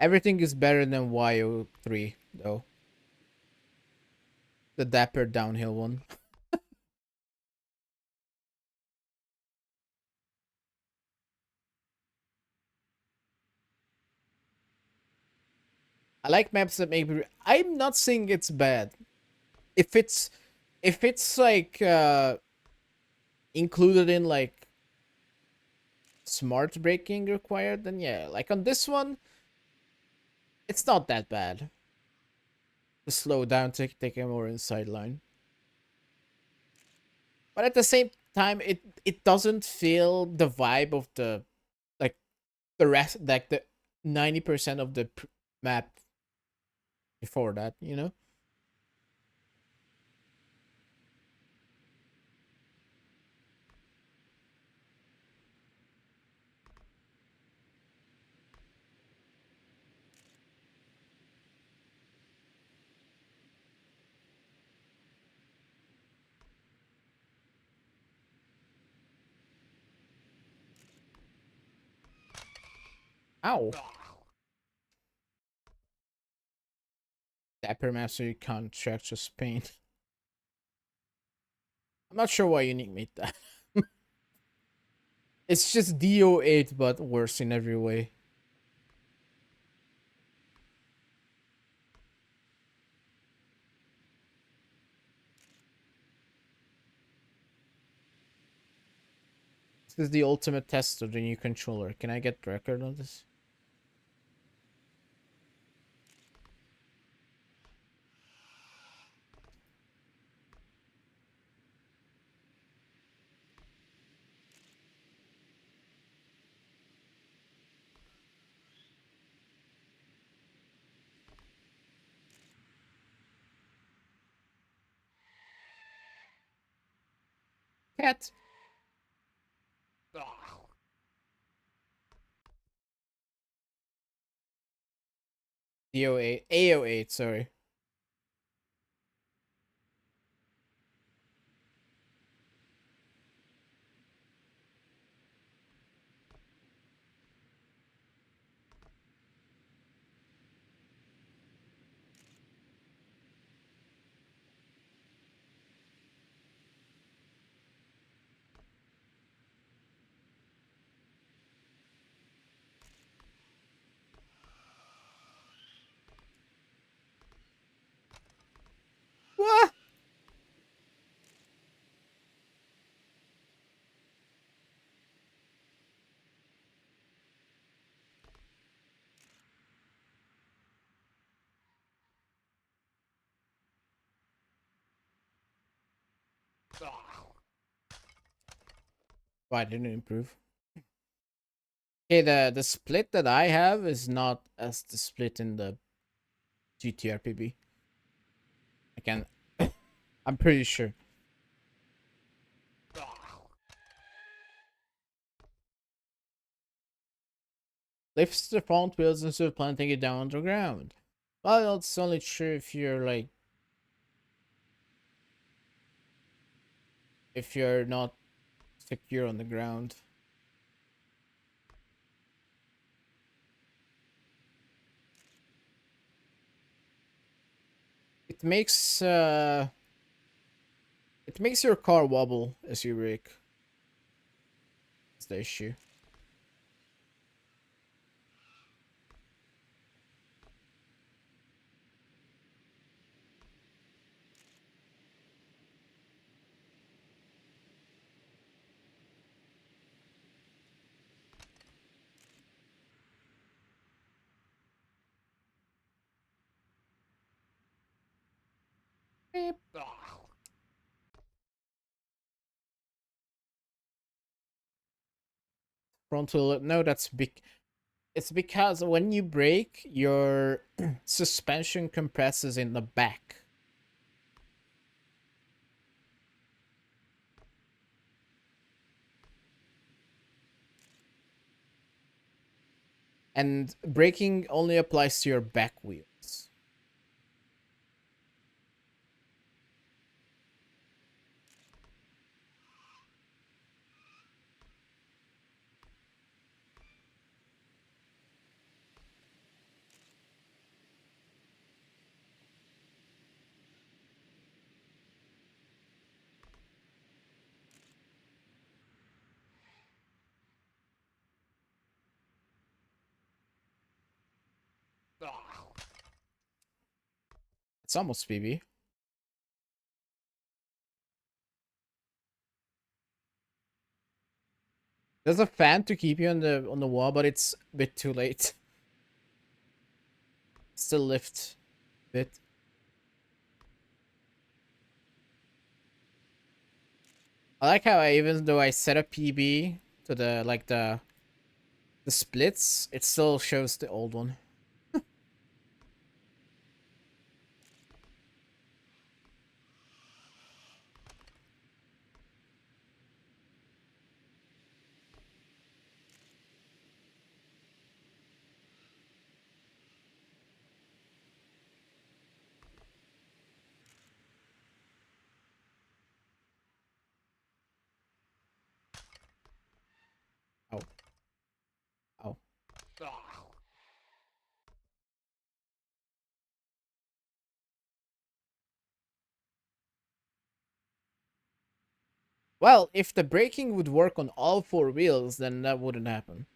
Everything is better than YO3 though. The dapper downhill one. I like maps that maybe I'm not saying it's bad. If it's if it's like included in like smart braking required, then yeah. Like on this one, it's not that bad. To slow down to take a more inside line. But at the same time, it doesn't feel the vibe of the like the rest like the 90% of the map before that, you know? Ow. Dapper Master contract to Spain. I'm not sure why you nicknamed that. It's just DO8 but worse in every way. This is the ultimate test of the new controller. Can I get record on this? Cat. DO8. AO8, sorry. Why didn't it improve? Okay, the split that I have is not as the split in the GTRPB. I can I'm pretty sure. Lifts the front wheels instead of planting it down on the ground. Well, it's only true if you're like if you're not secure on the ground. It makes it makes your car wobble as you brake. That's the issue. Beep. Front wheel. No, that's big. It's because when you brake, your suspension compresses in the back. And braking only applies to your back wheels. It's almost PB. There's a fan to keep you on the wall, but it's a bit too late. Still lift a bit. I like how even though I set a PB to the the splits, it still shows the old one. Oh, oh. Well, if the braking would work on all four wheels, then that wouldn't happen.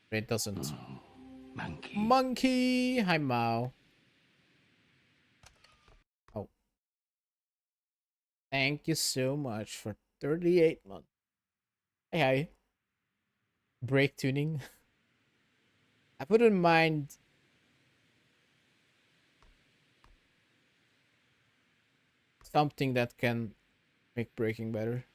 But it doesn't. Monkey. Monkey! Hi, Mao. Oh. Thank you so much for 38 months. Hey, hi. Brake tuning. I wouldn't mind something that can make braking better.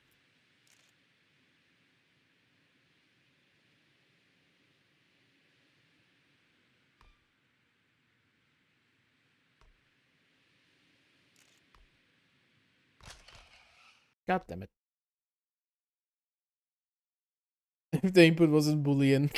God damn it. If the input wasn't Boolean.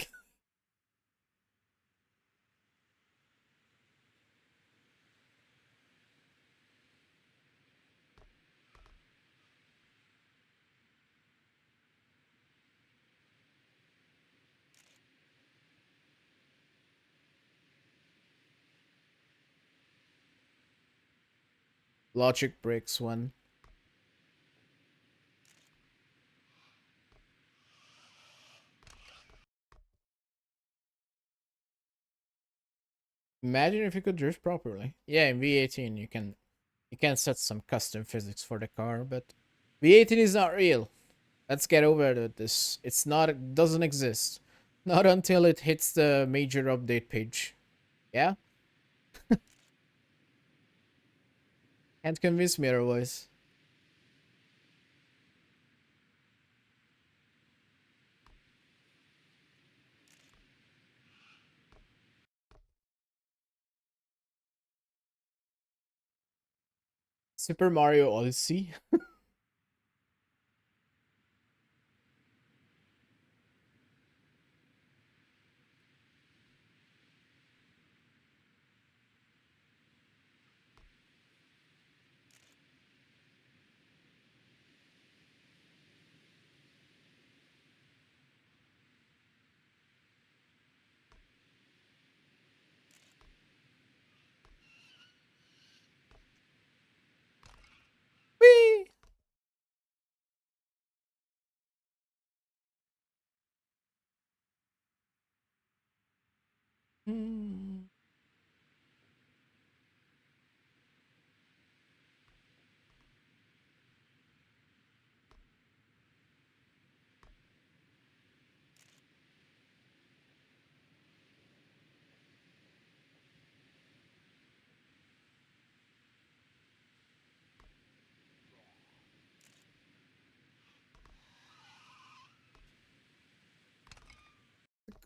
Logic breaks one. Imagine if you could drift properly. Yeah, in V18 you can set some custom physics for the car, but V18 is not real. Let's get over this. It's not, it doesn't exist. Not until it hits the major update page. Yeah? Can't convince me otherwise. Super Mario Odyssey. Whee! Hmm.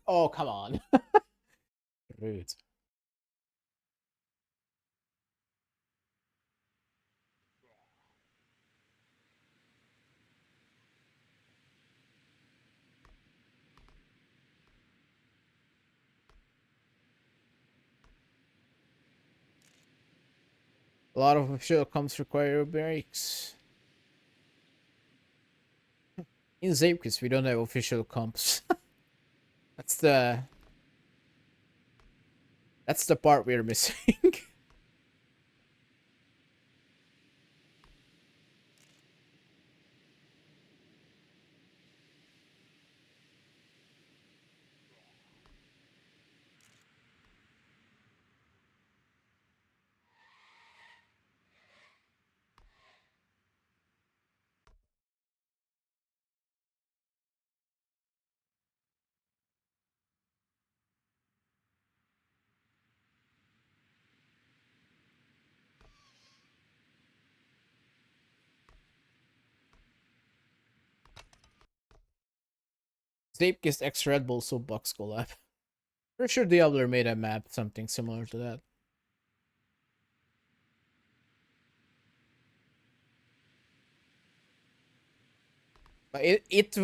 Oh, come on. Rude. A lot of official comps require breaks. In Zapekis, we don't have official comps. that's the that's the part we're missing. Zapekis X Red Bull Soapbox collab. Pretty sure Diablo made a map something similar to that. But it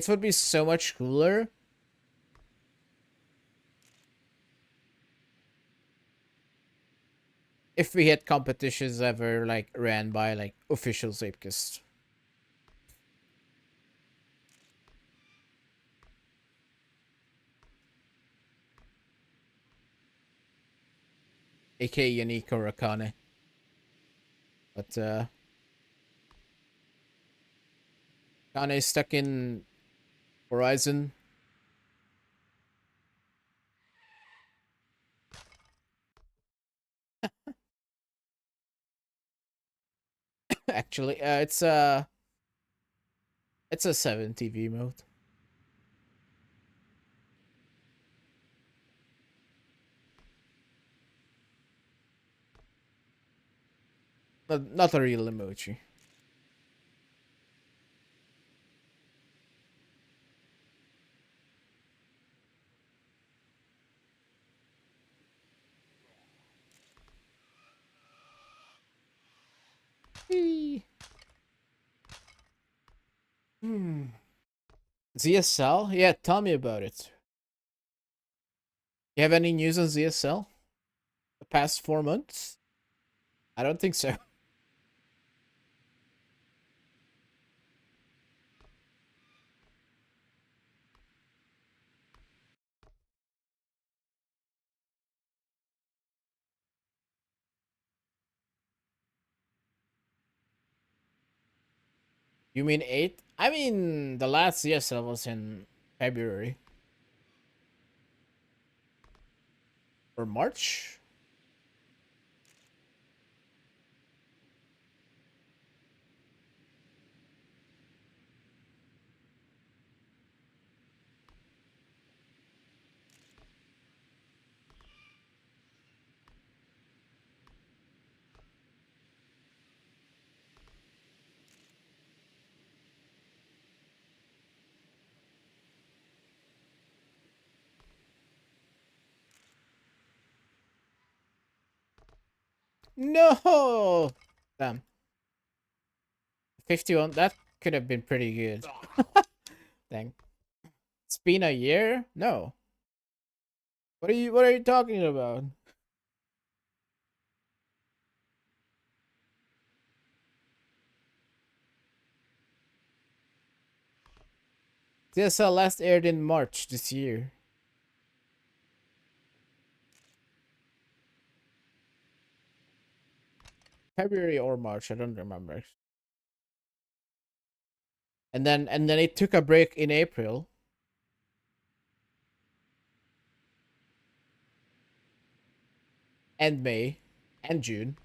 would be so much cooler if we had competitions ever like ran by like official Zapekis. AKA Yannick or Akane. But Akane is stuck in Horizon. Actually, it's a 7 TV mode. Not a real emoji. Eee. ZSL? Yeah, tell me about it. You have any news on ZSL? The past 4 months? I don't think so. You mean 8? I mean, the last ZSL was in February or March. No! Damn. 51, that could have been pretty good. Dang. It's been a year? No. What are you talking about? TSL last aired in March this year. February or March, I don't remember. And then it took a break in April and May and June.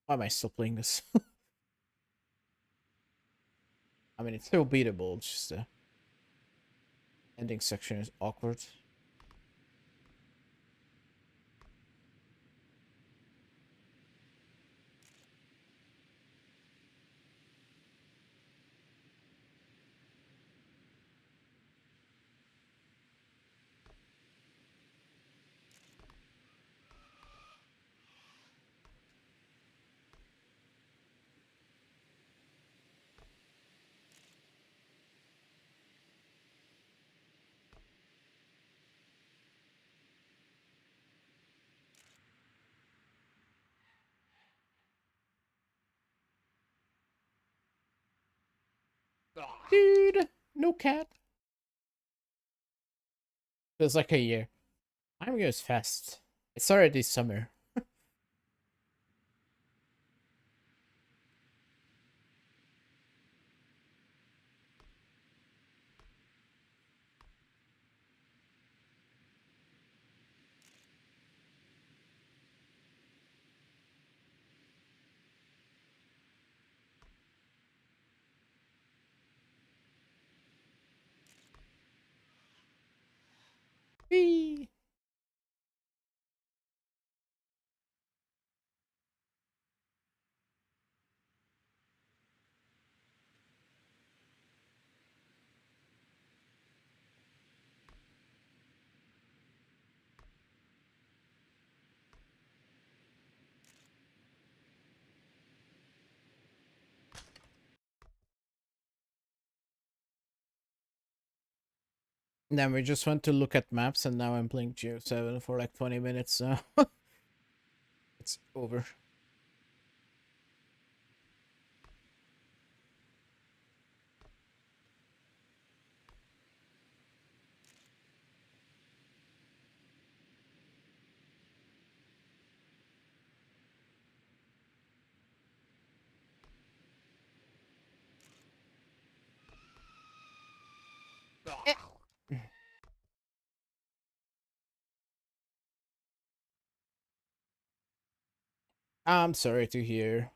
Why am I still playing this? I mean, it's still beatable. It's just the ending section is awkward. Dude, no cat. Feels like a year. Time goes fast. It's already summer. Whee! And then we just went to look at maps, and now I'm playing Geo7 for like 20 minutes. So it's over. I'm sorry to hear.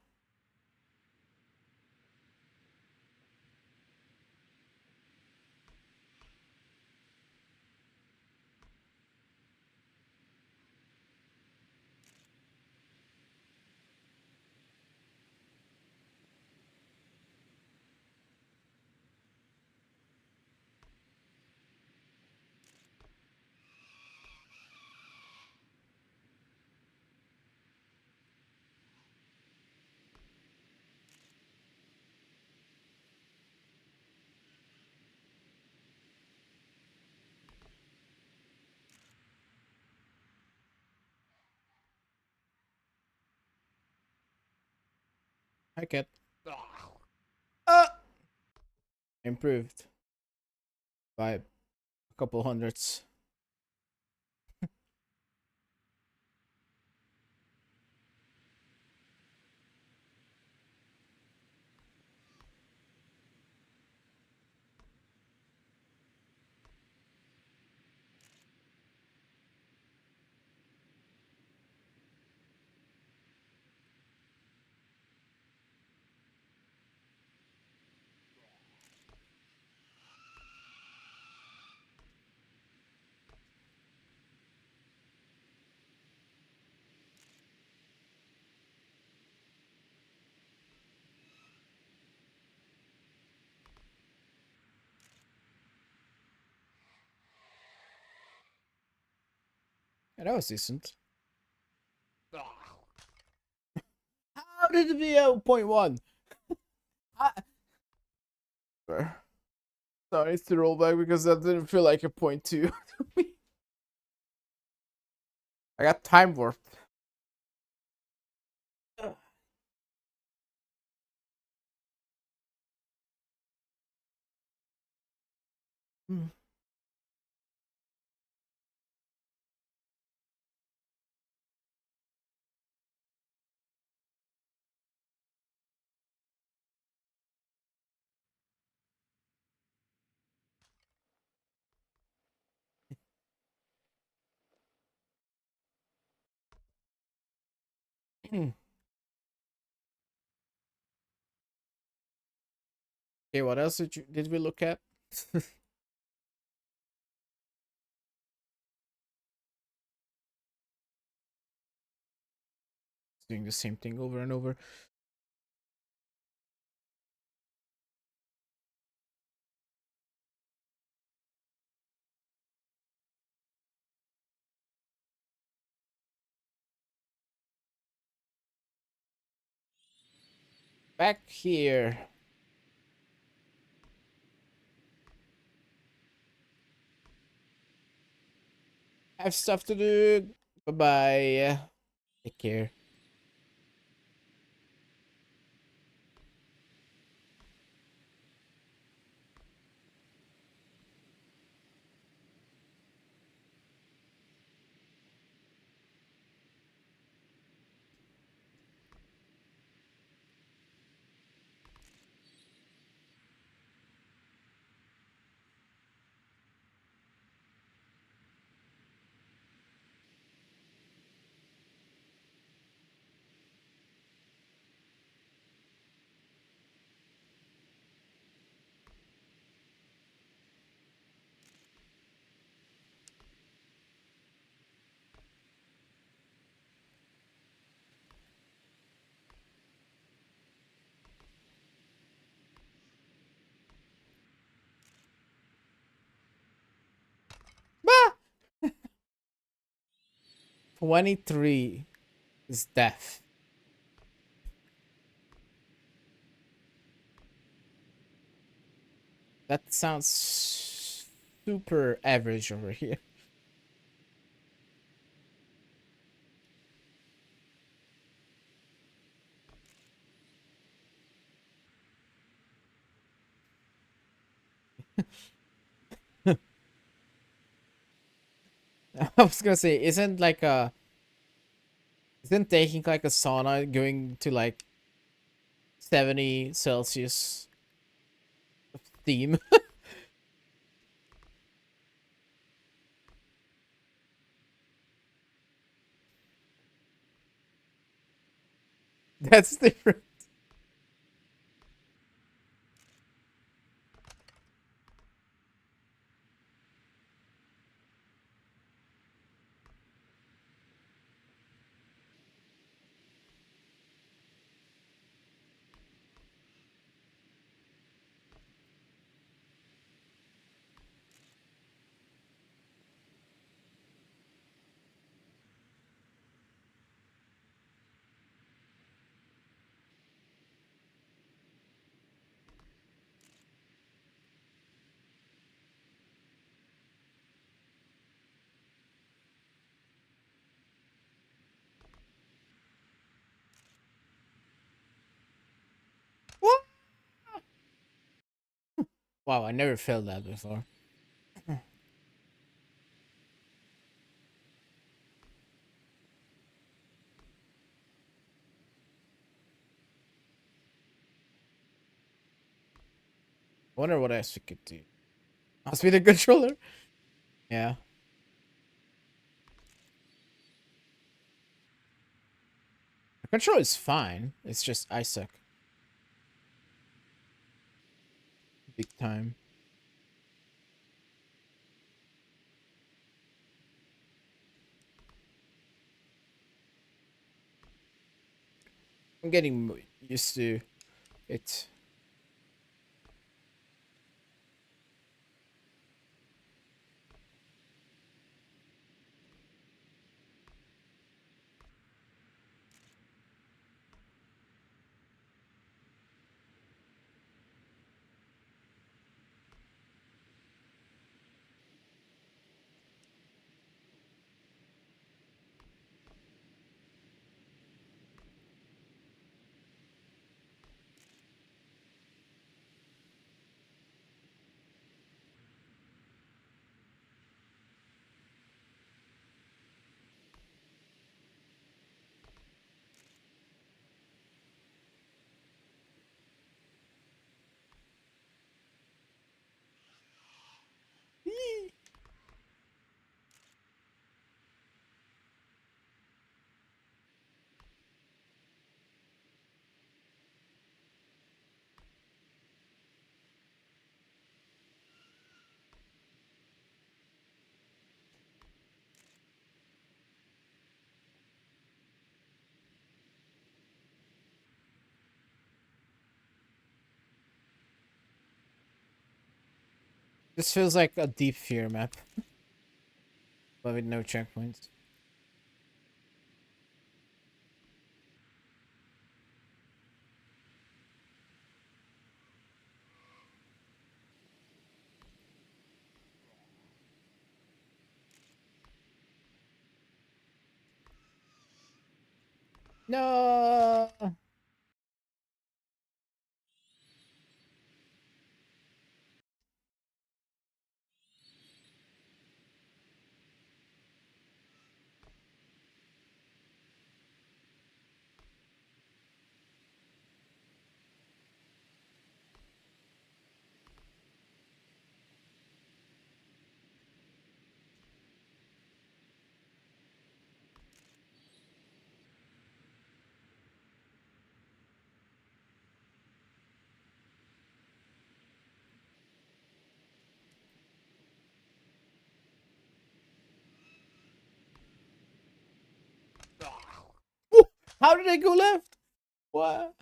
I get improved by a couple hundreds. That was decent. How did it be 0.1? Sorry, it's the rollback because that didn't feel like a 0.2 to me. I got time warped. Hmm. Okay, what else did we look at? Doing the same thing over and over. Back here. I have stuff to do. Bye bye. Take care. Bah! 23 is death. That sounds super average over here. I was gonna say, isn't taking like a sauna going to like 70 Celsius steam? That's different. What? Wow, I never felt that before. Wonder what else we could do. Must be the controller. Yeah. The controller is fine. It's just I suck. Big time. I'm getting used to it. This feels like a deep fear map, but with no checkpoints. No. How did I go left? What?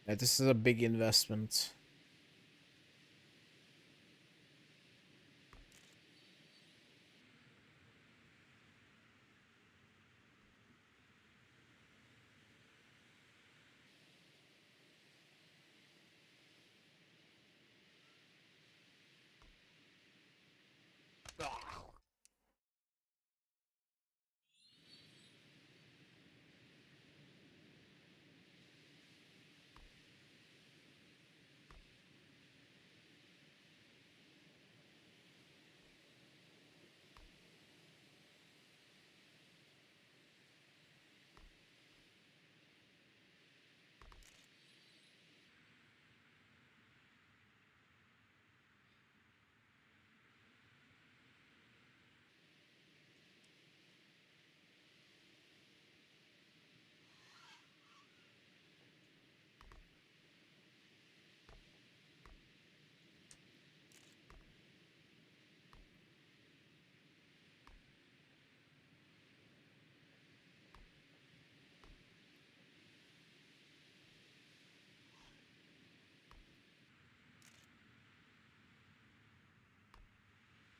Yeah, this is a big investment.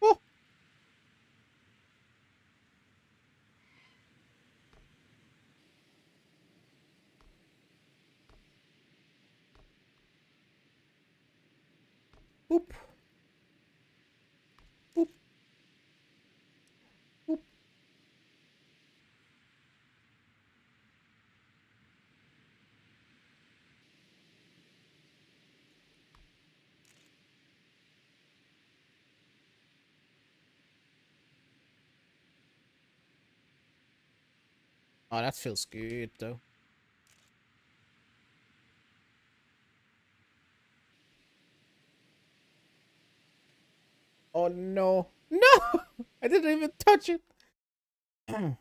Oh, boop, boop, boop. Oh, that feels good though. Oh no, no! I didn't even touch it. Oh,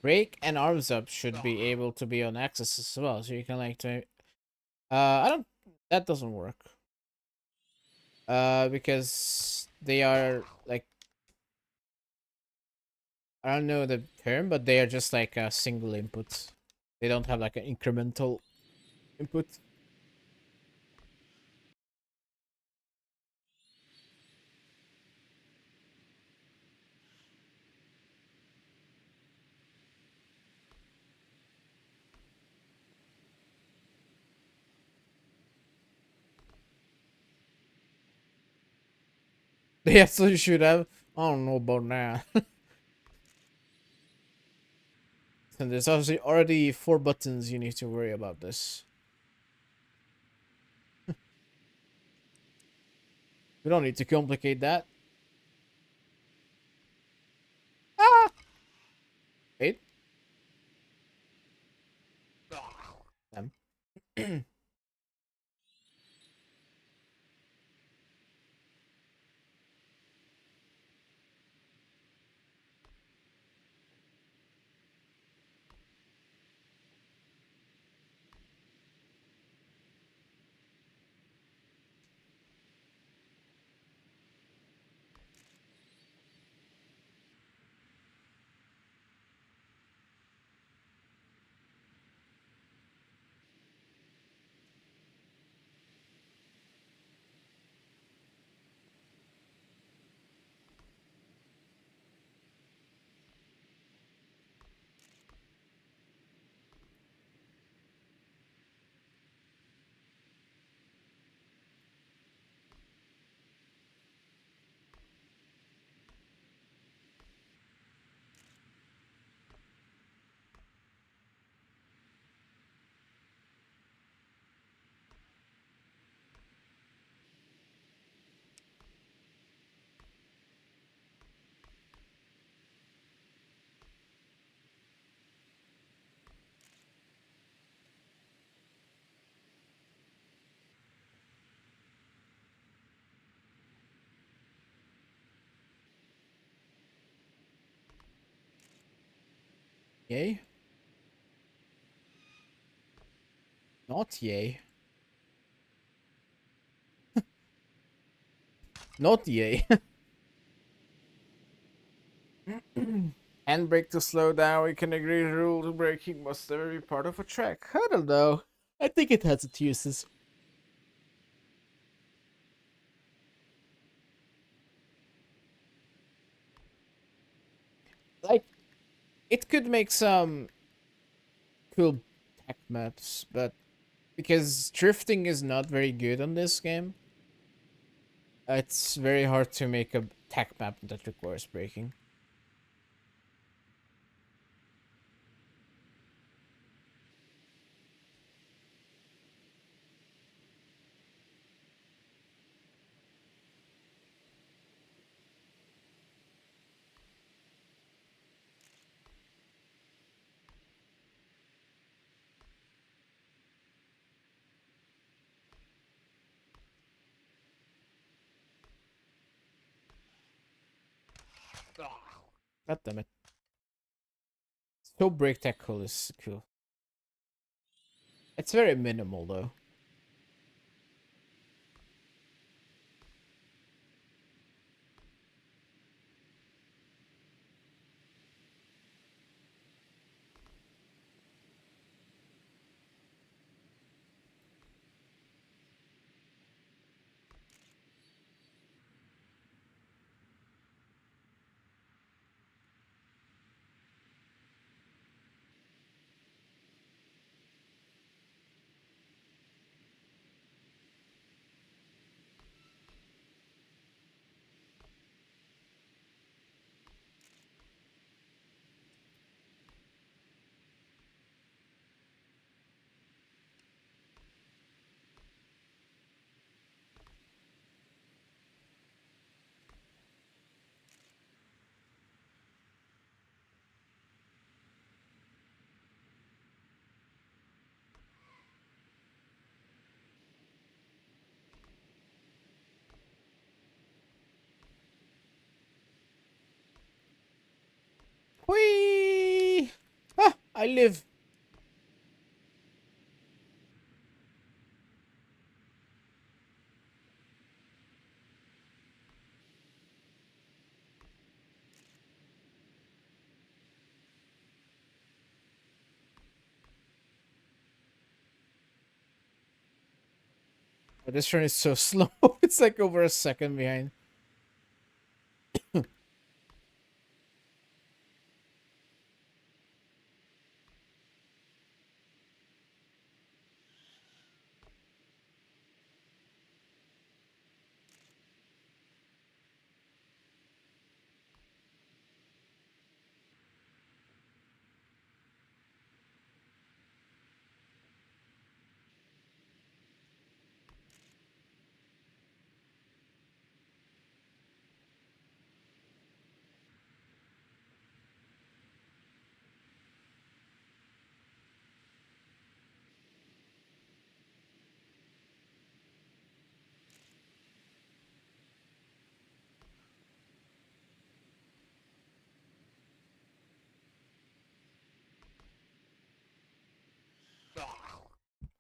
Break and arms up should be able to be on axis as well, so you can like to. I don't. That doesn't work. Because they are like, I don't know the term, but they are just like a single input. They don't have like an incremental input. They actually should have. I don't know about that. And there's obviously already 4 buttons you need to worry about this. We don't need to complicate that. Ah! Wait. Damn. Yay? Not yay. Not yay. Handbrake to slow down. We can agree the rule to braking must never be part of a track. I don't know. I think it has its uses. Like, it could make some cool tech maps, but because drifting is not very good on this game, it's very hard to make a tech map that requires braking. God damn it. So brake tech cool is cool. It's very minimal though. Whee! I live. Oh, this turn is so slow. It's like over a second behind.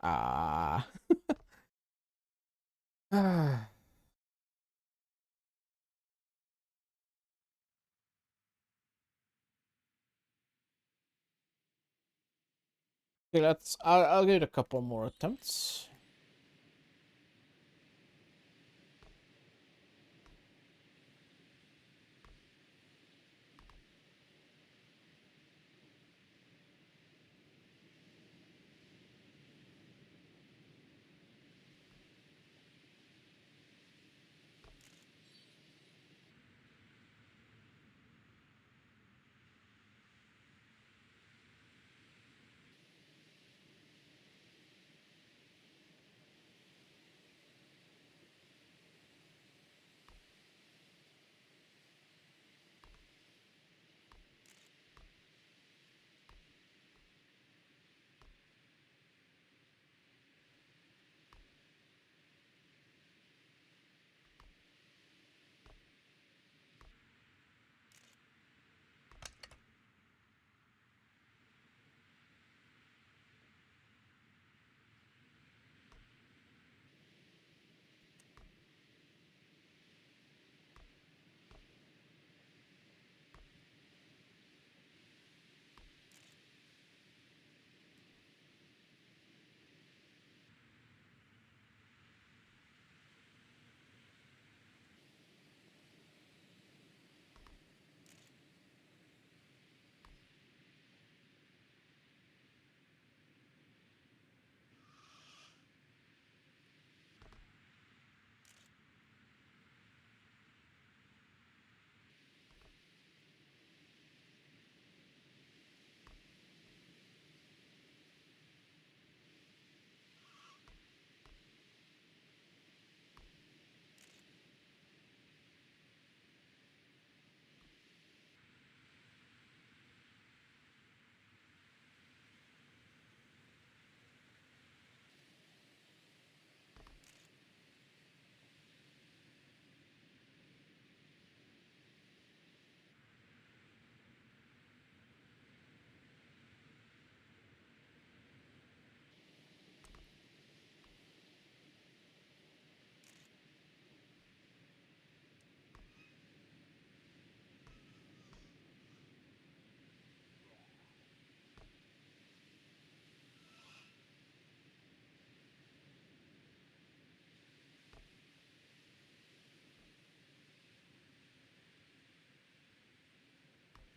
Ah. Okay, let's. I'll give it a couple more attempts.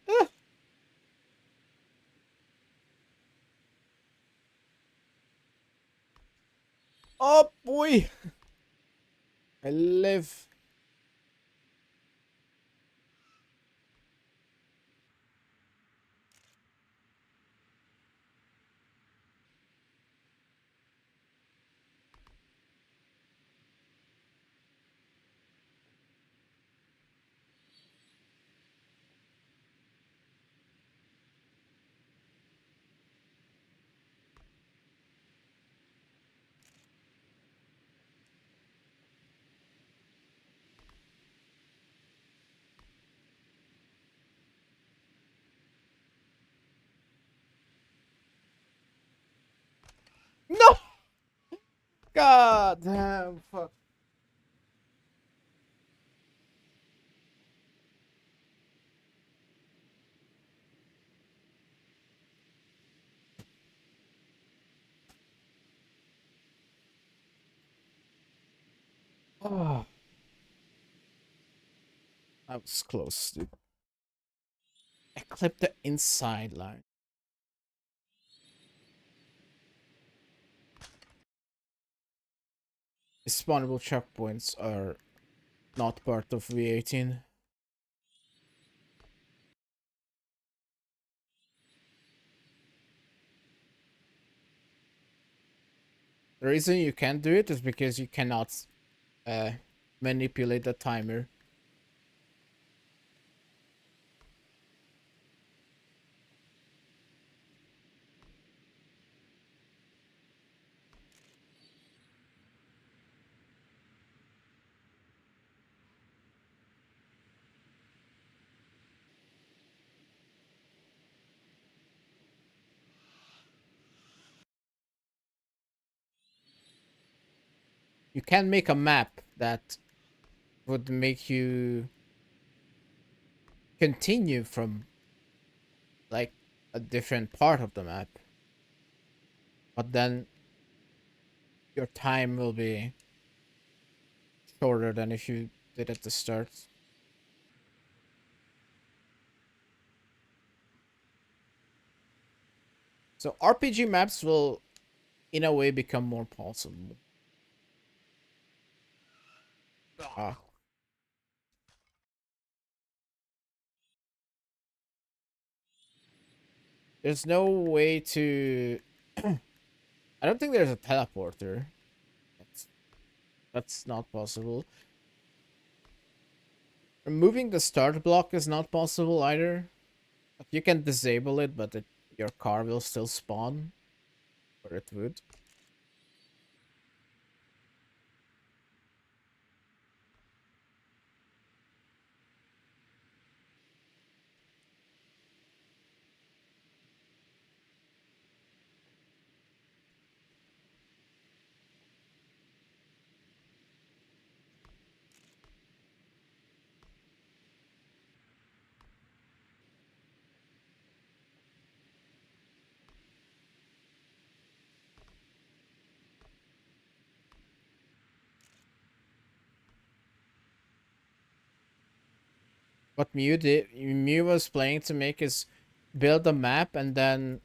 Eh, oh boy, I live. God damn. Fuck. Oh, I was close, dude. I clipped the inside line. Spawnable checkpoints are not part of V18. The reason you can't do it is because you cannot uh, manipulate the timer. You can make a map that would make you continue from like a different part of the map, but then your time will be shorter than if you did at the start. So RPG maps will, in a way, become more possible. Ah, there's no way to. I don't think there's a teleporter. That's, that's not possible. Removing the start block is not possible either. Like, you can disable it, but your car will still spawn, or it would. What Mew was planning to make is build a map and then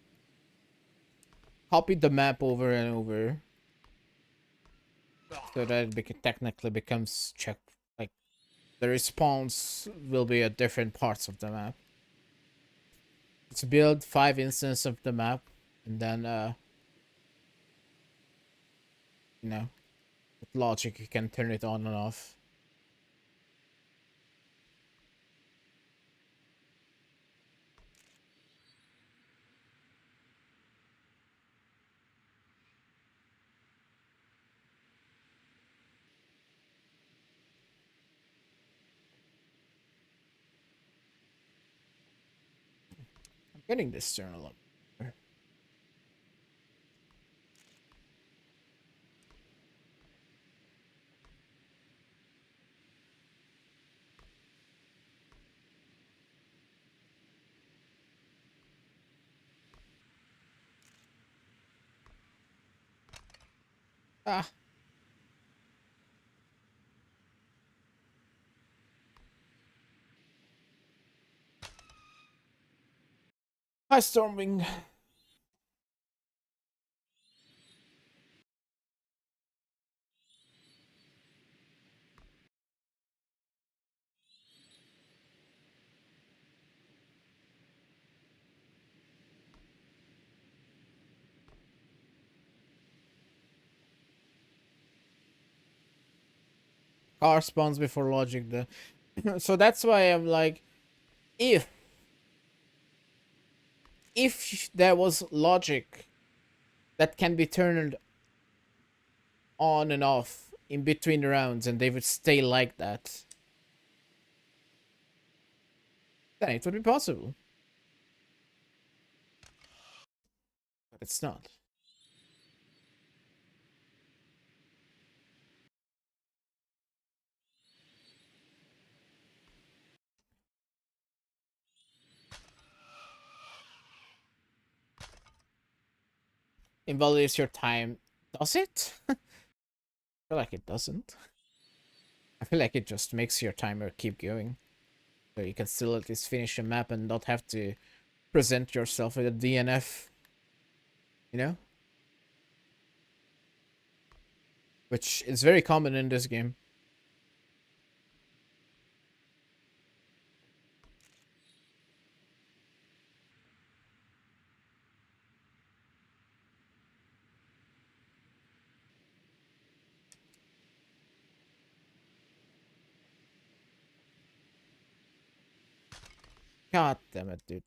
copy the map over and over, so that technically becomes check. Like the response will be at different parts of the map. Let's build 5 instances of the map, and then you know, with logic you can turn it on and off. I'm getting this turn a lot better. Ah, hi Stormwing. Car spawns before logic. The so that's why I'm like, if there was logic that can be turned on and off in between rounds and they would stay like that, then it would be possible. But it's not. invalidates your time. Does it? I feel like it doesn't. I feel like it just makes your timer keep going. So you can still at least finish a map and not have to present yourself with a DNF, you know? Which is very common in this game. God damn it, dude.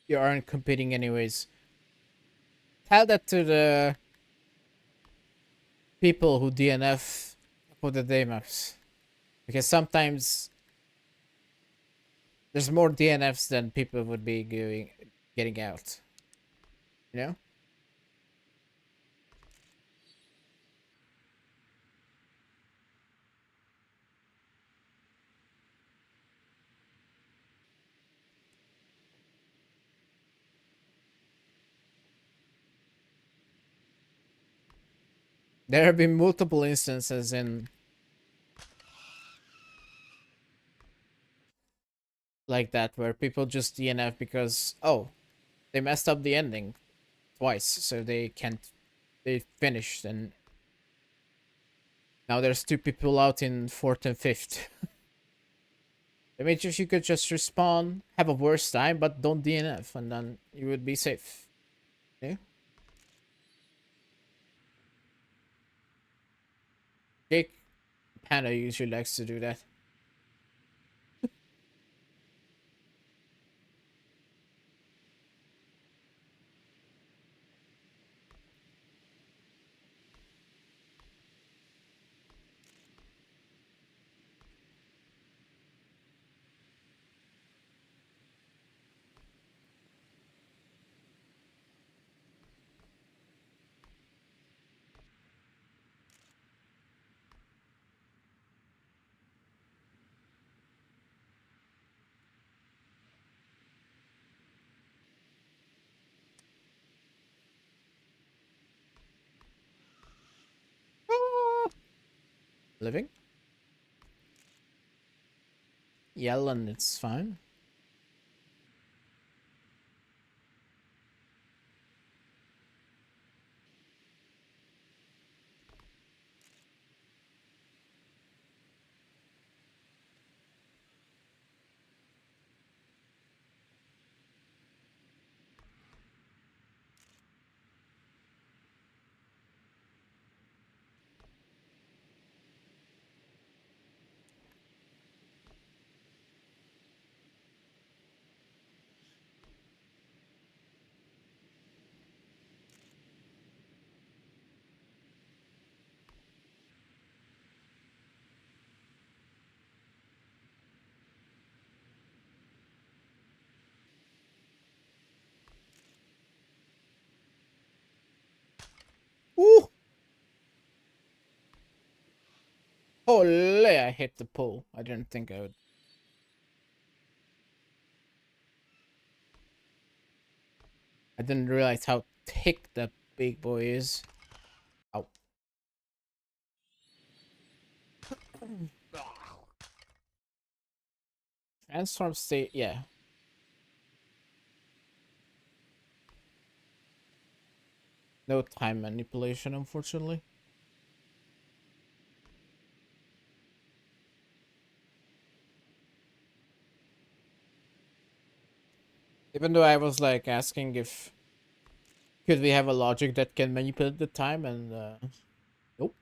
You aren't competing anyways. Tell that to the people who DNF for the day maps. Because sometimes there's more DNFs than people would be getting out. You know? There have been multiple instances in like that where people just DNF because they messed up the ending twice, so they finished, and now there's two people out in fourth and fifth. I mean, if you could just respawn, have a worse time, but don't DNF, and then you would be safe. Yeah? Jake Panda usually likes to do that. Living? Yelling, it's fine. Ooh! Holy, I hit the pole. I didn't think I would. I didn't realize how thick that big boy is. Ow. Transform state, yeah. No time manipulation, unfortunately. Even though I was like asking if could we have a logic that can manipulate the time, and nope.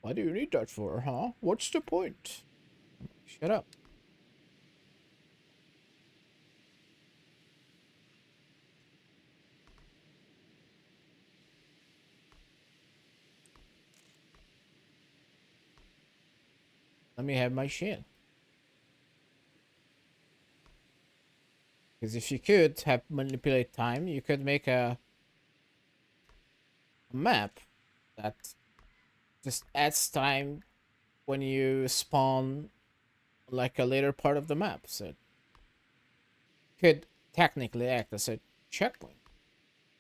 Why do you need that for, huh? What's the point? Shut up. Let me have my shit. Because if you could have manipulate time, you could make a map that just adds time when you spawn like a later part of the map. So it could technically act as a checkpoint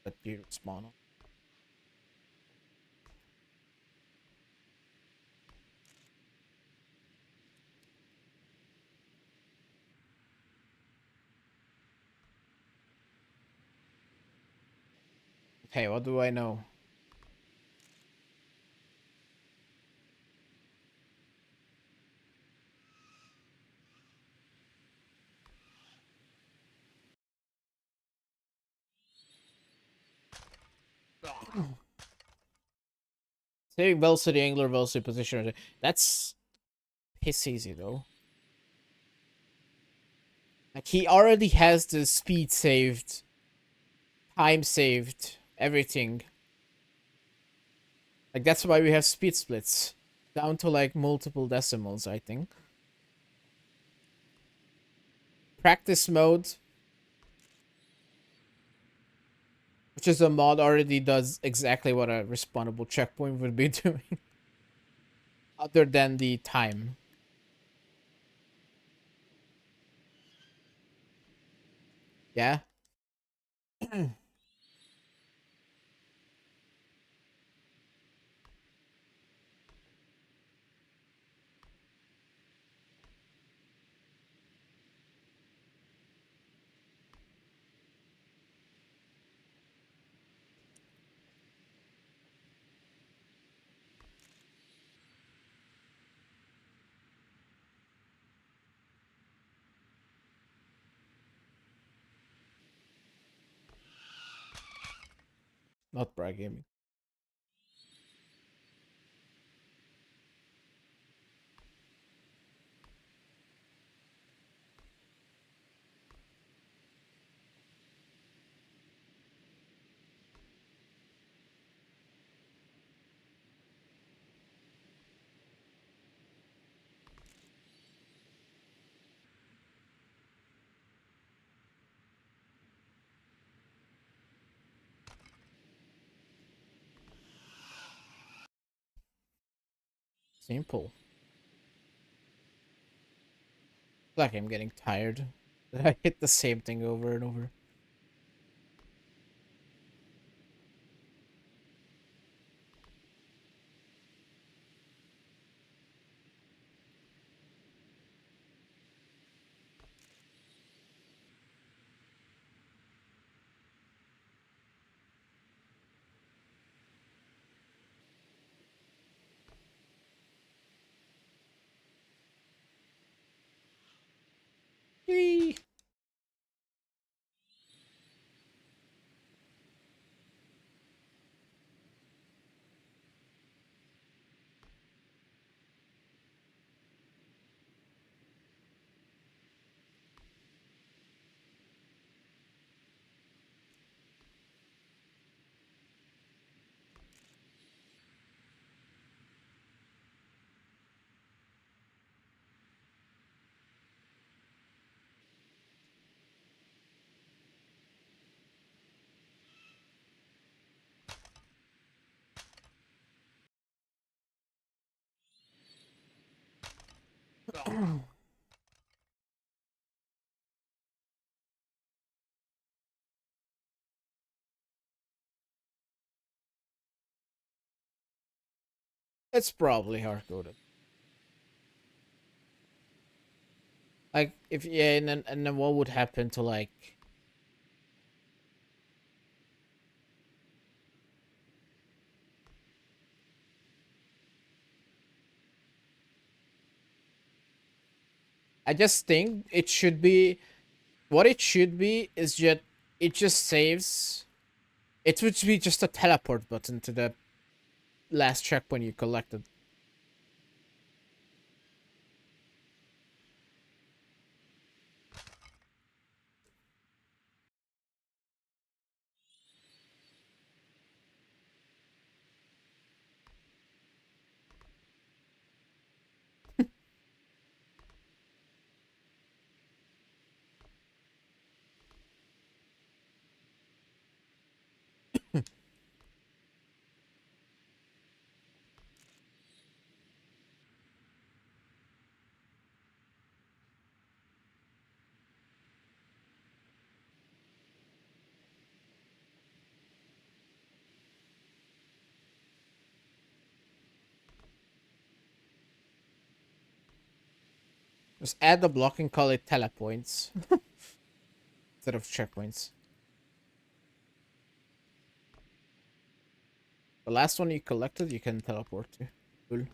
that you spawn on. Hey, what do I know? Saving velocity, angular velocity, position. That's piss easy though. Like he already has the speed saved, time saved, everything. Like that's why we have speed splits down to like multiple decimals, I think. Practice mode, which is a mod, already does exactly what a respawnable checkpoint would be doing, other than the time. Yeah. Not bragging. Simple. Like I'm getting tired. I hit the same thing over and over. Yee. It's probably hard coded. Like if yeah, and then what would happen to like I just think it should be What it should be is just it just saves. It would be just a teleport button to the last checkpoint you collected. Just add the block and call it telepoints instead of checkpoints. The last one you collected, you can teleport to. Cool.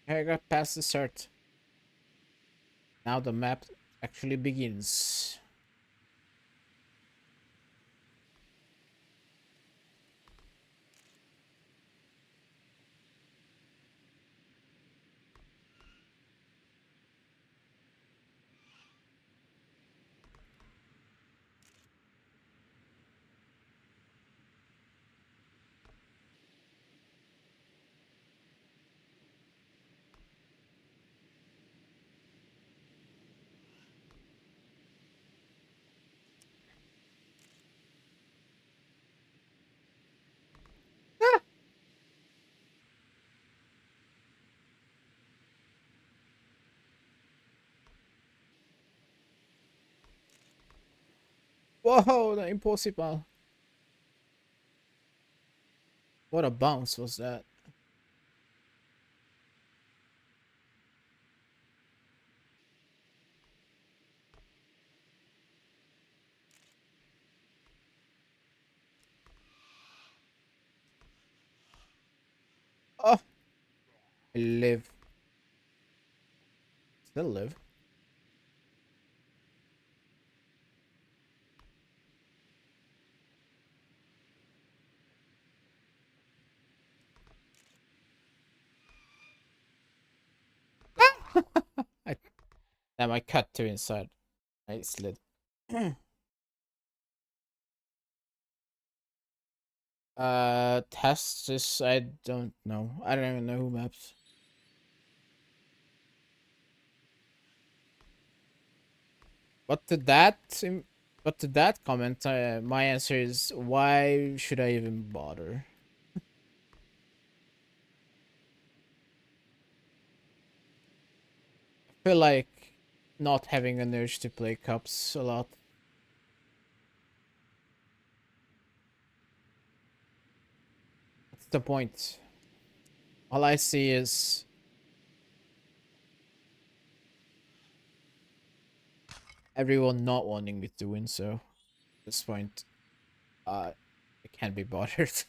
I got past the start. Now the map actually begins. Whoa, the impossible. What a bounce was that? Oh, I live. Still live. I Damn, I cut two inside. I slid. Tests is I don't know. I don't even know who maps. But to but to that comment, my answer is why should I even bother? I feel like not having an urge to play cups a lot. That's the point. All I see is everyone not wanting me to win, so at this point, I can't be bothered.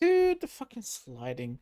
Dude, the fucking sliding.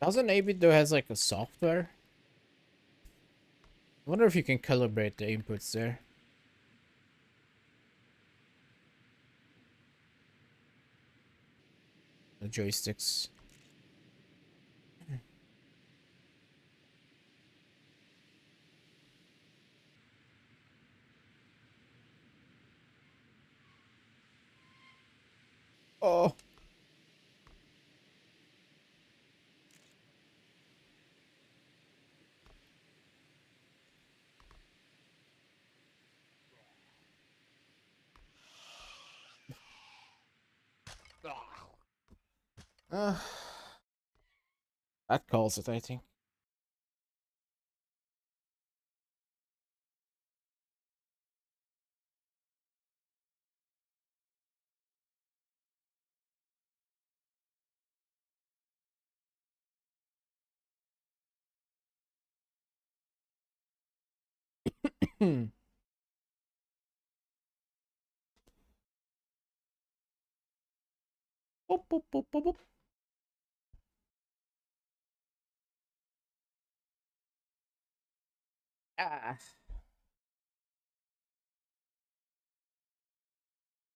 Doesn't Abido has like a software? I wonder if you can calibrate the inputs there. The joysticks. Oh. Uh, that calls it, I think. Hmm. Boop, boop, boop, boop, boop. Ah.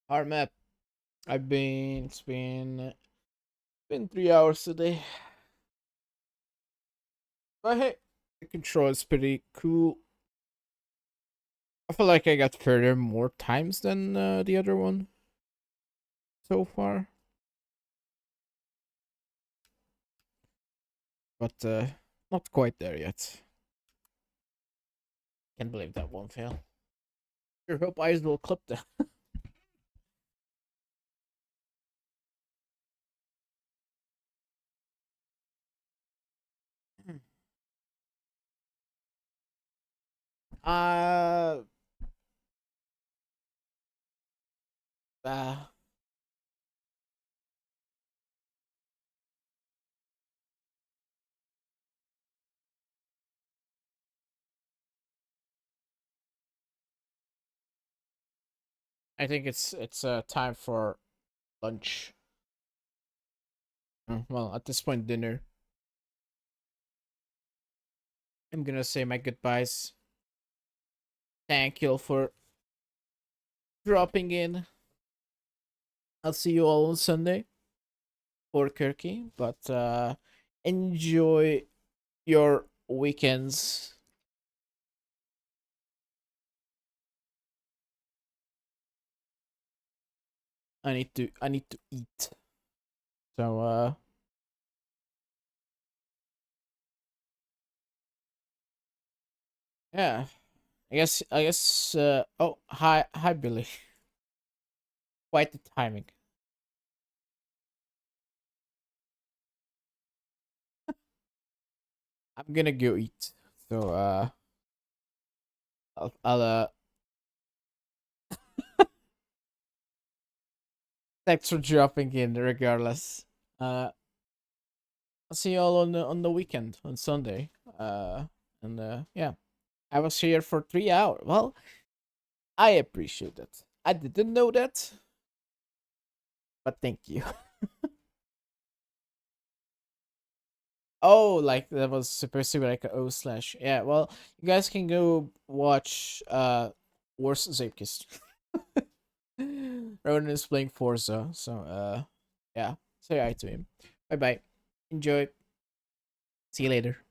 Hard map. It's been 3 hours today. But hey, the control is pretty cool. I feel like I got further more times than the other one so far. But not quite there yet. Can't believe that won't fail. Sure hope eyes will clip that. uh, uh I think it's time for lunch. Well, at this point, dinner. I'm gonna say my goodbyes. Thank you all for dropping in. I'll see you all on Sunday for Kirky, but enjoy your weekends. I need to eat. So yeah. I guess oh, hi Billy. Quite the timing. I'm gonna go eat. So I'll thanks for dropping in regardless. I'll see you all on the weekend on Sunday. And yeah. I was here for 3 hours. Well, I appreciate it. I didn't know that, but thank you. Oh, like that was supposed to be like a O slash. Yeah, well, you guys can go watch Worst Zapekist. Ronan is playing Forza, so yeah. Say hi to him. Bye bye. Enjoy. See you later.